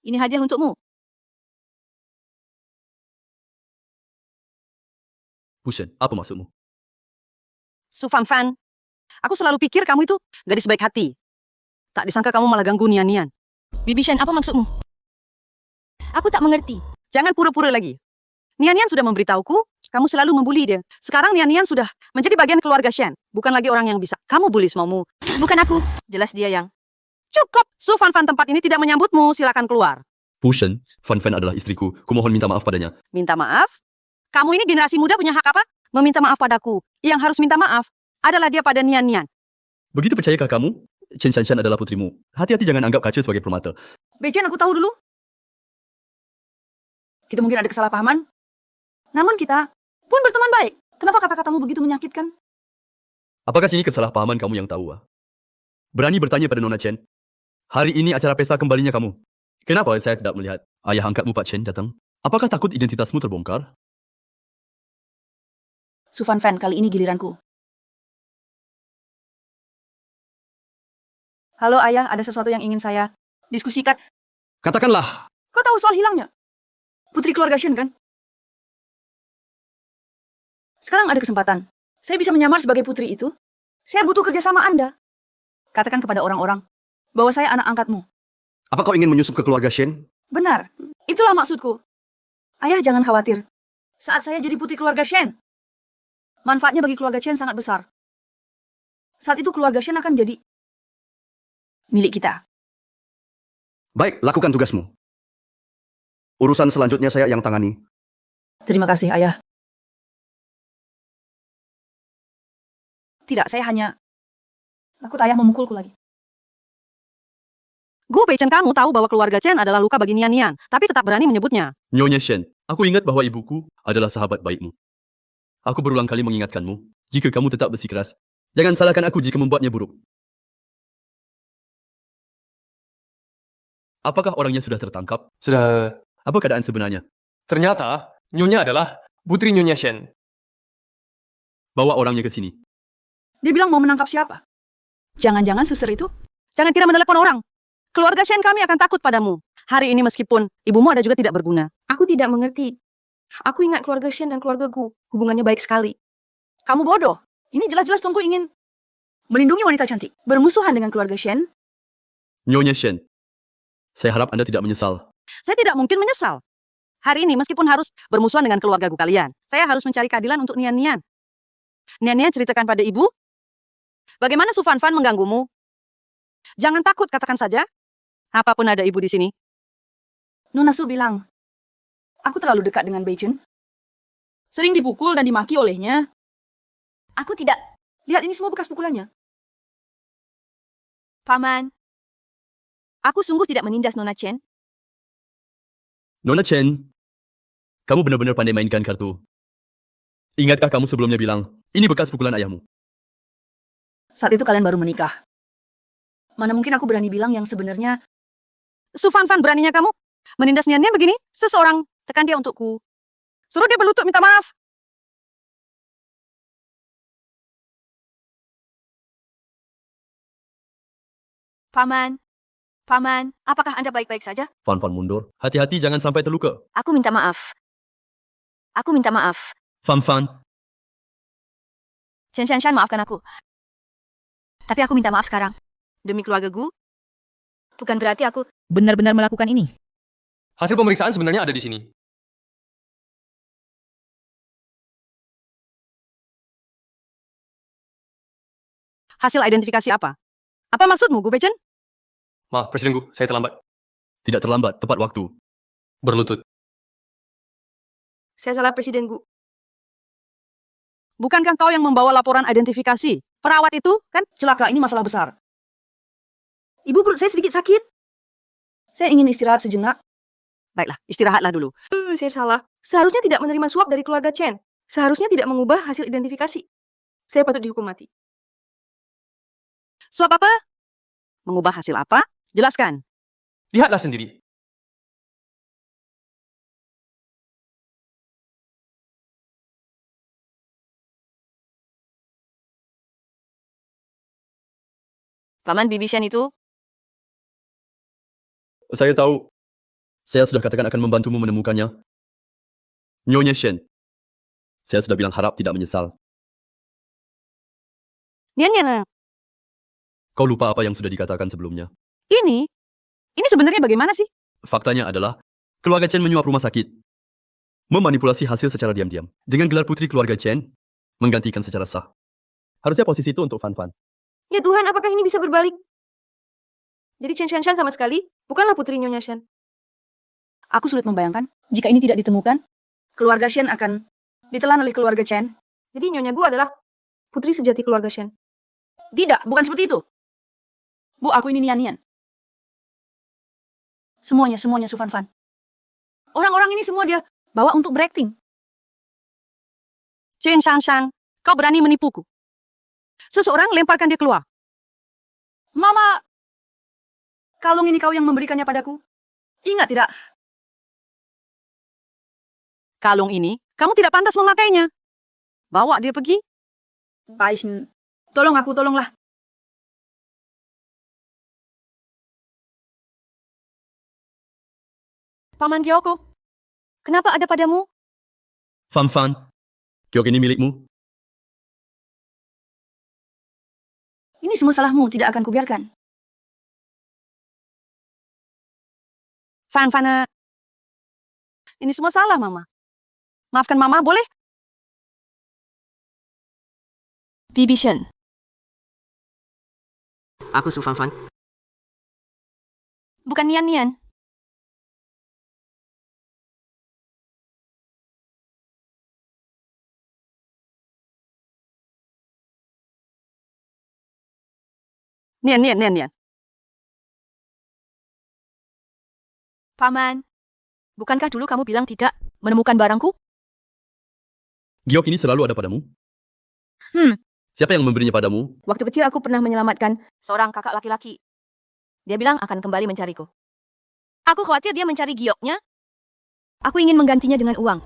Speaker 2: Ini hadiah untukmu.
Speaker 5: Bushen, apa maksudmu?
Speaker 3: Su Fan Fan. Aku selalu pikir kamu itu gadis baik hati. Tak disangka kamu malah ganggu Nian.
Speaker 2: Bibi Shen, apa maksudmu? Aku tak mengerti.
Speaker 3: Jangan pura-pura lagi. Nian sudah memberitahuku, kamu selalu membuli dia. Sekarang Nian sudah menjadi bagian keluarga Shen. Bukan lagi orang yang bisa kamu bully semaumu.
Speaker 2: Bukan aku. Jelas dia yang.
Speaker 3: Cukup. Su Fan Fan tempat ini tidak menyambutmu. Silakan keluar.
Speaker 5: Bushen, Fan Fan adalah istriku. Kumohon minta maaf padanya.
Speaker 3: Minta maaf? Kamu ini generasi muda punya hak apa? Meminta maaf padaku. Yang harus minta maaf adalah dia pada Nian.
Speaker 5: Begitu percayakah kamu? Chen Shanshan adalah putrimu. Hati-hati jangan anggap kaca sebagai permata.
Speaker 1: Beichen, aku tahu dulu. Kita mungkin ada kesalahpahaman. Namun kita pun berteman baik. Kenapa kata-katamu begitu menyakitkan?
Speaker 5: Apakah ini kesalahpahaman kamu yang tahu? Berani bertanya pada Nona Chen. Hari ini acara pesta kembalinya kamu. Kenapa saya tidak melihat ayah angkatmu Pak Chen datang? Apakah takut identitasmu terbongkar?
Speaker 1: Su Fan Fan, kali ini giliranku. Halo ayah, ada sesuatu yang ingin saya diskusikan.
Speaker 7: Katakanlah.
Speaker 1: Kau tahu soal hilangnya? Putri keluarga Shen kan? Sekarang ada kesempatan. Saya bisa menyamar sebagai putri itu. Saya butuh kerjasama Anda. Katakan kepada orang-orang bahwa saya anak angkatmu.
Speaker 7: Apa kau ingin menyusup ke keluarga Shen?
Speaker 1: Benar, itulah maksudku. Ayah jangan khawatir. Saat saya jadi putri keluarga Shen, manfaatnya bagi keluarga Chen sangat besar. Saat itu keluarga Shen akan jadi milik kita.
Speaker 7: Baik, lakukan tugasmu. Urusan selanjutnya saya yang tangani.
Speaker 1: Terima kasih, ayah. Tidak, saya hanya takut ayah memukulku lagi.
Speaker 3: Gu Beichen, kamu tahu bahwa keluarga Chen adalah luka bagi Nian, tapi tetap berani menyebutnya.
Speaker 5: Nyonya Shen, aku ingat bahwa ibuku adalah sahabat baikmu. Aku berulang kali mengingatkanmu, jika kamu tetap bersikeras, jangan salahkan aku jika membuatnya buruk. Apakah orangnya sudah tertangkap?
Speaker 6: Sudah.
Speaker 5: Apa keadaan sebenarnya?
Speaker 6: Ternyata, Nyonya adalah putri Nyonya Shen.
Speaker 5: Bawa orangnya ke sini.
Speaker 1: Dia bilang mau menangkap siapa? Jangan-jangan suster itu?
Speaker 3: Jangan kira menelepon orang. Keluarga Shen kami akan takut padamu. Hari ini meskipun ibumu ada juga tidak berguna.
Speaker 11: Aku tidak mengerti. Aku ingat keluarga Shen dan keluarga Gu. Hubungannya baik sekali.
Speaker 1: Kamu bodoh. Ini jelas-jelas Tungku ingin melindungi wanita cantik. Bermusuhan dengan keluarga Shen.
Speaker 5: Nyonya Shen, saya harap Anda tidak menyesal.
Speaker 3: Saya tidak mungkin menyesal. Hari ini meskipun harus bermusuhan dengan keluarga Gu kalian, saya harus mencari keadilan untuk Nian. Nian ceritakan pada ibu. Bagaimana Su Fan Fan mengganggumu? Jangan takut, katakan saja. Apapun ada ibu di sini.
Speaker 1: Nona Su bilang, aku terlalu dekat dengan Beichen. Sering dipukul dan dimaki olehnya.
Speaker 2: Aku tidak.
Speaker 1: Lihat ini semua bekas pukulannya.
Speaker 2: Paman, aku sungguh tidak menindas Nona Chen.
Speaker 5: Nona Chen, kamu benar-benar pandai mainkan kartu. Ingatkah kamu sebelumnya bilang, ini bekas pukulan ayahmu?
Speaker 1: Saat itu kalian baru menikah. Mana mungkin aku berani bilang yang sebenarnya.
Speaker 3: Su Fan Fan, beraninya kamu menindas Nian begini? Seseorang tekan dia untukku. Suruh dia berlutut minta maaf.
Speaker 2: Paman, Paman, apakah Anda baik-baik saja?
Speaker 5: Fan mundur. Hati-hati jangan sampai terluka.
Speaker 2: Aku minta maaf. Aku minta maaf.
Speaker 5: Fan.
Speaker 2: Chen Shanshan, maafkan aku. Tapi aku minta maaf sekarang. Demi keluarga Gu, bukan berarti aku...
Speaker 12: benar-benar melakukan ini.
Speaker 6: Hasil pemeriksaan sebenarnya ada di sini.
Speaker 3: Hasil identifikasi apa? Apa maksudmu, Gu Beichen?
Speaker 6: Ma, Presiden Gu, saya terlambat.
Speaker 5: Tidak terlambat, tepat waktu.
Speaker 6: Berlutut.
Speaker 11: Saya salah Presiden Gu.
Speaker 3: Bukankah kau yang membawa laporan identifikasi? Perawat itu, kan?
Speaker 1: Celaka, ini masalah besar. Ibu, perut saya sedikit sakit. Saya ingin istirahat sejenak.
Speaker 3: Baiklah, istirahatlah dulu.
Speaker 11: Saya salah. Seharusnya tidak menerima suap dari keluarga Chen. Seharusnya tidak mengubah hasil identifikasi. Saya patut dihukum mati.
Speaker 3: Suap apa? Mengubah hasil apa? Jelaskan.
Speaker 6: Lihatlah sendiri.
Speaker 2: Paman Bibi Shen itu...
Speaker 5: Saya tahu. Saya sudah katakan akan membantumu menemukannya. Nyonya Shen. Saya sudah bilang harap tidak menyesal.
Speaker 3: Nian.
Speaker 5: Kau lupa apa yang sudah dikatakan sebelumnya.
Speaker 3: Ini sebenarnya bagaimana sih?
Speaker 5: Faktanya adalah, keluarga Chen menyuap rumah sakit. Memanipulasi hasil secara diam-diam. Dengan gelar putri keluarga Chen, menggantikan secara sah. Harusnya posisi itu untuk Fan.
Speaker 11: Ya Tuhan, apakah ini bisa berbalik? Jadi Chen Shanshan sama sekali bukanlah putri Nyonya Shen.
Speaker 1: Aku sulit membayangkan, jika ini tidak ditemukan, keluarga Shen akan ditelan oleh keluarga Chen.
Speaker 11: Jadi Nyonya Gu adalah putri sejati keluarga Shen.
Speaker 1: Tidak, bukan seperti itu. Bu, aku ini Nian. Semuanya Su Fan. Orang-orang ini semua dia bawa untuk berakting.
Speaker 3: Chen Shanshan, kau berani menipuku. Seseorang lemparkan dia keluar.
Speaker 1: Mama, kalung ini kau yang memberikannya padaku. Ingat tidak?
Speaker 3: Kalung ini, kamu tidak pantas memakainya. Bawa dia pergi.
Speaker 1: Paishin, tolonglah.
Speaker 2: Paman Gyoko, kenapa ada padamu?
Speaker 5: Fan, giok ini milikmu.
Speaker 1: Ini semua salahmu, tidak akan kubiarkan.
Speaker 3: Fan, ini semua salah, Mama. Maafkan Mama, boleh?
Speaker 2: Bibi Shen.
Speaker 12: Aku Su Fan.
Speaker 2: Bukan Nian.
Speaker 3: Nian.
Speaker 2: Paman, bukankah dulu kamu bilang tidak menemukan barangku?
Speaker 5: Giok ini selalu ada padamu. Siapa yang memberinya padamu?
Speaker 2: Waktu kecil aku pernah menyelamatkan seorang kakak laki-laki. Dia bilang akan kembali mencariku. Aku khawatir dia mencari gioknya. Aku ingin menggantinya dengan uang.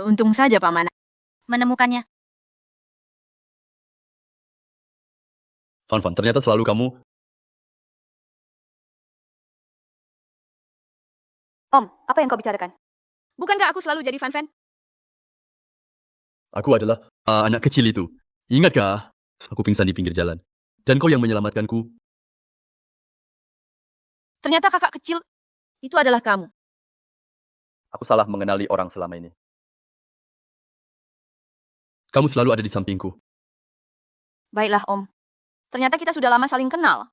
Speaker 2: Untung saja Paman menemukannya.
Speaker 5: Fan, ternyata selalu kamu.
Speaker 2: Om, apa yang kau bicarakan? Bukankah aku selalu jadi Fan?
Speaker 5: Aku adalah anak kecil itu. Ingatkah? Aku pingsan di pinggir jalan. Dan kau yang menyelamatkanku.
Speaker 2: Ternyata kakak kecil itu adalah kamu.
Speaker 5: Aku salah mengenali orang selama ini. Kamu selalu ada di sampingku.
Speaker 2: Baiklah, Om. Ternyata kita sudah lama saling kenal.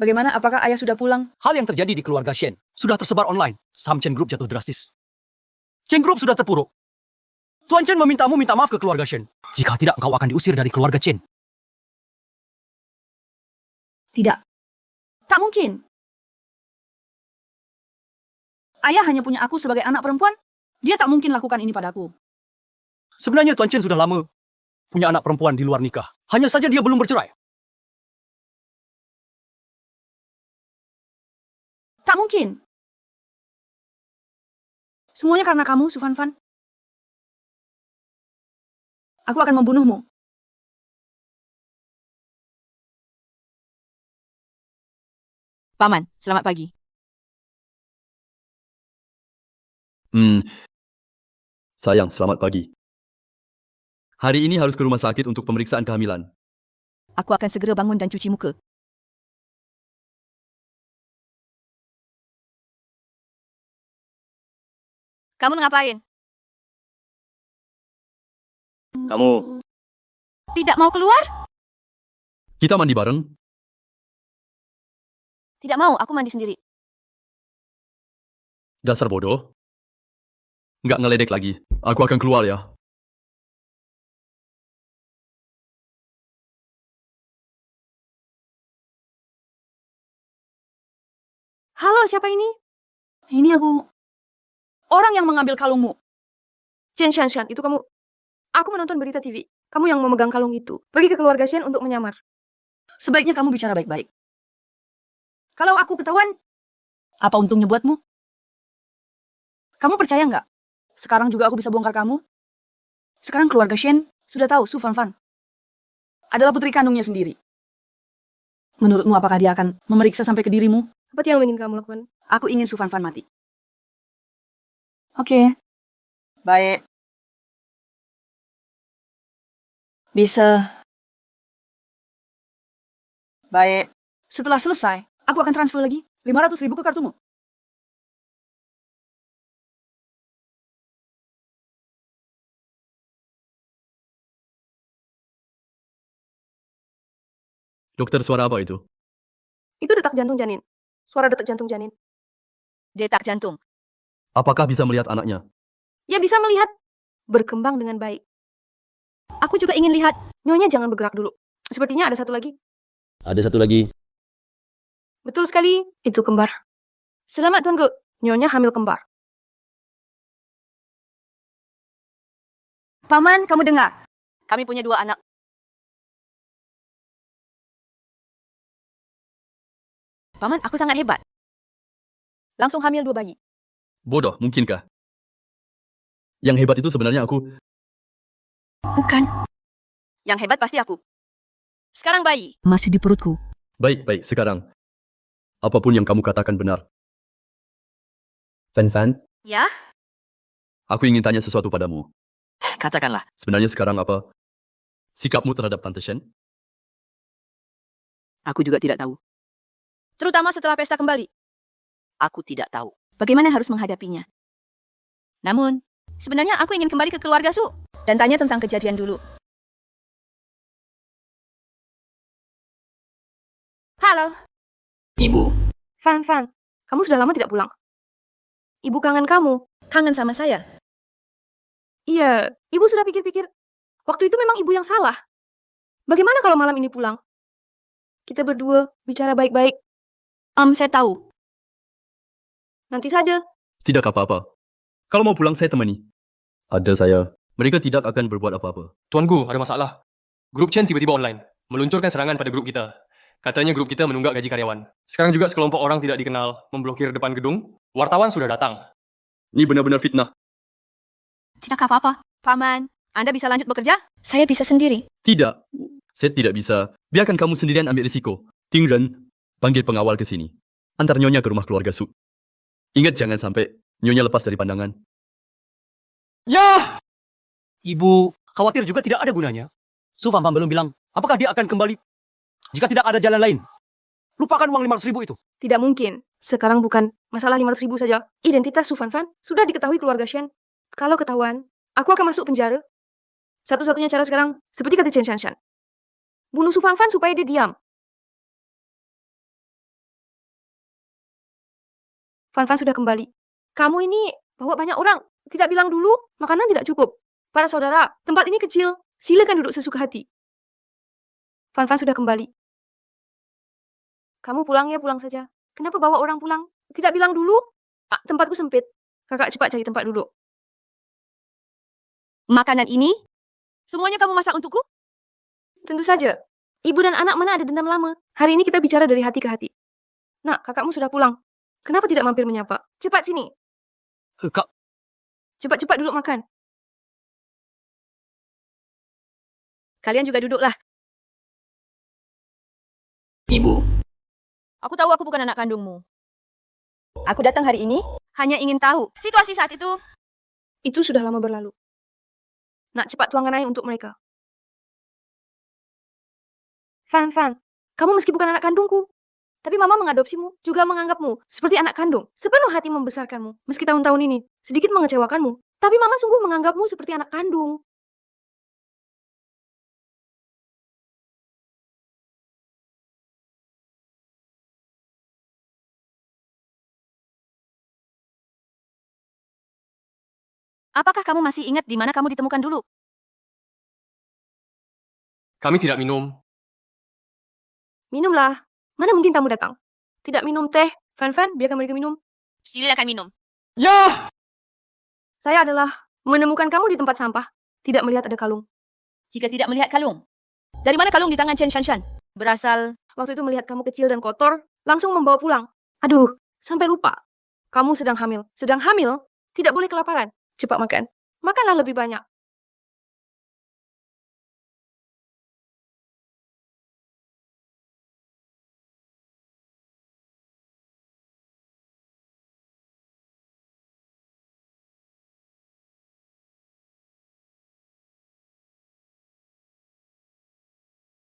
Speaker 1: Bagaimana? Apakah ayah sudah pulang?
Speaker 7: Hal yang terjadi di keluarga Shen sudah tersebar online. Saham Chen Group jatuh drastis. Chen Group sudah terpuruk. Tuan Chen memintamu minta maaf ke keluarga Shen. Jika tidak, engkau akan diusir dari keluarga Chen.
Speaker 1: Tidak. Tak mungkin. Ayah hanya punya aku sebagai anak perempuan. Dia tak mungkin lakukan ini padaku.
Speaker 7: Sebenarnya Tuan Chen sudah lama punya anak perempuan di luar nikah. Hanya saja dia belum bercerai.
Speaker 1: mungkin. Semuanya karena kamu, Su Fanfan. Aku akan membunuhmu.
Speaker 2: Paman, selamat pagi.
Speaker 5: Sayang, selamat pagi. Hari ini harus ke rumah sakit untuk pemeriksaan kehamilan.
Speaker 2: Aku akan segera bangun dan cuci muka. Kamu ngapain?
Speaker 10: Kamu
Speaker 2: Tidak mau keluar?
Speaker 5: Kita mandi bareng.
Speaker 2: Tidak mau, aku mandi sendiri.
Speaker 5: Dasar bodoh. Nggak ngeledek lagi. Aku akan keluar ya.
Speaker 11: Halo, siapa ini?
Speaker 1: Ini aku. Orang yang mengambil kalungmu.
Speaker 11: Chen Shanshan, itu kamu. Aku menonton berita TV. Kamu yang memegang kalung itu. Pergi ke keluarga Shen untuk menyamar.
Speaker 1: Sebaiknya kamu bicara baik-baik. Kalau aku ketahuan, apa untungnya buatmu? Kamu percaya nggak? Sekarang juga aku bisa bongkar kamu. Sekarang keluarga Shen sudah tahu Su Fanfan adalah putri kandungnya sendiri. Menurutmu apakah dia akan memeriksa sampai ke dirimu?
Speaker 11: Apa yang ingin kamu lakukan?
Speaker 1: Aku ingin Su Fanfan mati. Oke. Baik. Bisa. Baik. Setelah selesai, aku akan transfer lagi 500.000 ke kartumu.
Speaker 5: Dokter, suara apa itu?
Speaker 11: Itu detak jantung janin. Suara detak jantung janin.
Speaker 2: Detak jantung.
Speaker 5: Apakah bisa melihat anaknya?
Speaker 11: Ya bisa melihat. Berkembang dengan baik.
Speaker 2: Aku juga ingin lihat.
Speaker 11: Nyonya jangan bergerak dulu. Sepertinya ada satu lagi.
Speaker 10: ada satu lagi.
Speaker 11: Betul sekali, itu kembar. Selamat Tuanku, Nyonya hamil kembar.
Speaker 2: Paman, kamu dengar? Kami punya 2 anak. Paman, aku sangat hebat. Langsung hamil 2 bayi.
Speaker 5: Bodoh, mungkinkah? Yang hebat itu sebenarnya aku.
Speaker 2: Bukan. Yang hebat pasti aku. Sekarang bayi.
Speaker 12: Masih di perutku.
Speaker 5: Baik, baik, sekarang. Apapun yang kamu katakan benar. Fan-fan,
Speaker 2: Ya?
Speaker 5: aku ingin tanya sesuatu padamu.
Speaker 2: Katakanlah.
Speaker 5: Sebenarnya sekarang apa sikapmu terhadap Tante Shen?
Speaker 12: Aku juga tidak tahu.
Speaker 2: Terutama setelah pesta kembali.
Speaker 12: Aku tidak tahu.
Speaker 2: Bagaimana harus menghadapinya? Namun, sebenarnya aku ingin kembali ke keluarga Su. Dan tanya tentang kejadian dulu. Halo.
Speaker 11: Ibu. Fan, kamu sudah lama tidak pulang. Ibu kangen kamu.
Speaker 2: Kangen sama saya?
Speaker 11: Iya, ibu sudah pikir-pikir. Waktu itu memang ibu yang salah. Bagaimana kalau malam ini pulang? Kita berdua bicara baik-baik.
Speaker 2: Saya tahu.
Speaker 11: Nanti saja.
Speaker 5: Tidak apa-apa. Kalau mau pulang, saya temani. Ada saya. Mereka tidak akan berbuat apa-apa.
Speaker 6: Tuanku, ada masalah. Grup Chen tiba-tiba online. Meluncurkan serangan pada grup kita. Katanya grup kita menunggak gaji karyawan. Sekarang juga sekelompok orang tidak dikenal memblokir depan gedung. Wartawan sudah datang.
Speaker 5: Ini benar-benar fitnah.
Speaker 2: Tidak apa-apa. Paman, Anda bisa lanjut bekerja? Saya bisa sendiri.
Speaker 5: Tidak. Saya tidak bisa. Biarkan kamu sendirian ambil risiko. Ting Ren, panggil pengawal ke sini. Antar Nyonya ke rumah keluarga Su. Ingat jangan sampai Nyonya lepas dari pandangan.
Speaker 7: Ya! Ibu khawatir juga tidak ada gunanya. Su Fanfan belum bilang, apakah dia akan kembali jika tidak ada jalan lain. Lupakan uang 500.000 itu.
Speaker 11: Tidak mungkin. Sekarang bukan masalah 500.000 saja. Identitas Su Fanfan sudah diketahui keluarga Shen. Kalau ketahuan, aku akan masuk penjara. Satu-satunya cara sekarang, seperti kata Chen Shanshan. Bunuh Su Fanfan supaya dia diam. Fanfan sudah kembali. Kamu ini bawa banyak orang. Tidak bilang dulu, makanan tidak cukup. Para saudara, tempat ini kecil. Silakan duduk sesuka hati. Fanfan sudah kembali. Kamu pulang ya, pulang saja. Kenapa bawa orang pulang? Tidak bilang dulu? Tempatku sempit. Kakak cepat cari tempat duduk.
Speaker 2: Makanan ini? Semuanya kamu masak untukku?
Speaker 11: Tentu saja. Ibu dan anak mana ada dendam lama. Hari ini kita bicara dari hati ke hati. Nak, kakakmu sudah pulang. Kenapa tidak mampir menyapa? Cepat sini.
Speaker 7: Kak,
Speaker 11: Cepat-cepat duduk makan.
Speaker 2: Kalian juga duduklah.
Speaker 1: Ibu.
Speaker 2: Aku tahu aku bukan anak kandungmu. Aku datang hari ini hanya ingin tahu situasi saat itu.
Speaker 11: Itu sudah lama berlalu. Nak, cepat tuangkan air untuk mereka. Fan, kamu meski bukan anak kandungku, tapi mama mengadopsimu, juga menganggapmu seperti anak kandung. Sepenuh hati membesarkanmu, meski tahun-tahun ini sedikit mengecewakanmu. Tapi mama sungguh menganggapmu seperti anak kandung.
Speaker 2: Apakah kamu masih ingat di mana kamu ditemukan dulu?
Speaker 6: Kami tidak minum.
Speaker 11: Minumlah. Mana mungkin tamu datang? Tidak minum teh. Fan, biarkan mereka minum.
Speaker 2: Silakan minum.
Speaker 6: Ya!
Speaker 11: Saya adalah menemukan kamu di tempat sampah. Tidak melihat ada kalung.
Speaker 2: Jika tidak melihat kalung, dari mana kalung di tangan Chen Shanshan? Berasal.
Speaker 11: Waktu itu melihat kamu kecil dan kotor, langsung membawa pulang. Aduh, sampai lupa. Kamu sedang hamil. Sedang hamil? Tidak boleh kelaparan. Cepat makan. Makanlah lebih banyak.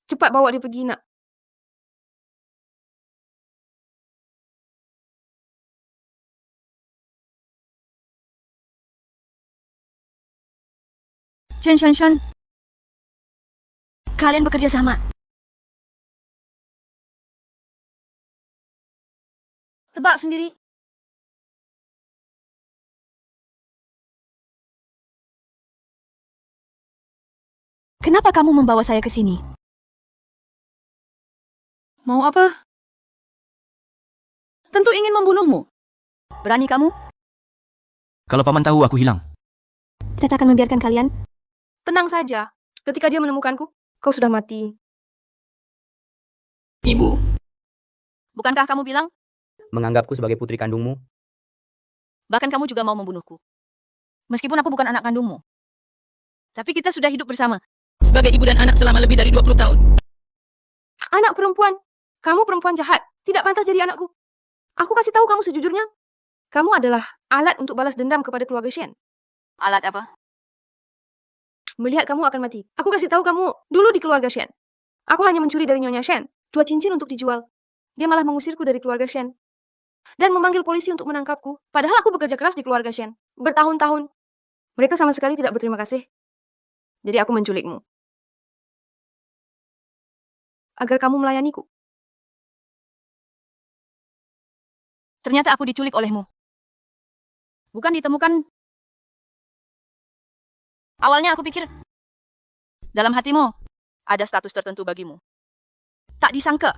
Speaker 11: Cepat bawa dia pergi, nak.
Speaker 2: Chen Shanshan, kalian bekerja sama.
Speaker 1: Tebak sendiri.
Speaker 2: Kenapa kamu membawa saya ke sini?
Speaker 1: Mau apa? Tentu ingin membunuhmu.
Speaker 2: Berani kamu?
Speaker 7: kalau paman tahu aku hilang.
Speaker 11: Saya tak akan membiarkan kalian. Tenang saja. Ketika dia menemukanku, kau sudah mati.
Speaker 1: Ibu.
Speaker 2: Bukankah kamu bilang?
Speaker 9: Menganggapku sebagai putri kandungmu?
Speaker 2: Bahkan kamu juga mau membunuhku. Meskipun aku bukan anak kandungmu. Tapi kita sudah hidup bersama.
Speaker 1: Sebagai ibu dan anak selama lebih dari 20 tahun.
Speaker 11: Anak perempuan. Kamu perempuan jahat. Tidak pantas jadi anakku. Aku kasih tahu kamu sejujurnya. Kamu adalah alat untuk balas dendam kepada keluarga Shen.
Speaker 2: Alat apa?
Speaker 11: Melihat kamu akan mati. Aku kasih tahu kamu dulu di keluarga Shen. Aku hanya mencuri dari Nyonya Shen 2 cincin untuk dijual. Dia malah mengusirku dari keluarga Shen. Dan memanggil polisi untuk menangkapku. Padahal aku bekerja keras di keluarga Shen. Bertahun-tahun. Mereka sama sekali tidak berterima kasih. Jadi aku menculikmu. Agar kamu melayaniku.
Speaker 2: Ternyata aku diculik olehmu. Bukan ditemukan. Awalnya aku pikir, dalam hatimu, ada status tertentu bagimu. Tak disangka.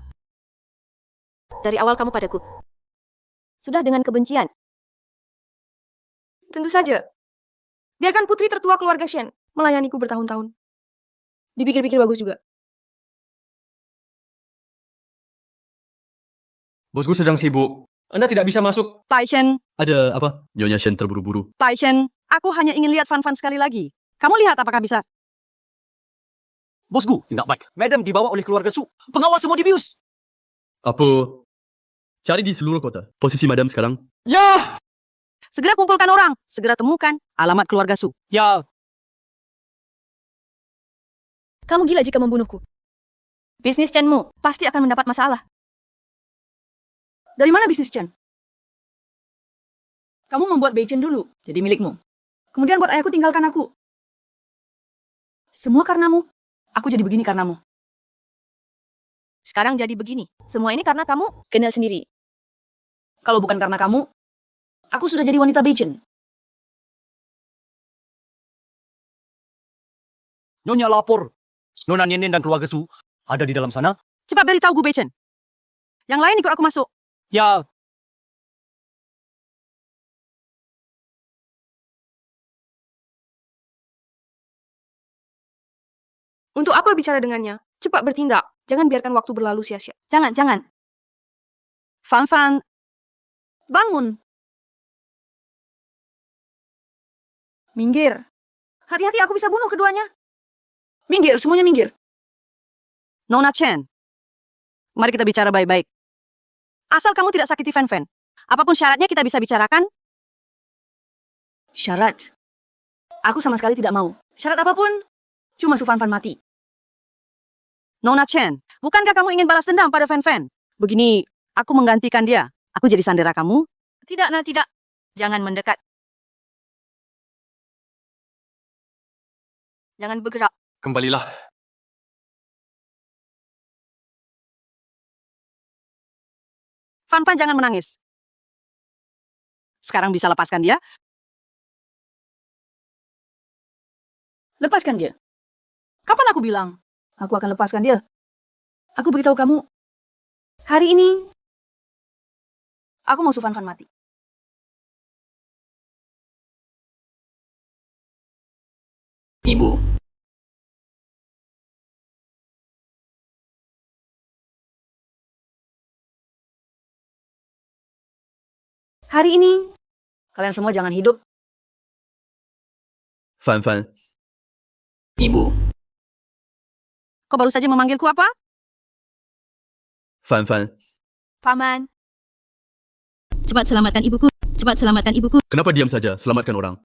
Speaker 2: Dari awal kamu padaku. Sudah dengan kebencian.
Speaker 11: Tentu saja. Biarkan putri tertua keluarga Shen melayaniku bertahun-tahun. Dipikir-pikir bagus juga.
Speaker 6: Bosku sedang sibuk. Anda tidak bisa masuk.
Speaker 3: Tai Shen,
Speaker 5: Ada apa? Nyonya Shen terburu-buru.
Speaker 3: Tai Shen, aku hanya ingin lihat Fan sekali lagi. Kamu lihat apakah bisa?
Speaker 7: Bosku, tidak baik. Madam dibawa oleh keluarga Su. Pengawas semua dibius.
Speaker 5: Apa? Cari di seluruh kota. Posisi madam sekarang.
Speaker 6: Ya!
Speaker 3: Segera kumpulkan orang. Segera temukan alamat keluarga Su.
Speaker 7: Ya,
Speaker 2: Kamu gila jika membunuhku. Bisnis Chenmu pasti akan mendapat masalah.
Speaker 1: Dari mana bisnis Chen? Kamu membuat Beichen dulu, jadi milikmu. Kemudian buat ayahku tinggalkan aku. Semua karenamu. Aku jadi begini karenamu.
Speaker 2: Sekarang jadi begini. Semua ini karena kamu kenal sendiri.
Speaker 1: Kalau bukan karena kamu, aku sudah jadi wanita Beichen.
Speaker 7: Nyonya lapor. Nona Nienen dan keluarga Su ada di dalam sana.
Speaker 3: Cepat beritahu Gu Beichen. Yang lain ikut aku masuk.
Speaker 7: Ya,
Speaker 11: Untuk apa bicara dengannya? Cepat bertindak. Jangan biarkan waktu berlalu sia-sia.
Speaker 2: Jangan.
Speaker 3: Fan,
Speaker 1: Bangun. Minggir. Hati-hati, aku bisa bunuh keduanya. Minggir, semuanya minggir.
Speaker 3: Nona Chen, mari kita bicara baik-baik. Asal kamu tidak sakiti Fan Fan. Apapun syaratnya kita bisa bicarakan.
Speaker 1: Syarat? Aku sama sekali tidak mau. Syarat apapun, cuma Su Fan Fan mati.
Speaker 3: Nona Chen, bukankah kamu ingin balas dendam pada Fan Fan? Begini, aku menggantikan dia. Aku jadi sandera kamu.
Speaker 2: Tidak, Nah, tidak. Jangan mendekat. Jangan bergerak.
Speaker 6: Kembalilah.
Speaker 3: Fan Fan jangan menangis. Sekarang bisa lepaskan dia?
Speaker 1: Lepaskan dia. Kapan aku bilang? Aku akan lepaskan dia. Aku beritahu kamu. Hari ini, aku mau Su Fan Fan mati.
Speaker 2: Ibu.
Speaker 1: Hari ini, kalian semua jangan hidup.
Speaker 5: Fan Fan,
Speaker 2: Ibu.
Speaker 3: Kau baru saja memanggilku apa?
Speaker 5: Fan Fan.
Speaker 2: Paman.
Speaker 12: Cepat selamatkan ibuku. Cepat selamatkan ibuku.
Speaker 5: Kenapa diam saja? Selamatkan orang.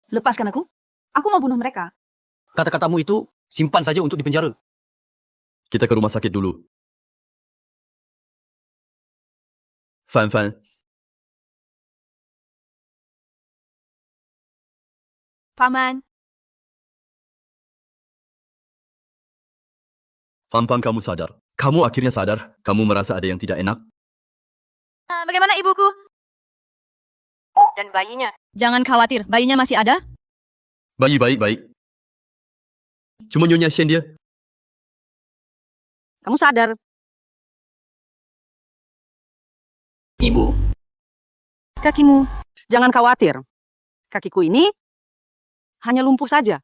Speaker 1: Lepaskan aku. Aku mau bunuh mereka.
Speaker 7: Kata-katamu itu simpan saja untuk di penjara.
Speaker 5: Kita ke rumah sakit dulu. Fan Fan,
Speaker 2: Paman.
Speaker 5: Fan Fan, kamu sadar. Kamu akhirnya sadar. Kamu merasa ada yang tidak enak.
Speaker 2: Bagaimana ibuku? Dan bayinya? Jangan khawatir, bayinya masih ada.
Speaker 5: Bayi baik. Cuma Nyonya Shen dia.
Speaker 3: Kamu sadar.
Speaker 2: Ibu.
Speaker 3: Kakimu. Jangan khawatir. Kakiku ini hanya lumpuh saja.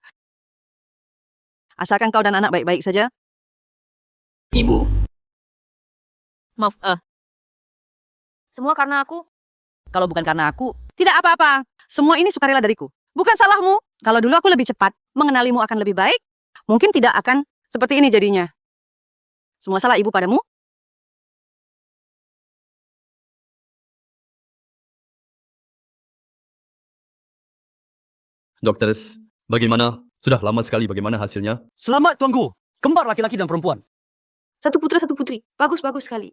Speaker 3: Asalkan kau dan anak baik-baik saja.
Speaker 2: Ibu. Maaf, semua karena aku.
Speaker 3: Kalau bukan karena aku, tidak apa-apa. Semua ini sukarela dariku. Bukan salahmu. Kalau dulu aku lebih cepat, mengenalimu akan lebih baik, mungkin tidak akan seperti ini jadinya. Semua salah ibu padamu?
Speaker 5: Dokter, bagaimana? Sudah lama sekali, bagaimana hasilnya?
Speaker 7: Selamat, tuanku. Kembar laki-laki dan perempuan.
Speaker 11: Satu putra, satu putri. Bagus sekali.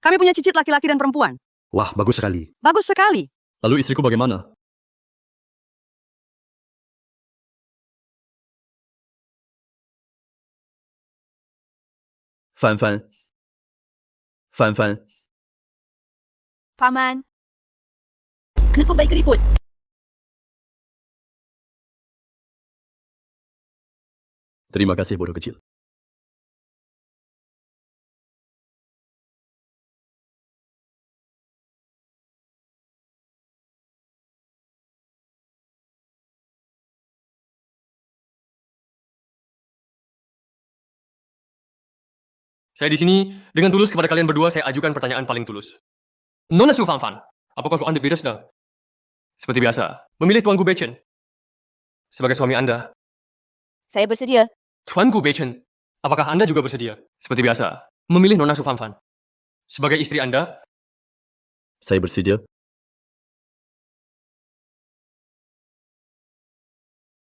Speaker 3: Kami punya cicit laki-laki dan perempuan.
Speaker 8: Wah, bagus sekali.
Speaker 3: Bagus sekali.
Speaker 5: Lalu istriku bagaimana? Fan Fan. Fan Fan.
Speaker 2: Paman.
Speaker 12: Kenapa bayi keriput?
Speaker 5: Terima kasih, bodoh kecil.
Speaker 6: Saya di sini dengan tulus kepada kalian berdua saya ajukan pertanyaan paling tulus. Nona Su Fan Fan, apakah Anda beres dah? Seperti biasa, memilih Tuanku Beichen sebagai suami Anda.
Speaker 2: Saya bersedia.
Speaker 6: Tuanku Beichen, apakah Anda juga bersedia? Seperti biasa, memilih Nona Su Fan Fan sebagai istri Anda.
Speaker 5: Saya bersedia.